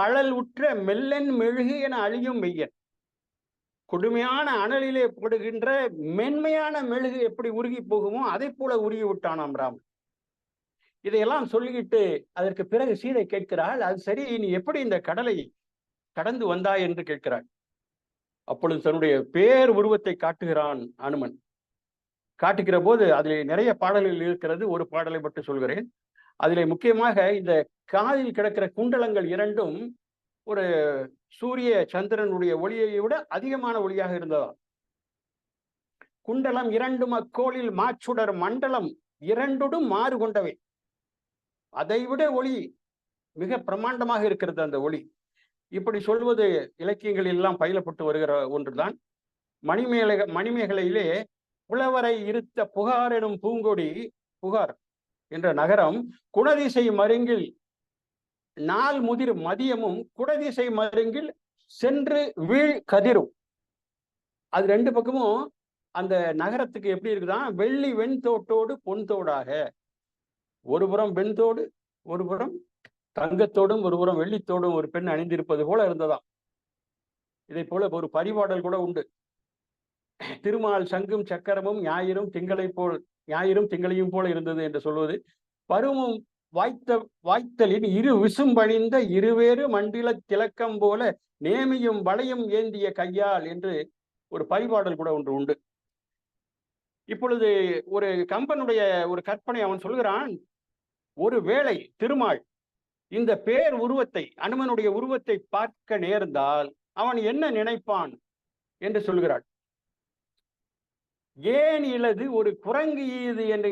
அழல் உற்ற மெல்லன் மெழுகு என அழியும் மெய்யன். கொடுமையான அனலிலே படுகின்ற மென்மையான மெழுகு எப்படி உருகி போகுமோ அதை போல உருகி விட்டானாம் ராமன். இதையெல்லாம் சொல்லிக்கிட்டு அதற்கு பிறகு சீதை கேட்கிறாள், அது சரி, நீ எப்படி இந்த கடலை கடந்து வந்தாய் என்று கேட்கிறாள். அப்பொழுது தன்னுடைய பேர் உருவத்தை காட்டுகிறான் அனுமன். காட்டுகிற போது அதிலே நிறைய பாடல்கள் இருக்கிறது, ஒரு பாடலை மட்டும் சொல்கிறேன். அதிலே முக்கியமாக இந்த காதில் கிடக்கிற குண்டலங்கள் இரண்டும் ஒரு சூரிய சந்திரனுடைய ஒளியை விட அதிகமான ஒளியாக இருந்ததா. குண்டலம் இரண்டும் அக்கோளில் மாச்சுடர் மண்டலம் இரண்டும் மாறு கொண்டவை. அதைவிட ஒளி மிக பிரமாண்டமாக இருக்கிறது அந்த ஒளி. இப்படி சொல்வது இலக்கியங்கள் எல்லாம் பயிலப்பட்டு வருகிற ஒன்றுதான். மணிமேகலையிலே புலவரை இருத்த புகார் எனும் பூங்கொடி, புகார் என்ற நகரம் குணதிசை மருங்கில் நாள் முதிர் மதியமும் குடதிசை மருங்கில் சென்று வீழ் கதிரும். அது ரெண்டு பக்கமும் அந்த நகரத்துக்கு எப்படி இருக்குதான், வெள்ளி வெண்தோட்டோடு பொன்தோடாக, ஒரு புறம் வெண்தோடு, ஒரு புறம் தங்கத்தோடும், ஒரு புறம் வெள்ளித்தோடும் ஒரு பெண் அணிந்திருப்பது போல இருந்ததாம். இதை போல ஒரு பரிபாடல் கூட உண்டு. திருமால் சங்கும் சக்கரமும் ஞாயிறும் திங்களையும் போல இருந்தது என்று சொல்வது. பருவம் வாய்த்தலின் இரு விசும்பணிந்த இருவேறு மண்டில திலக்கம் போல நேமியும் வளையும் ஏந்திய கையால் என்று ஒரு பரிபாடல் கூட ஒன்று உண்டு. இப்பொழுது ஒரு கம்பனுடைய ஒரு கற்பனை அவன் சொல்கிறான், ஒரு வேளை திருமால் இந்த பேர் உருவத்தை, அனுமனுடைய உருவத்தை பார்க்க நேர்ந்தால் அவன் என்ன நினைப்பான் என்று சொல்கிறாள். ஏன் இலது ஒரு குரங்கு ஈது என்று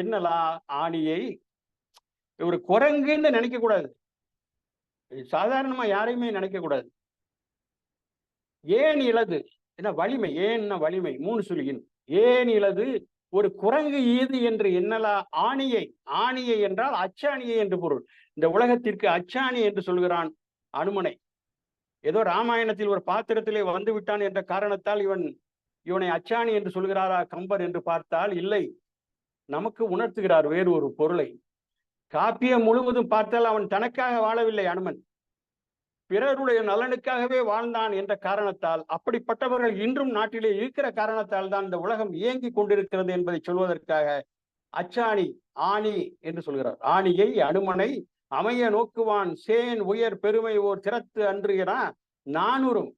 என்னலா ஆணியை. ஒரு குரங்குன்னு நினைக்க கூடாது, சாதாரணமா யாரையுமே நினைக்க கூடாது. ஏன் இலது என்ன வலிமை, ஏன்னா வலிமை, மூணு சொல்லியின். ஏன் இலது ஒரு குரங்கு ஈது என்று என்னலா ஆணியை. ஆணியை என்றால் அச்சாணியை என்று பொருள். இந்த உலகத்திற்கு அச்சாணி என்று சொல்கிறான் அனுமனை. ஏதோ ராமாயணத்தில் ஒரு பாத்திரத்திலே வந்து விட்டான் என்ற காரணத்தால் இவனை அச்சாணி என்று சொல்கிறாரா கம்பர் என்று பார்த்தால் இல்லை, நமக்கு உணர்த்துகிறார் வேறு ஒரு பொருளை. காப்பியம் முழுவதும் பார்த்தால் அவன் தனக்காக வாழவில்லை அனுமன், பிறருடைய நலனுக்காகவே வாழ்ந்தான் என்ற காரணத்தால், அப்படிப்பட்டவர்கள் இன்றும் நாட்டிலே இருக்கிற காரணத்தால் தான் இந்த உலகம் இயங்கி கொண்டிருக்கிறது என்பதை சொல்வதற்காக அச்சாணி ஆணி என்று சொல்கிறார். ஆணியை அனுமனை அமைய நோக்குவான் சேன் உயர் பெருமை ஓர் திறத்து அன்று என நானூறும்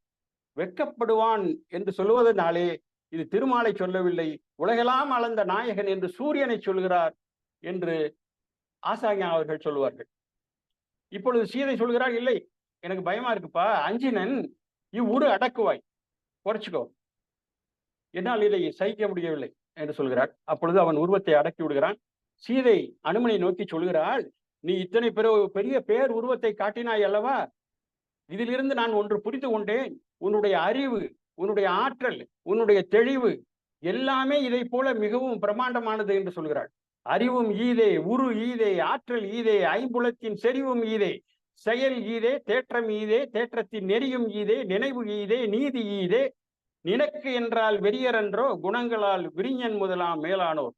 வெட்கப்படுவான் என்று சொல்வதனாலே இது திருமாலை சொல்லவில்லை, உலகெல்லாம் அளந்த நாயகன் என்று சூரியனை சொல்கிறார் என்று ஆசாஞா அவர்கள் சொல்லுவார்கள். இப்பொழுது சீதை சொல்கிறாள், இல்லை எனக்கு பயமா இருக்குப்பா, அஞ்சினன் இவ்வுரு அடக்குவாய், குறைச்சிக்கோ, என்னால் இதை சகிக்க முடியவில்லை என்று சொல்கிறாள். அப்பொழுது அவன் உருவத்தை அடக்கி விடுகிறான். சீதை அனுமனை நோக்கி சொல்கிறாள், நீ இத்தனை பெரிய பேர் உருவத்தை காட்டினாய் அல்லவா, இதிலிருந்து நான் ஒன்று புரிந்து கொண்டேன். உன்னுடைய அறிவு, உன்னுடைய ஆற்றல், உன்னுடைய தெளிவு எல்லாமே இதை போல மிகவும் பிரமாண்டமானது என்று சொல்கிறாள். அறிவும் ஈதே, உரு ஈதே, ஆற்றல் ஈதே, ஐம்புலத்தின் செறிவும் ஈதே, செயல் ஈதே, தேற்றம் ஈதே, தேற்றத்தின் நெறியும் ஈதே, நினைவு ஈதே, நீதி ஈதே, நினக்கு என்றால் வெறியரன்றோ, குணங்களால் விரிஞன் முதலாம் மேலானோர்.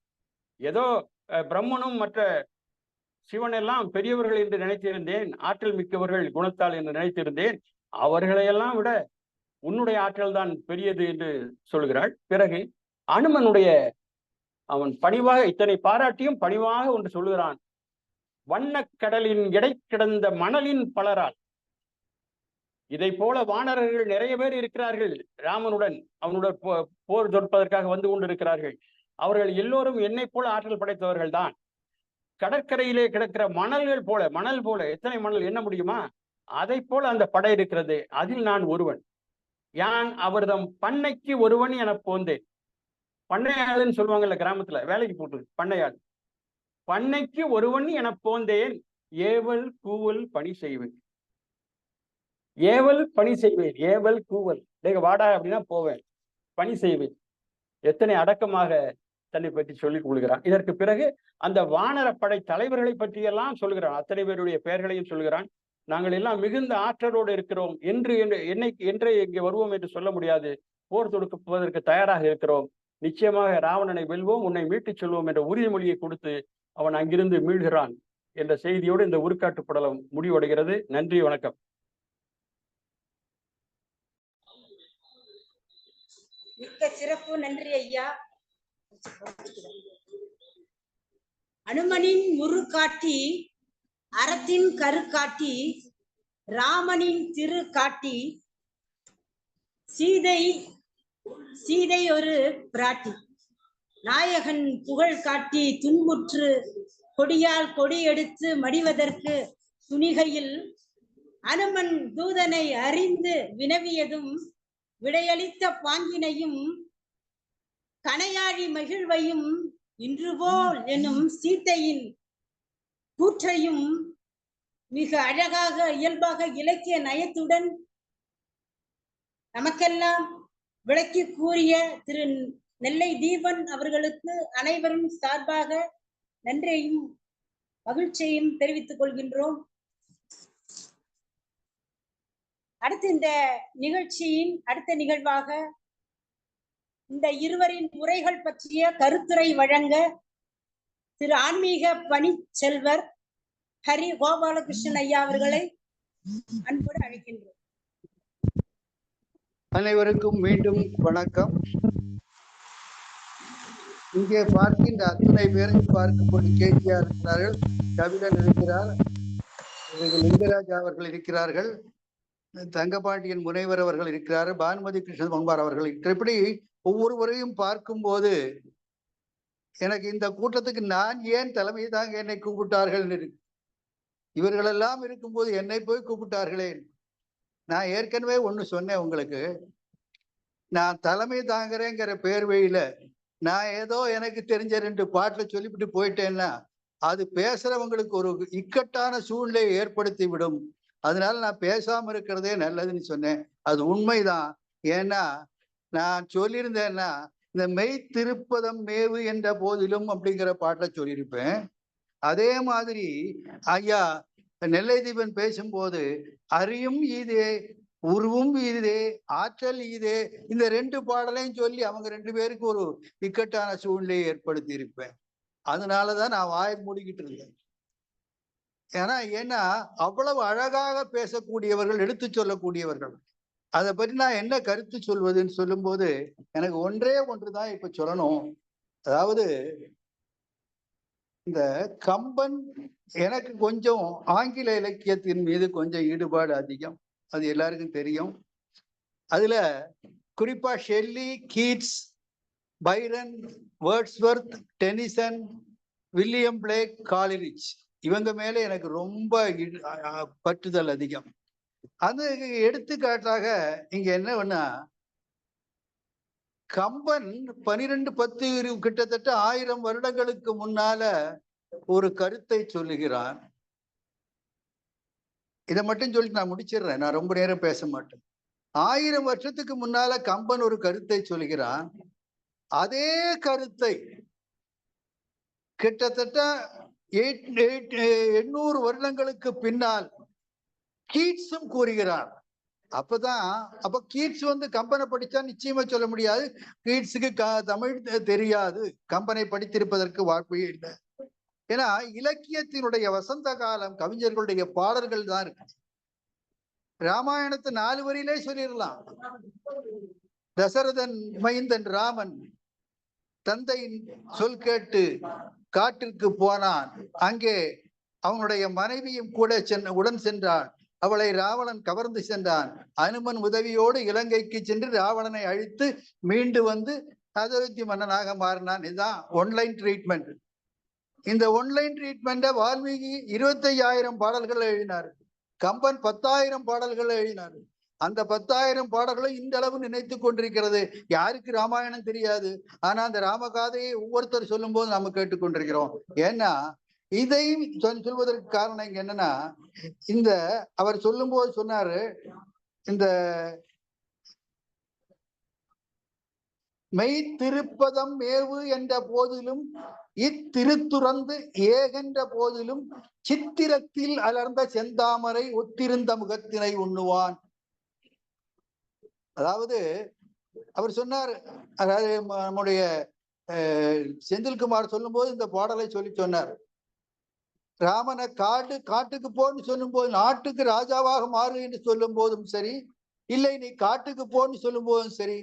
ஏதோ பிரம்மனும் மற்ற சிவன் எல்லாம் பெரியவர்கள் என்று நினைத்திருந்தேன், ஆற்றல் மிக்கவர்கள் குணத்தால் என்று நினைத்திருந்தேன், அவர்களையெல்லாம் விட உன்னுடைய ஆற்றல் தான் பெரியது என்று சொல்கிறாள். பிறகு அனுமனுடைய அவன் பணிவாக இத்தனை பாராட்டியும் பணிவாக ஒன்று சொல்லுகிறான், வண்ணக்கடலின் எடை கிடந்த மணலின் பலரால். இதை போல வானரர்கள் நிறைய பேர் இருக்கிறார்கள், ராமனுடன் அவனுடன் போர் தொடுப்பதற்காக வந்து கொண்டிருக்கிறார்கள். அவர்கள் எல்லோரும் என்னை போல ஆற்றல் படைத்தவர்கள் தான். கடற்கரையிலே கிடக்கிற மணல்கள் போல, மணல் போல, எத்தனை மணல் என்ன முடியுமா, அதை போல அந்த படை இருக்கிறது, அதில் நான் ஒருவன். யான் அவர்தம் பண்ணைக்கு ஒருவன் என போந்தேன். பண்ணையாளுன்னு சொல்லுவாங்கல்ல கிராமத்துல, வேலைக்கு போட்டு பண்ணையாள். பண்ணைக்கு ஒருவன் என போந்தேன், ஏவல் கூவல் பணி செய்வேன். ஏவல் பணி செய்வேன், ஏவல் கூவல், டேக வாடா அப்படின்னா போவேன், பணி செய்வேன். எத்தனை அடக்கமாக தன்னை பற்றி சொல்லிக் கொள்கிறான். இதற்கு பிறகு அந்த வானரப்படை தலைவர்களை பற்றியெல்லாம் சொல்கிறான், அத்தனை பேருடைய பெயர்களையும் சொல்கிறான். நாங்கள் எல்லாம் மிகுந்த ஆற்றலோடு இருக்கிறோம், என்றே இங்கே வருவோம் என்று சொல்ல முடியாது, போர் தொடுப்பதற்கு தயாராக இருக்கிறோம், நிச்சயமாக ராவணனை வெல்வோம், உன்னை மீட்டுச் சொல்வோம் என்ற உறுதிமொழியை கொடுத்து அவன் அங்கிருந்து மீள்கிறான் என்ற செய்தியோடு இந்த உருக்காட்டு படலம் முடிவடைகிறது. நன்றி, வணக்கம். மிக்க சிறப்பு, நன்றி ஐயா. அனுமனின் முரு காட்டி, அறத்தின் கரு காட்டி, ராமனின் திரு காட்டி, சீதை ஒரு பிராட்டி, நாயகன் புகழ் காட்டி, துன்புற்று கொடியால் கொடி எடுத்து மடிவதற்கு துணிகையில் அனுமன் தூதனை அறிந்து வினவியதும் விடையளித்த பாங்கினையும் கனையாழி மகிழ்வையும் இன்றுபோல் எனும் சீத்தையின் கூற்றையும் மிக அழகாக இயல்பாக இலக்கிய நயத்துடன் நமக்கெல்லாம் விளக்கி கூறிய திரு நெல்லை தீபன் அவர்களுக்கு அனைவரும் சார்பாக நன்றியையும் மகிழ்ச்சியையும் தெரிவித்துக் கொள்கின்றோம். அடுத்து இந்த நிகழ்ச்சியின் அடுத்த நிகழ்வாக இந்த இருவரின் உரைகள் பற்றிய கருத்துரை வழங்க திரு ஆன்மீக பணிச்செல்வர் ஹரி கோபாலகிருஷ்ணன் ஐயா அவர்களை அன்போடு அழைக்கின்றோம். அனைவருக்கும் மீண்டும் வணக்கம். இங்கே பார்க்கின்ற அத்தனை பேரை பார்க்கும்போது கேஜிஆர் இருக்கிறார்கள், கபிலன் இருக்கிறார், லிங்கராஜா அவர்கள் இருக்கிறார்கள், தங்கபாண்டியன் முனைவர் அவர்கள் இருக்கிறார், பானுமதி கிருஷ்ணன் பங்கார் அவர்கள். இப்படி ஒவ்வொருவரையும் பார்க்கும்போது எனக்கு இந்த கூட்டத்துக்கு நான் ஏன் தலைமை தாங்க என்னை கூப்பிட்டார்கள் இருக்கு. இவர்களெல்லாம் இருக்கும்போது என்னை போய் கூப்பிட்டார்களே. நான் ஏற்கனவே ஒண்ணு சொன்னேன் உங்களுக்கு, நான் தலைமை தாங்கிறேங்கிற பேர்வையில நான் ஏதோ எனக்கு தெரிஞ்ச 2 பாட்டில் சொல்லிவிட்டு போயிட்டேன்னா அது பேசுறவங்களுக்கு ஒரு இக்கட்டான சூழ்நிலையை ஏற்படுத்தி விடும். அதனால நான் பேசாம இருக்கிறதே நல்லதுன்னு சொன்னேன். அது உண்மைதான். ஏன்னா நான் சொல்லியிருந்தேன்னா இந்த மெய் திருப்பதம் மேவு என்ற போதிலும் அப்படிங்கிற பாட்டை சொல்லியிருப்பேன். அதே மாதிரி ஐயா நெல்லை தீபன் பேசும்போது அறியும் ஈதே, உருவும் ஈதே, ஆற்றல் ஈதே, இந்த 2 பாடலையும் சொல்லி அவங்க 2 பேருக்கு ஒரு இக்கட்டான சூழ்நிலையை ஏற்படுத்தி இருப்பேன். அதனாலதான் நான் வாயை மூடிக்கிட்டு இருந்தேன். ஏன்னா அவ்வளவு அழகாக பேசக்கூடியவர்கள், எடுத்து சொல்லக்கூடியவர்கள். அதை பற்றி நான் என்ன கருத்து சொல்வதுன்னு சொல்லும்போது எனக்கு ஒன்றே ஒன்றுதான் இப்ப சொல்லணும். அதாவது இந்த கம்பன், எனக்கு கொஞ்சம் ஆங்கில இலக்கியத்தின் மீது கொஞ்சம் ஈடுபாடு அதிகம், அது எல்லாருக்கும் தெரியும். அதுல குறிப்பா Shelley, Keats, Byron, Wordsworth, Tennyson, William Blake, Coleridge இவங்க மேல எனக்கு ரொம்ப பற்றுதல் அதிகம். அது எடுத்துக்காட்டாக இங்க என்னன்னா, கம்பன் 12-10 கிட்டத்தட்ட 1000 வருடங்களுக்கு முன்னால ஒரு கருத்தை சொல்லுகிறான். இதை மட்டும் சொல்லி நான் முடிச்சிடுறேன், நான் ரொம்ப நேரம் பேச மாட்டேன். 1000 வருஷத்துக்கு முன்னால கம்பன் ஒரு கருத்தை சொல்கிறான். அதே கருத்தை கிட்டத்தட்ட 800 வருடங்களுக்கு பின்னால் கீட்ஸும் கூறுகிறார். அப்ப கீட்ஸ் கம்பனை படிச்சா நிச்சயமா சொல்ல முடியாது. கீட்ஸுக்கு தமிழ் தெரியாது, கம்பனை படித்திருப்பதற்கு வாய்ப்பே இல்லை. ஏன்னா இலக்கியத்தினுடைய வசந்த காலம் கவிஞர்களுடைய பாடல்கள் தான் இருக்கு. ராமாயணத்தை 4 வரியிலே சொல்லிடலாம். தசரதன் மைந்தன் ராமன் தந்தையின் சொல் கேட்டு காட்டிற்கு போனான். அங்கே அவனுடைய மனைவியும் கூட உடன் சென்றான். அவளை ராவணன் கவர்ந்து சென்றான். அனுமன் உதவியோடு இலங்கைக்கு சென்று ராவணனை அழித்து மீண்டு வந்து அயோத்தி மன்னனாக மாறினான். இதுதான் ஒன்லைன் ட்ரீட்மெண்ட். இந்த ஒன்லைன் ட்ரீட்மெண்ட்டை வால்மீகி 25,000 பாடல்கள் எழுதினார். கம்பன் 10,000 பாடல்கள் எழுதினார். அந்த 10,000 பாடல்களும் இன்றளவு நினைத்து கொண்டிருக்கிறது. யாருக்கு ராமாயணம் தெரியாது? ஆனா அந்த ராமகாதையை ஒவ்வொருத்தர் சொல்லும் போது நாம கேட்டுக்கொண்டிருக்கிறோம். ஏன்னா இதையும் சொல்வதற்கு காரணம் இங்க என்னன்னா, இந்த அவர் சொல்லும் போது சொன்னாரு, இந்த மெய் திருப்பதம் மேவு என்ற போதிலும் இத்திருத்துறந்து ஏகென்ற போதிலும் சித்திரத்தில் அலர்ந்த செந்தாமரை ஒத்திருந்த முகத்தினை உண்ணுவான். அதாவது அவர் சொன்னார், அதாவது நம்முடைய செந்தில்குமார் சொல்லும் போது இந்த பாடலை சொன்னார். ராமனை காட்டுக்கு போன்னு சொல்லும் போது, நாட்டுக்கு ராஜாவாக மாறு என்று சொல்லும் போதும் சரி, இல்லை நீ காட்டுக்கு போன்னு சொல்லும் போதும் சரி,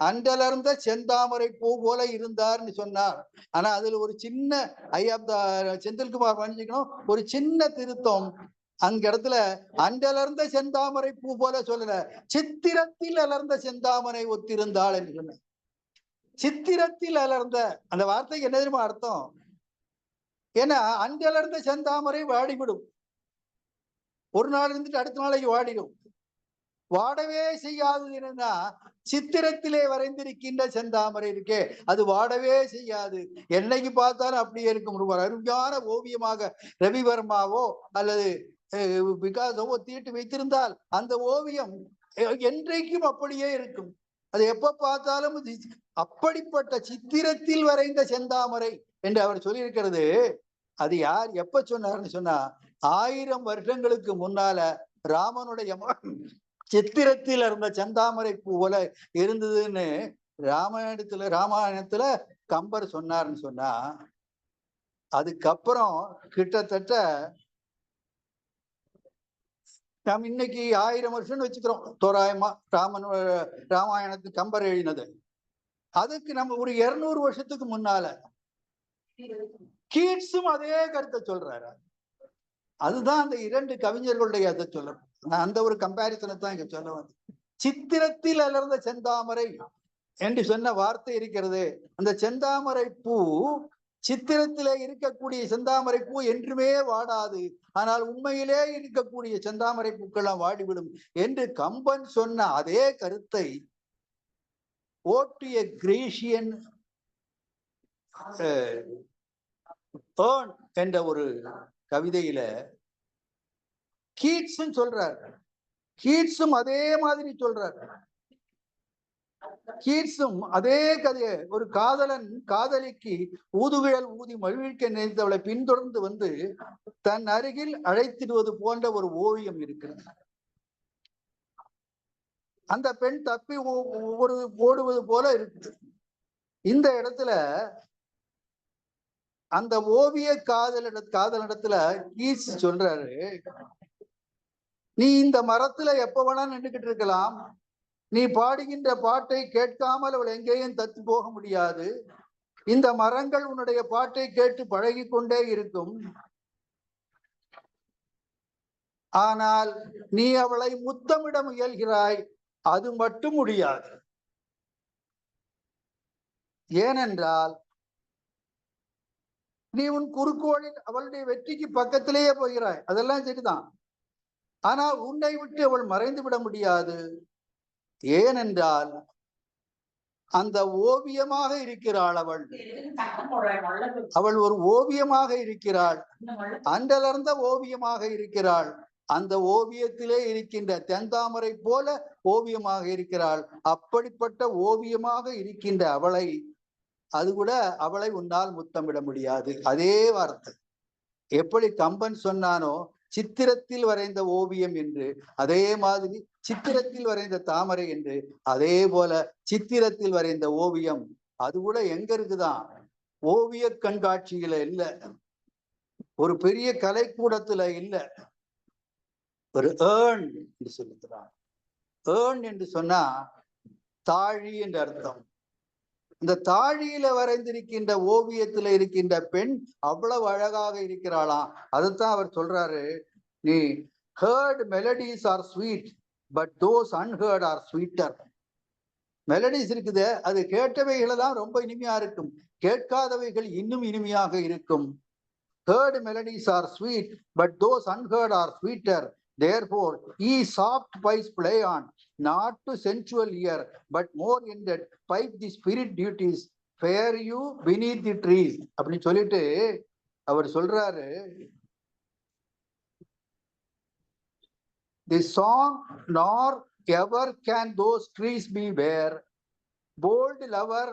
அன்றலர்ந்த செந்தாமரை பூ போல இருந்தார்னு சொன்னார். ஆனா அதுல ஒரு சின்ன செந்தில்குமார் மன்னிச்சுக்கணும், ஒரு சின்ன திருத்தம். அந்த இடத்துல அன்றலர்ந்த செந்தாமரை பூ போல சொல்லல, சித்திரத்தில் அலர்ந்த செந்தாமரை ஒத்திருந்தாள் என்று சொன்ன. சித்திரத்தில் அலர்ந்த அந்த வார்த்தைக்கு என்ன தெரியுமா அர்த்தம்? ஏன்னா அன்றலர்ந்த செந்தாமரை வாடிவிடும், ஒரு நாள் இருந்துட்டு அடுத்த நாளைக்கு வாடிடும். வாடவே செய்யாது என்னன்னா, சித்திரத்திலே வரைந்திருக்கின்ற செந்தாமரை இருக்கே அது வாடவே செய்யாது, என்னைக்கு பார்த்தாலும் அப்படியே இருக்கும். ஒரு அருமையான ஓவியமாக ரவிவர்மாவோ அல்லது பிகாசோவோ தீட்டு வைத்திருந்தால் அந்த ஓவியம் என்றைக்கும் அப்படியே இருக்கும். அது எப்ப பார்த்தாலும் அப்படிப்பட்ட சித்திரத்தில் வரைந்த செந்தாமரை என்று அவர் சொல்லியிருக்கிறது. அது யார் எப்ப சொன்னார்னு சொன்னா, 1000 வருடங்களுக்கு முன்னால ராமனுடைய சித்திரத்தில் இருந்த செந்தாமரை பூ போல இருந்ததுன்னு ராமாயணத்துல கம்பர் சொன்னார்னு சொன்னா, அதுக்கப்புறம் கிட்டத்தட்ட நாம் இன்னைக்கு 1000 வருஷம்னு வச்சுக்கிறோம் தோராயமா. ராமாயணத்துக்கு கம்பர் எழுதினது. அதுக்கு நம்ம ஒரு 200 வருஷத்துக்கு முன்னால கீட்ஸும் அதே கருத்தை சொல்றாரு. அதுதான் அந்த 2 கவிஞர்களுடைய அதை சொல்ற. நான் அந்த ஒரு கம்பாரிசனை தான் இங்க சொல்ல வந்து. சித்திரத்தில் அலர்ந்த செந்தாமரை என்று சொன்ன வார்த்தை இருக்கிறது. அந்த செந்தாமரை பூ சித்திரத்திலே இருக்கக்கூடிய செந்தாமரை பூ என்றுமே வாடாது, ஆனால் உண்மையிலே இருக்கக்கூடிய செந்தாமரை பூக்கெல்லாம் வாடிவிடும் என்று கம்பன் சொன்ன அதே கருத்தை ஓட்டிய கிரேஷியன் என்ற ஒரு கவிதையில கீட்ஸும் சொல்றார். கீட்ஸும் அதே மாதிரி சொல்றார். கீட்ஸும் அதே கதையை, ஒரு காதலன் காதலிக்கு ஊதுவிழல் ஊதி மகிழ்விக்க நினைத்தவளை பின்தொடர்ந்து வந்து தன் அருகில் அழைத்திடுவது போன்ற ஒரு ஓவியம் இருக்கிறது. அந்த பெண் தப்பி ஓடுவது போல இருக்குது. இந்த இடத்துல அந்த ஓவிய காதலிடத்துல கீட்ஸ் சொல்றாரு, நீ இந்த மரத்துல எப்ப வேணா நின்றுகிட்டு இருக்கலாம், நீ பாடுகின்ற பாட்டை கேட்காமல் அவள் எங்கேயும் தத்து போக முடியாது, இந்த மரங்கள் உன்னுடைய பாட்டை கேட்டு பழகி கொண்டே இருக்கும், ஆனால் நீ அவளை முத்தமிட முயல்கிறாய், அது மட்டும் முடியாது. ஏனென்றால் நீ உன் குறுக்கோளில் அவளுடைய வெற்றிக்கு பக்கத்திலேயே போகிறாய், அதெல்லாம் சரிதான். ஆனால் உன்னை விட்டு அவள் மறைந்து விட முடியாது. ஏனென்றால் அந்த ஓவியமாக இருக்கிறாள் அவள். அவள் ஒரு ஓவியமாக இருக்கிறாள், அன்றலர்ந்த ஓவியமாக இருக்கிறாள். அந்த ஓவியத்திலே இருக்கின்ற தென்தாமரை போல ஓவியமாக இருக்கிறாள். அப்படிப்பட்ட ஓவியமாக இருக்கின்ற அவளை, அது கூட அவளை உன்னால் முத்தமிட முடியாது. அதே வார்த்தை எப்படி கம்பன் சொன்னானோ சித்திரத்தில் வரைந்த ஓவியம் என்று, அதே மாதிரி சித்திரத்தில் வரைந்த தாமரை என்று, அதே போல சித்திரத்தில் வரைந்த ஓவியம் அது கூட எங்க இருக்குதான்? ஓவிய கண்காட்சியில இல்ல, ஒரு பெரிய கலைக்கூடத்துல இல்ல, ஒரு ஏர்ன் என்று சொல்லுகிறான். ஏர்ன் என்று சொன்னா தாழி என்று அர்த்தம். இந்த தாழியில வரைந்திருக்கின்ற ஓவியத்துல இருக்கின்ற பெண் அவ்வளவு அழகாக இருக்கிறாளாம். அதைத்தான் அவர் சொல்றாரு, நீ heard melodies are sweet but those unheard are sweeter. Melodies இருக்குது, அது கேட்டவைகளெல்லாம் ரொம்ப இனிமையா இருக்கும், கேட்காதவைகள் இன்னும் இனிமையாக இருக்கும். heard melodies are sweet but those unheard are sweeter. Therefore ye soft pipes play on, not to sensual ear but more in that pipe the spirit duties fair you beneath the trees. அப்படின்னு சொல்லிட்டு அவர் சொல்றாரு, the song nor ever can those trees be bare, bold lover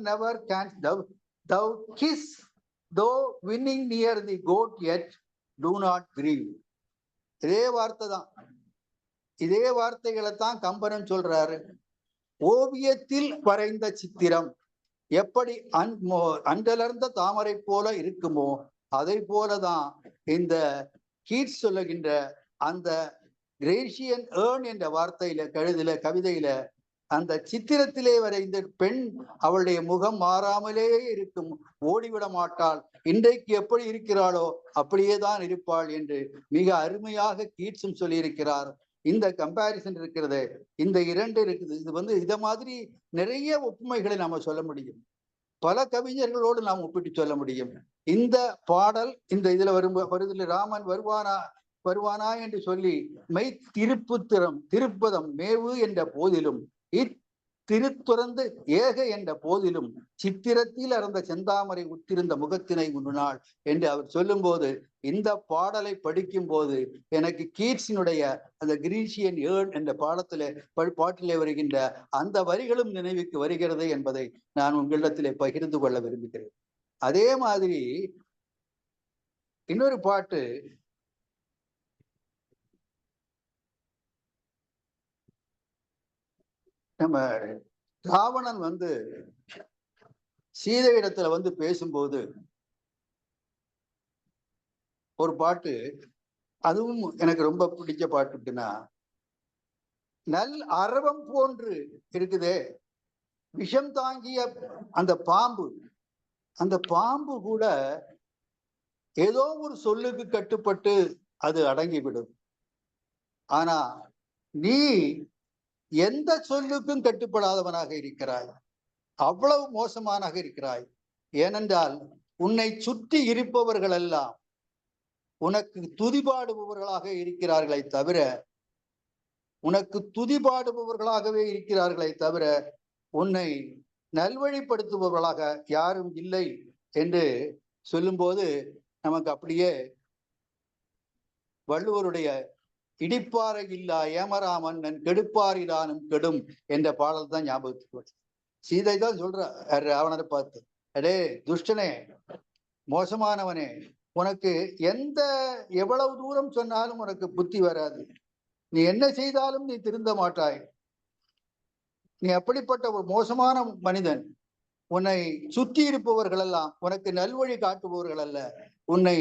never canst thou kiss, though winning near the goat yet do not grieve. இதே வார்த்தை தான், இதே வார்த்தைகளை தான் கம்பனும் சொல்றாரு. ஓவியத்தில் வரைந்த சித்திரம் எப்படி அன்றலர்ந்த தாமரை போல இருக்குமோ அதை போலதான் இந்த கீட்ஸ் சொல்லுகின்ற அந்த கிரேசியன் ஏர்ன் என்ற வார்த்தையில கவிதையில அந்த சித்திரத்திலே வரைந்த பெண் அவளுடைய முகம் மாறாமலே இருக்கும், ஓடிவிட மாட்டாள், இன்றைக்கு எப்படி இருக்கிறாளோ அப்படியே தான் இருப்பாள் என்று மிக அருமையாக கீட்ஸும் சொல்லியிருக்கிறார். இந்த கம்பாரிசன் இருக்கிறது, இந்த இரண்டு இருக்குது. இது இத மாதிரி நிறைய ஒப்புமைகளை நாம சொல்ல முடியும், பல கவிஞர்களோடு நாம் ஒப்பிட்டு சொல்ல முடியும். இந்த பாடல் இந்த இதுல வருதில் ராமன் வருவானா என்று சொல்லி மெய் திருப்பதம் மேவு என்ற போதிலும் திருத்துறந்து ஏக என்ற போதிலும் சித்திரத்தில் அறந்த செந்தாமரை உத்திருந்த முகத்தினை உண்ணுனாள் என்று அவர் சொல்லும் போது, இந்த பாடலை படிக்கும் போது எனக்கு கீட்ஸினுடைய அந்த கிரீசியன் ஏர்ன் என்ற பாட்டிலே வருகின்ற அந்த வரிகளும் நினைவுக்கு வருகிறது என்பதை நான் உங்களிடத்திலே பகிர்ந்து கொள்ள விரும்புகிறேன். அதே மாதிரி இன்னொரு பாட்டு நம்ம ராவணன் சீதை இடத்துல பேசும்போது ஒரு பாட்டு, அதுவும் எனக்கு ரொம்ப பிடிச்ச பாட்டுன்னா, நல் அரவம் போன்று இருக்குதே விஷம் தாங்கிய அந்த பாம்பு கூட ஏதோ ஒரு சொல்லுக்கு கட்டுப்பட்டு அது அடங்கிவிடும். ஆனா நீ எந்த சொல்லுக்கும் கட்டுப்படாதவனாக இருக்கிறாய், அவ்வளவு மோசமானாக இருக்கிறாய். ஏனென்றால் உன்னை சுற்றி இருப்பவர்கள் எல்லாம் உனக்கு துதிபாடுபவர்களாகவே இருக்கிறார்களே தவிர உன்னை நல்வழிப்படுத்துபவர்களாக யாரும் இல்லை என்று சொல்லும்போது நமக்கு அப்படியே வள்ளுவருடைய இடிப்பாறை இல்லா ஏமராமன்னன் கெடுப்பாரிதானும் கெடும் என்ற பாடல் தான் ஞாபகத்துக்கு வருது. சீதை தான் சொல்ற ராவணனை பார்த்து, அடே துஷ்டனே, மோசமானவனே, உனக்கு எவ்வளவு தூரம் சொன்னாலும் உனக்கு புத்தி வராது, நீ என்ன செய்தாலும் நீ திருந்த மாட்டாய், நீ அப்படிப்பட்ட ஒரு மோசமான மனிதன், உன்னை சுற்றி இருப்பவர்கள் எல்லாம் உனக்கு நல்வழி காட்டுபவர்கள் அல்ல, உன்னை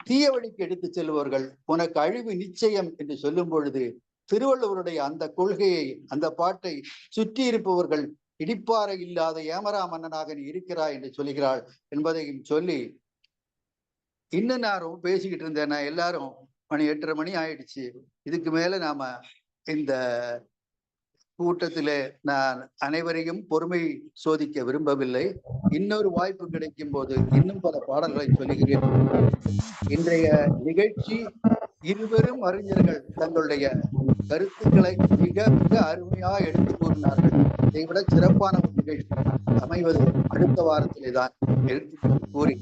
தீய வழிக்கு எடுத்து செல்பவர்கள், உனக்கு அழிவு நிச்சயம் என்று சொல்லும் பொழுது திருவள்ளுவருடைய அந்த கொள்கையை, அந்த பாட்டை சுற்றி இருப்பவர்கள் இடிப்பாறை இல்லாத ஏமரா மன்னனாக நீ இருக்கிறாய் என்று சொல்கிறாள் என்பதையும் சொல்லி, இன்னும் நான் ரொம்ப பேசிக்கிட்டு இருந்தேன். நான் எல்லாரும் மணி 8:30 மணி ஆயிடுச்சு, இதுக்கு மேல நாம இந்த கூட்டத்திலே நான் அனைவரையும் பொறுமை சோதிக்க விரும்பவில்லை. இன்னொரு வாய்ப்பு கிடைக்கும் போது இன்னும் பல பாடல்களை சொல்லுகிறேன். இன்றைய நிகழ்ச்சி இருவரும் அறிஞர்கள் தங்களுடைய கருத்துக்களை மிக மிக அருமையாக எடுத்து கூறினார்கள். இதைவிட சிறப்பான ஒரு நிகழ்ச்சி அமைவது அடுத்த வாரத்திலே தான் எடுத்து கூறி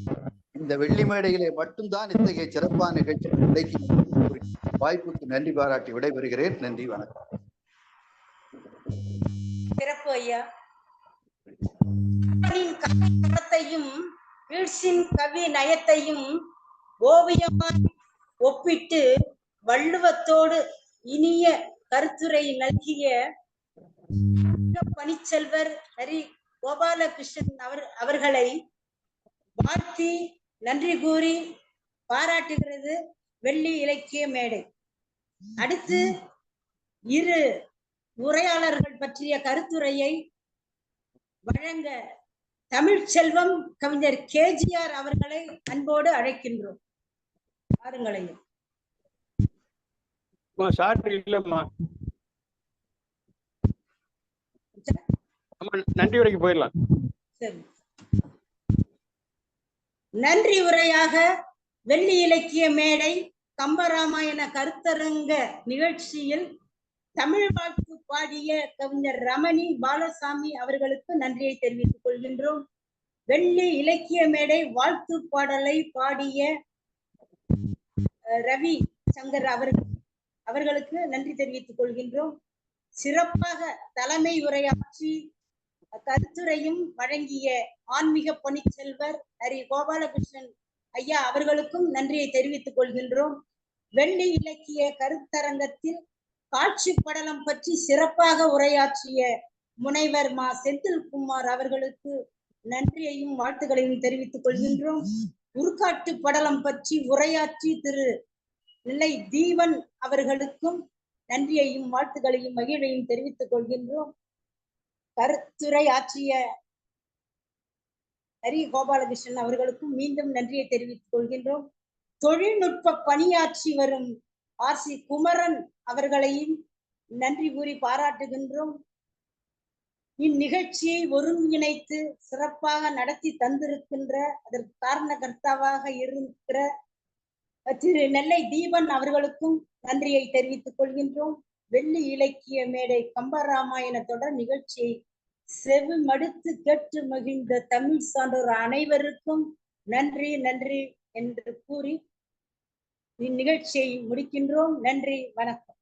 இந்த வெள்ளி மேடையிலே மட்டும்தான் இத்தகைய சிறப்பான நிகழ்ச்சி கிடைக்கும் கூறி வாய்ப்புக்கு நன்றி பாராட்டி விடைபெறுகிறேன். நன்றி, வணக்கம். சிறப்பு ஐயா. கவிதையும் வீழ்ச்சின் கவி நயத்தையும் ஓவியமாய் ஒப்பிட்டு வள்ளுவத்தோடு இனிய கருத்துரை நல்கிய பணிச்செல்வர் ஹரி கோபாலகிருஷ்ணன் அவர்களை வாழ்த்தி நன்றி கூறி பாராட்டுகிறது வெள்ளி இலக்கிய மேடை. அடுத்து இரு உரையாளர்கள் பற்றிய கருத்துரையை வழங்க தமிழ்ச்செல்வம் கவிஞர் KGR அவர்களை அன்போடு அழைக்கின்றோம். பாருங்களையும் நன்றி உரைக்கு போயிடலாம். சரி, நன்றி உரையாக வெள்ளி இலக்கிய மேடை கம்பராமாயண கருத்தரங்க நிகழ்ச்சியில் தமிழ் வாழ்த்து பாடிய கவிஞர் ரமணி பாலசாமி அவர்களுக்கு நன்றியை தெரிவித்துக் கொள்கின்றோம். வெள்ளி இலக்கிய மேடை வாழ்த்து பாடலை பாடிய ரவி சங்கர் அவர்களுக்கு நன்றி தெரிவித்துக் கொள்கின்றோம். சிறப்பாக தலைமை உரையாற்றி கருத்துரையும் வழங்கிய ஆன்மீக பணிச்செல்வர் ஹரி கோபாலகிருஷ்ணன் ஐயா அவர்களுக்கும் நன்றியை தெரிவித்துக் கொள்கின்றோம். வெள்ளி இலக்கிய கருத்தரங்கத்தில் காட்சி படலம் பற்றி சிறப்பாக உரையாற்றிய முனைவர் மா செந்தில்குமார் அவர்களுக்கு நன்றியையும் வாழ்த்துக்களையும் தெரிவித்துக் கொள்கின்றோம். உருக்காட்டு படலம் பற்றி உரையாற்றி திரு நெல்லை தீவன் அவர்களுக்கும் நன்றியையும் வாழ்த்துக்களையும் மகிழ்வையும் தெரிவித்துக் கொள்கின்றோம். கருத்துரை ஆற்றிய ஹரி கோபாலகிருஷ்ணன் அவர்களுக்கும் மீண்டும் நன்றியை தெரிவித்துக் கொள்கின்றோம். தொழில்நுட்ப பணியாற்றி வரும் RC குமரன் அவர்களையும் நன்றி கூறி பாராட்டுகின்றோம். இந்நிகழ்ச்சியை ஒருங்கிணைத்து சிறப்பாக நடத்தி தந்திருக்கின்ற அதற்கு காரணகர்த்தாவாக இருக்கிற திரு நெல்லை தீபன் அவர்களுக்கும் நன்றியை தெரிவித்துக் கொள்கின்றோம். வெள்ளி இலக்கிய மேடை கம்பராமாயண தொடர் நிகழ்ச்சியை செவி மடுத்து கேட்டு மகிழ்ந்த தமிழ் சான்றோர் அனைவருக்கும் நன்றி நன்றி என்று கூறி இந்நிகழ்ச்சியை முடிக்கின்றோம். நன்றி, வணக்கம்.